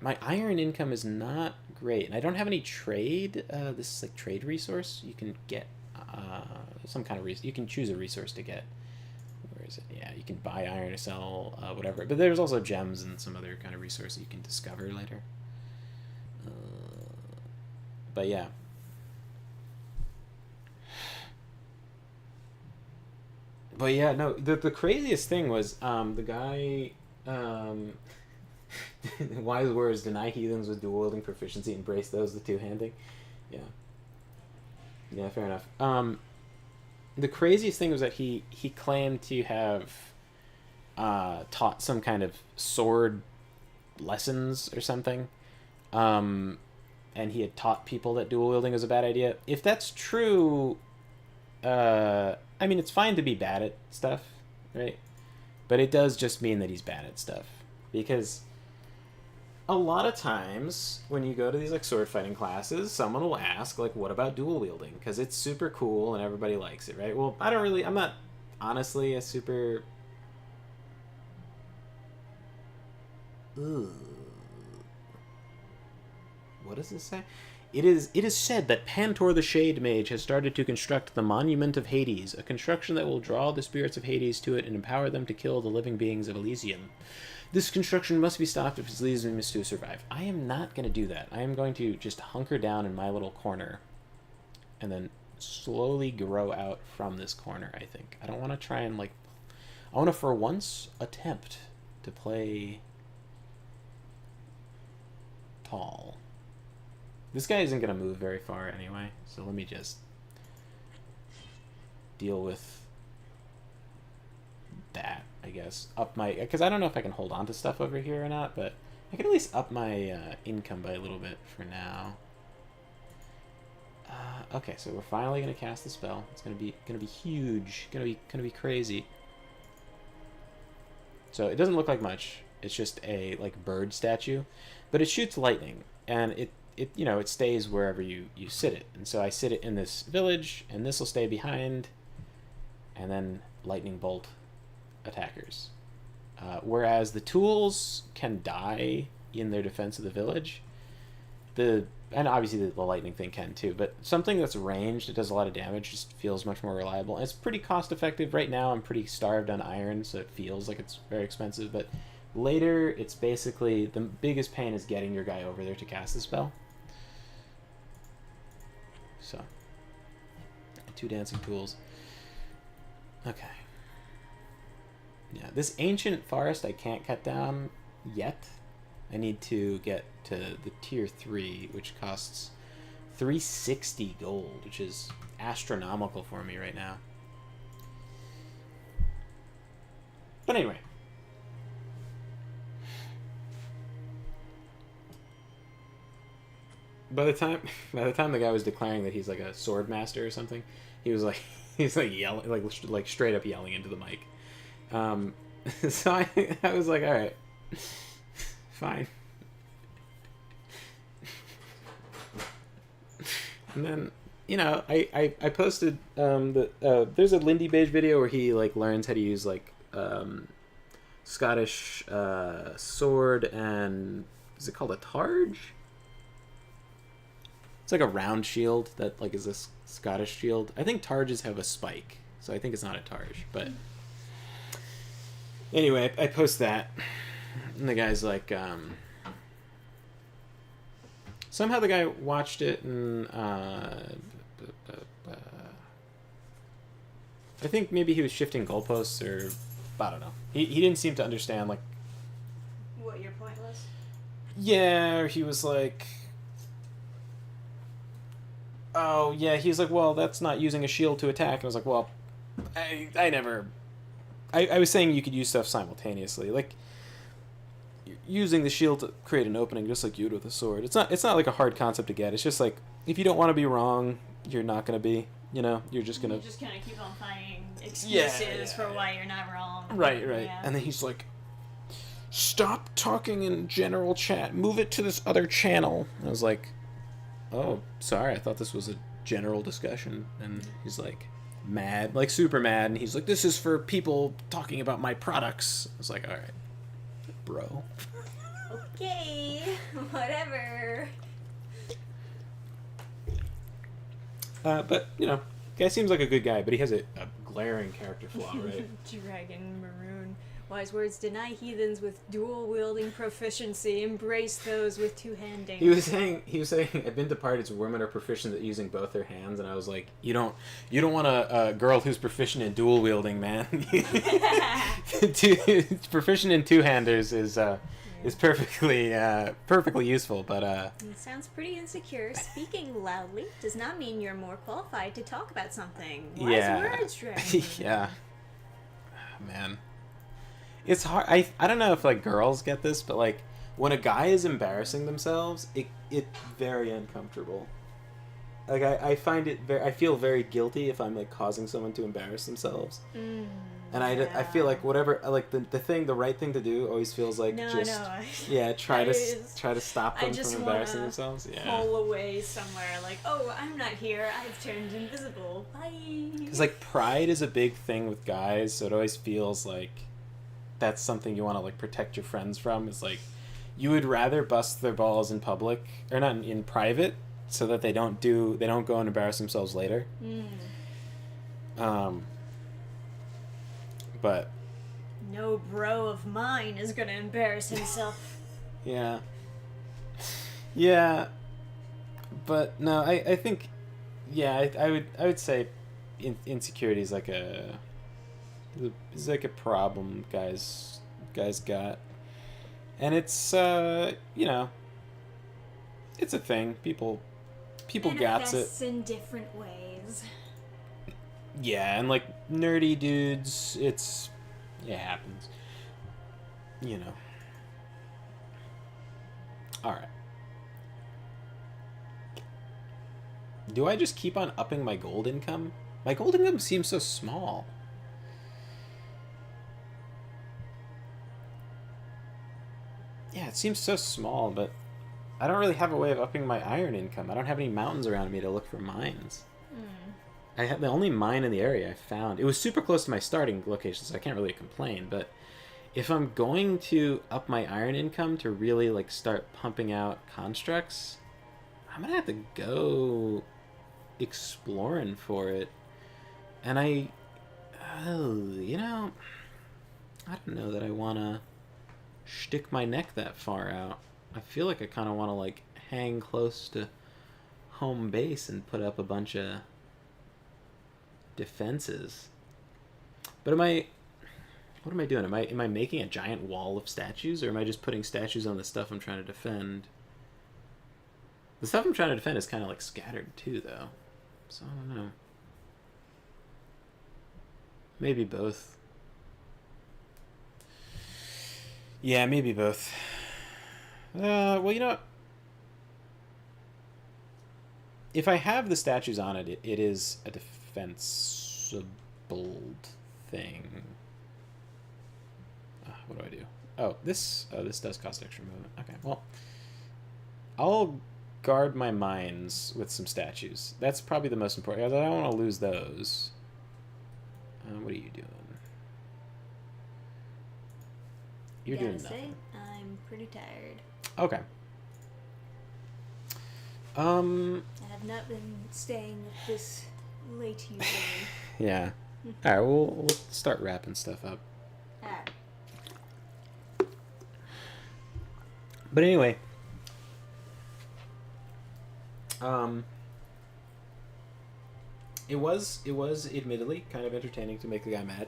My iron income is not great, and I don't have any trade. This is like trade resource. You can get some kind of resource. You can choose a resource to get. Where is it? Yeah, you can buy iron to sell, whatever. But there's also gems and some other kind of resource that you can discover later. But yeah. But yeah, no, the craziest thing was the guy, wise words, deny heathens with dual wielding proficiency, embrace those, the two-handing. Yeah. Yeah, fair enough. The craziest thing was that he claimed to have taught some kind of sword lessons or something. And he had taught people that dual wielding was a bad idea. If that's true, I mean, it's fine to be bad at stuff, right? But it does just mean that he's bad at stuff. Because a lot of times when you go to these like sword fighting classes, someone will ask like, what about dual wielding? Because it's super cool and everybody likes it, right? Well, I'm not honestly a super... Ugh. What does this say? It is said that Pantor the Shade Mage has started to construct the Monument of Hades, a construction that will draw the spirits of Hades to it and empower them to kill the living beings of Elysium. This construction must be stopped if Elysium is to survive. I am not going to do that. I am going to just hunker down in my little corner and then slowly grow out from this corner, I think. I don't want to try and, like... I want to, for once, attempt to play tall. This guy isn't going to move very far anyway, so let me just deal with that, I guess. Up my... Because I don't know if I can hold on to stuff over here or not, but I can at least up my income by a little bit for now. Okay, so we're finally going to cast the spell. It's going to be huge. Going to be crazy. So it doesn't look like much. It's just a like bird statue, but it shoots lightning, and it you know, it stays wherever you sit it. And so I sit it in this village, and this will stay behind, and then lightning bolt attackers. Whereas the tools can die in their defense of the village. And obviously the lightning thing can too, but something that's ranged, it does a lot of damage, just feels much more reliable. And it's pretty cost effective. Right now I'm pretty starved on iron, so it feels like it's very expensive, but later it's basically, the biggest pain is getting your guy over there to cast the spell. So, 2 dancing tools. Okay. Yeah, this ancient forest I can't cut down yet. I need to get to the tier 3, which costs 360 gold, which is astronomical for me right now. But anyway. By the time the guy was declaring that he's like a sword master or something, he's like yelling, like straight up yelling into the mic. So I was like, all right, fine. And then, you know, I posted there's a Lindy Beige video where he like learns how to use like Scottish sword, and is it called a targe? It's like a round shield that like is a Scottish shield. I think targes have a spike, so I think it's not a targe. But anyway, I post that, and the guy's like, somehow the guy watched it, and I think maybe he was shifting goalposts, or I don't know. He didn't seem to understand like What your point was? Yeah, he was like, oh, yeah, he's like, well, that's not using a shield to attack. And I was like, well, I never... I was saying you could use stuff simultaneously. Like, using the shield to create an opening just like you would with a sword. It's not like a hard concept to get. It's just like, if you don't want to be wrong, you're not going to be. You know, you're just going to... You just kind of keep on finding excuses for why you're not wrong. Right. Yeah. And then he's like, stop talking in general chat. Move it to this other channel. And I was like... oh, sorry, I thought this was a general discussion. And he's like mad, like super mad, and he's like, this is for people talking about my products. I was like, all right, bro. Okay, whatever. But, you know, guy seems like a good guy, but he has a glaring character flaw, right? Dragon Maroon. Wise words: deny heathens with dual-wielding proficiency, embrace those with two-handing. He was saying, I've been to parties where women are proficient at using both their hands, and I was like, you don't want a girl who's proficient in dual-wielding, man. Proficient in two-handers is, is perfectly useful, but It sounds pretty insecure. Speaking loudly does not mean you're more qualified to talk about something. Wise words, Dragon. Yeah. Man. It's hard. I don't know if like girls get this, but like when a guy is embarrassing themselves, it's very uncomfortable. Like I find it very. I feel very guilty if I'm like causing someone to embarrass themselves. And I feel like whatever, like the right thing to do always feels like try to stop them from embarrassing themselves. Yeah. Pull away somewhere, like, oh, I'm not here. I've turned invisible. Bye. Because like pride is a big thing with guys, so it always feels like that's something you want to like protect your friends from. It's like you would rather bust their balls in public or not in private, so that they don't go and embarrass themselves later. But no bro of mine is gonna embarrass himself. Yeah, but no, I think I would say insecurity is like a problem guys got, and it's it's a thing. People gats it in different ways. Yeah, and like nerdy dudes, it happens. Alright. Do I just keep on upping my gold income? My gold income seems so small. Yeah, it seems so small, but I don't really have a way of upping my iron income. I don't have any mountains around me to look for mines. I had the only mine in the area I found. It was super close to my starting location, so I can't really complain. But if I'm going to up my iron income to really like start pumping out constructs, I'm gonna have to go exploring for it. And I don't know that I wanna stick my neck that far out. I feel like I kind of want to like hang close to home base and put up a bunch of defenses. But what am I doing? Am I making a giant wall of statues, or am I just putting statues on the stuff I'm trying to defend? The stuff I'm trying to defend is kind of like scattered too, though. So I don't know. Maybe both. Yeah, maybe both. Well, you know what? If I have the statues on it, it is a defensible thing. What do I do? Oh, this does cost extra movement. Okay, well, I'll guard my mines with some statues. That's probably the most important. I don't want to lose those. What are you doing? You're doing nothing. I'm pretty tired. Okay. I have not been staying up this late usually. Yeah. All right, we'll start wrapping stuff up. Alright. But anyway, it was admittedly kind of entertaining to make the guy mad.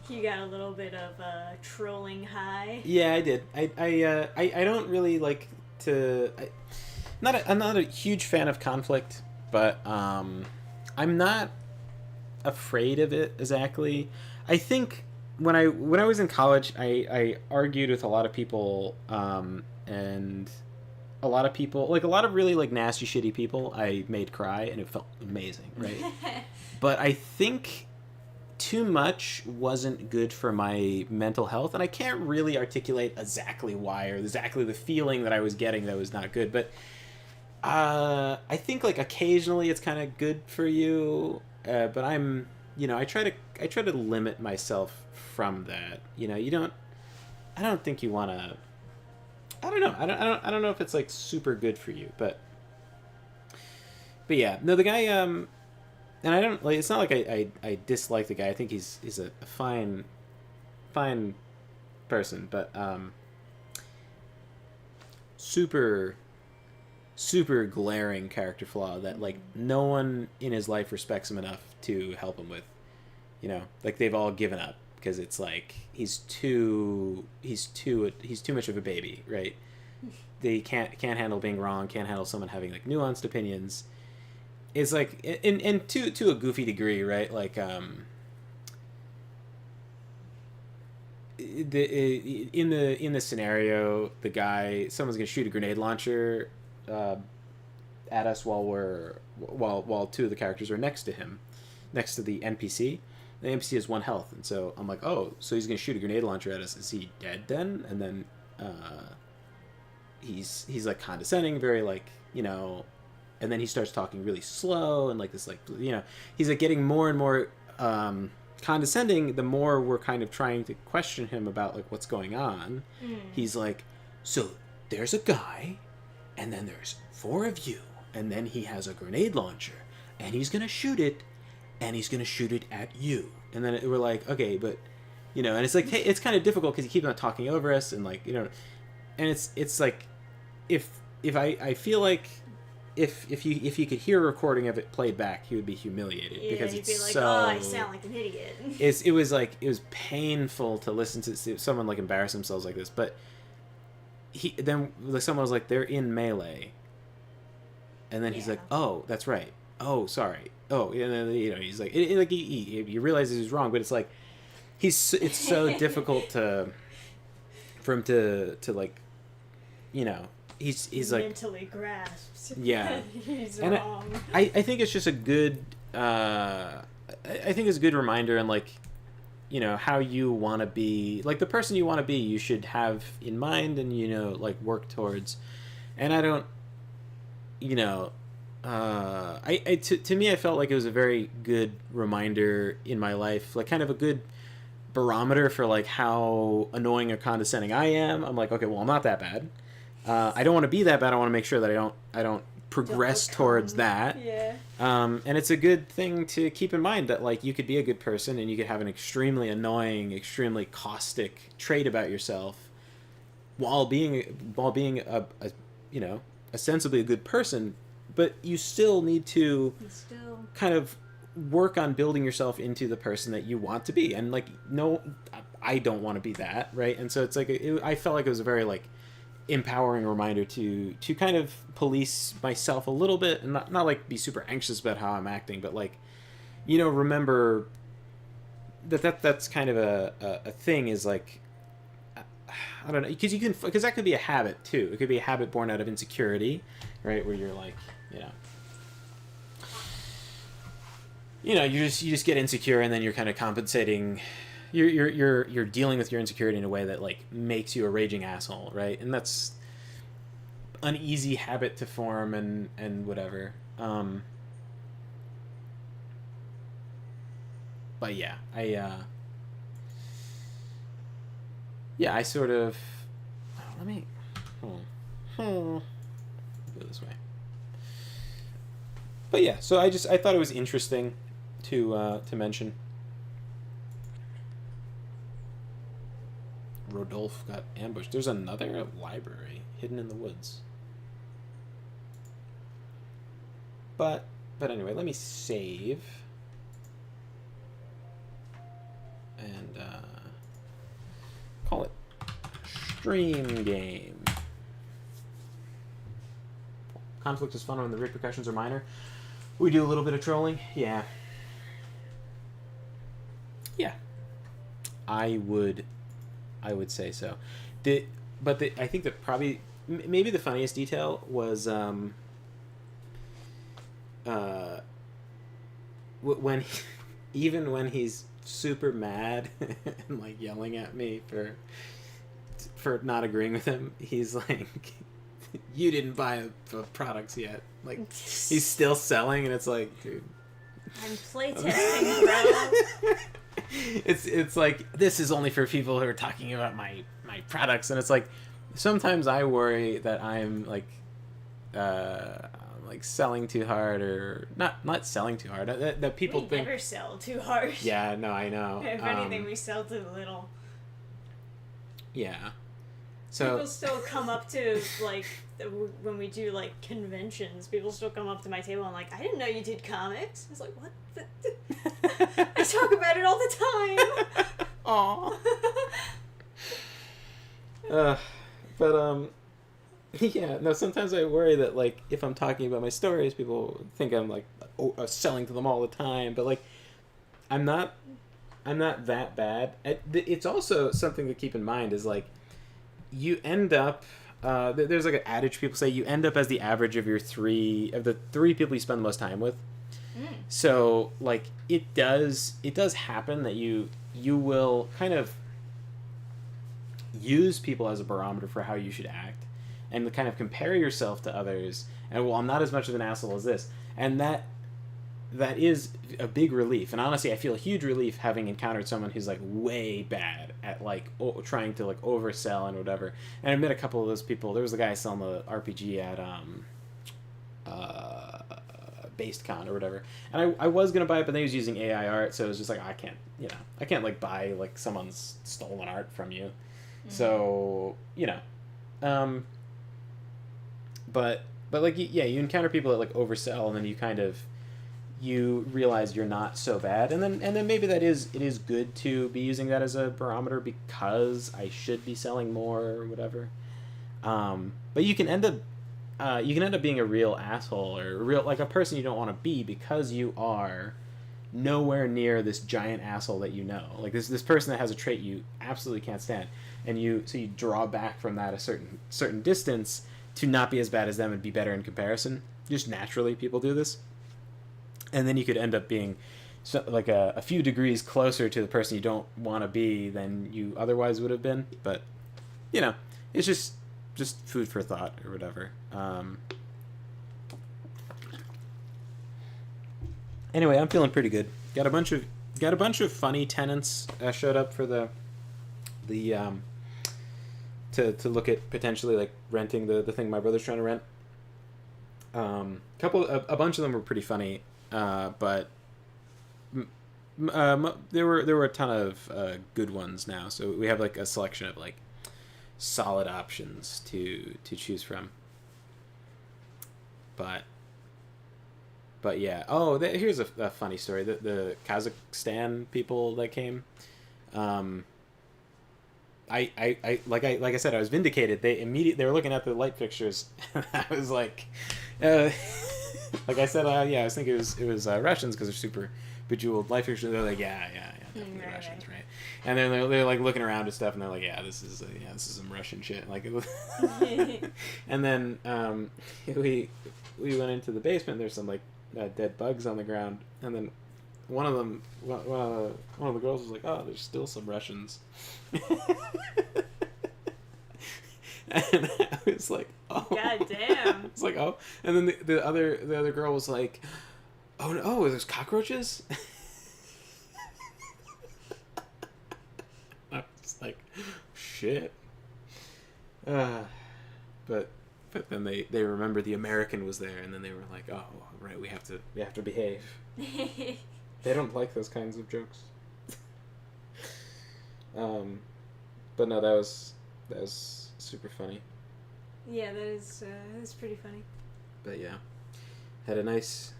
You got a little bit of a trolling high. Yeah, I did. I don't really like to. I'm not a huge fan of conflict, but I'm not afraid of it exactly. I think when I was in college, I argued with a lot of people, and a lot of people, like a lot of really like nasty, shitty people, I made cry, and it felt amazing, right? But I think too much wasn't good for my mental health, and I can't really articulate exactly why or exactly the feeling that I was getting that was not good. But I think like occasionally it's kind of good for you, but I try to limit myself from that. I don't think you want to. I don't know. I don't know if it's like super good for you, but yeah. No, the guy. And I don't like. It's not like I dislike the guy. I think he's a fine person, but super glaring character flaw that like no one in his life respects him enough to help him with. Like they've all given up because it's like he's too much of a baby, right? They can't handle being wrong, can't handle someone having like nuanced opinions. It's like and to a goofy degree, right? Like in the scenario, the guy, someone's gonna shoot a grenade launcher at us while two of the characters are next to him, next to the NPC. The NPC has 1 health, and so I'm like, oh, so he's gonna shoot a grenade launcher at us. Is he dead then? And then he's like condescending, very like, you know, and then he starts talking really slow and like this, like, you know, he's like getting more and more condescending the more we're kind of trying to question him about like what's going on. He's like, so there's a guy and then there's 4 of you and then he has a grenade launcher and he's gonna shoot it and he's gonna shoot it at you. And then we're like, okay, but you know, and it's like, hey, it's kind of difficult because he keeps on talking over us and like, you know, and it's like if I feel like if you could hear a recording of it played back, he would be humiliated because he'd it's be like, so. Oh, I sound like an idiot. It was painful to listen to someone like embarrass themselves like this. But someone was like, they're in melee, and then he's like, oh, that's right. Oh, sorry. Oh, and then you know he's like, he realizes he's wrong, but it's like it's so difficult for him to like, you know. He's like mentally grasps. Yeah, he's and wrong. I think it's just a good. I think it's a good reminder, and like, you know, how you want to be, like the person you want to be, you should have in mind, and you know, like work towards. And I don't, you know, to me, I felt like it was a very good reminder in my life, like kind of a good barometer for like how annoying or condescending I am. I'm like, okay, well, I'm not that bad. I don't want to be that bad. I want to make sure that I don't progress towards that. Yeah. And it's a good thing to keep in mind that like you could be a good person and you could have an extremely annoying, extremely caustic trait about yourself, while being a you know, ostensibly a good person. But you still need to kind of work on building yourself into the person that you want to be. And like, no, I don't want to be that, right? And so it's like I felt like it was a very like empowering reminder to kind of police myself a little bit and not like be super anxious about how I'm acting, but like, you know, remember that's kind of a thing is like, I don't know, because that could be a habit too. It could be a habit born out of insecurity, right? Where you're like, you know, you just get insecure and then you're kind of compensating. You're dealing with your insecurity in a way that like makes you a raging asshole, right? And that's an easy habit to form and whatever. But yeah, I sort of let me go this way. But yeah, so I thought it was interesting to mention. Rodolphe got ambushed. There's another library hidden in the woods. But anyway, let me save. And call it stream game. Conflict is fun when the repercussions are minor. We do a little bit of trolling. Yeah. I would say so. I think that probably maybe the funniest detail was when even when he's super mad and like yelling at me for not agreeing with him, he's like, you didn't buy the products yet. Like he's still selling, and it's like, dude, I'm playtesting, bro. It's like, this is only for people who are talking about my products, and it's like sometimes I worry that I'm like selling too hard, or not selling too hard, that people think never sell too hard. Yeah, no, I know. If anything, we sell too little. Yeah. So people still come up to, like, when we do like conventions, people still come up to my table and like, I didn't know you did comics. I was like, what? I talk about it all the time. Aw. But yeah, no. Sometimes I worry that like if I'm talking about my stories, people think I'm like selling to them all the time. But like, I'm not. I'm not that bad. It's also something to keep in mind is like, you end up. There's like an adage people say you end up as the average of the three people you spend the most time with. So like it does happen that you will kind of use people as a barometer for how you should act, and to kind of compare yourself to others. And well, I'm not as much of an asshole as this, and that is a big relief. And honestly, I feel a huge relief having encountered someone who's like way bad at like trying to like oversell and whatever. And I met a couple of those people. There was a guy selling the RPG at BasedCon or whatever, and I was gonna buy it, but then he was using AI art, so it was just like I can't like buy like someone's stolen art from you. So but like yeah, you encounter people that like oversell, and then you realize you're not so bad, and then maybe it is good to be using that as a barometer because I should be selling more or whatever. But you can end up being a real asshole or a person you don't want to be because you are nowhere near this giant asshole that you know. Like this person that has a trait you absolutely can't stand, and you draw back from that a certain distance to not be as bad as them and be better in comparison. Just naturally, people do this, and then you could end up being like a few degrees closer to the person you don't want to be than you otherwise would have been. But it's just food for thought or whatever. Anyway, I'm feeling pretty good. Got a bunch of funny tenants showed up for the to look at potentially like renting the thing my brother's trying to rent. A bunch of them were pretty funny, but there were a ton of good ones now. So we have like a selection of like solid options to choose from. But yeah. Oh, here's a funny story. The Kazakhstan people that came. Like I said, I was vindicated. They were looking at the light fixtures. And I was like, like I said, yeah, I was thinking it was Russians because they're super bejeweled light fixtures. They're like, yeah, definitely Russians, right? And then they're like looking around and stuff, and they're like, yeah, this is some Russian shit. Like, and then we went into the basement. There's some like dead bugs on the ground, and then one of the girls was like, oh, there's still some Russians. And I was like, oh. God damn. It's like, oh. And then the other girl was like, oh no, there's cockroaches? I was like, shit. But then they remembered the American was there, and then they were like, oh, right, we have to behave. They don't like those kinds of jokes. But no, that was super funny. Yeah, that's pretty funny. But yeah, had a nice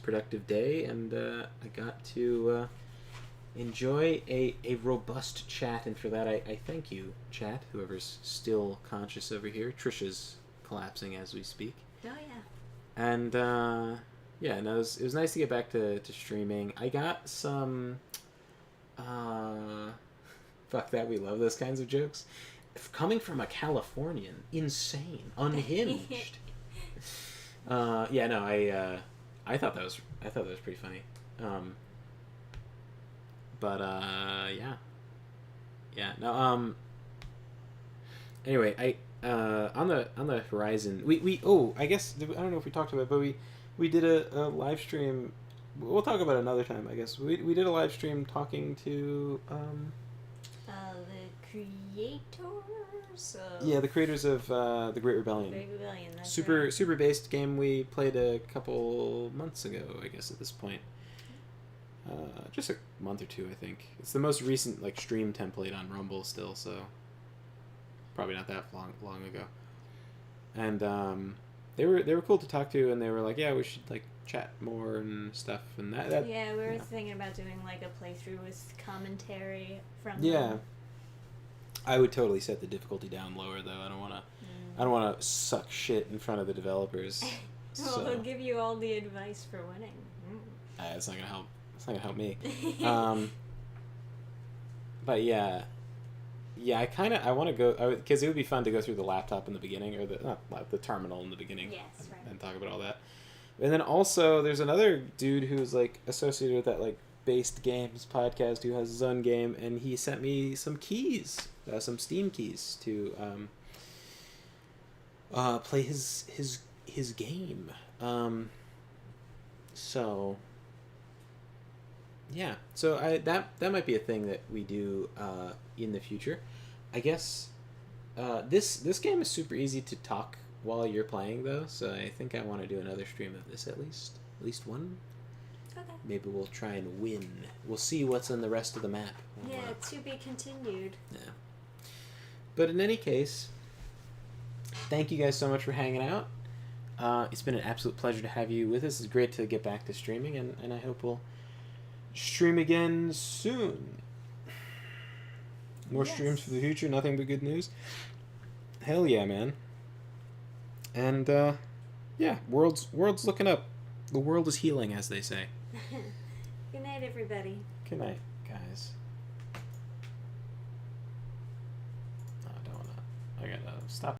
productive day, and I got to enjoy a robust chat, and for that I thank you, chat. Whoever's still conscious over here, Trisha's collapsing as we speak. Oh yeah. And yeah, no, it was nice to get back to streaming. I got some fuck that, we love those kinds of jokes. Coming from a Californian, insane, unhinged. Yeah, no, I thought that was pretty funny. But yeah, no, anyway, on the horizon, we I guess I don't know if we talked about it, but we did a live stream. We'll talk about it another time, I guess. We did a live stream talking to the creators. Yeah, the creators of the Great Rebellion. Great Rebellion. That's super right. super based game we played a couple months ago, I guess at this point. Just a month or two, I think. It's the most recent like stream template on Rumble still, so probably not that long ago. And they were cool to talk to, and they were like, yeah, we should like chat more and stuff, and that Yeah, we were yeah. thinking about doing like a playthrough with commentary from Yeah. them. I would totally set the difficulty down lower though. I don't want to suck shit in front of the developers. Well, they'll give you all the advice for winning. It's not gonna help. It's not gonna help me. But yeah, I want to go because it would be fun to go through the laptop in the beginning, or the terminal in the beginning. Yes, right. And talk about all that. And then also, there's another dude who's like associated with that like Based Games podcast who has his own game, and he sent me some keys, some Steam keys to play his game. So yeah, so that might be a thing that we do in the future. I guess this game is super easy to talk while you're playing though, so I think I want to do another stream of this at least one. Okay. Maybe we'll try and win. We'll see what's on the rest of the map. Yeah, to be continued. Yeah. But in any case, thank you guys so much for hanging out. It's been an absolute pleasure to have you with us. It's great to get back to streaming, and I hope we'll stream again soon. More streams for the future, nothing but good news. Hell yeah, man. And yeah, world's looking up. The world is healing, as they say. Good night, everybody. Good night, guys. No, I don't wanna. I gotta stop.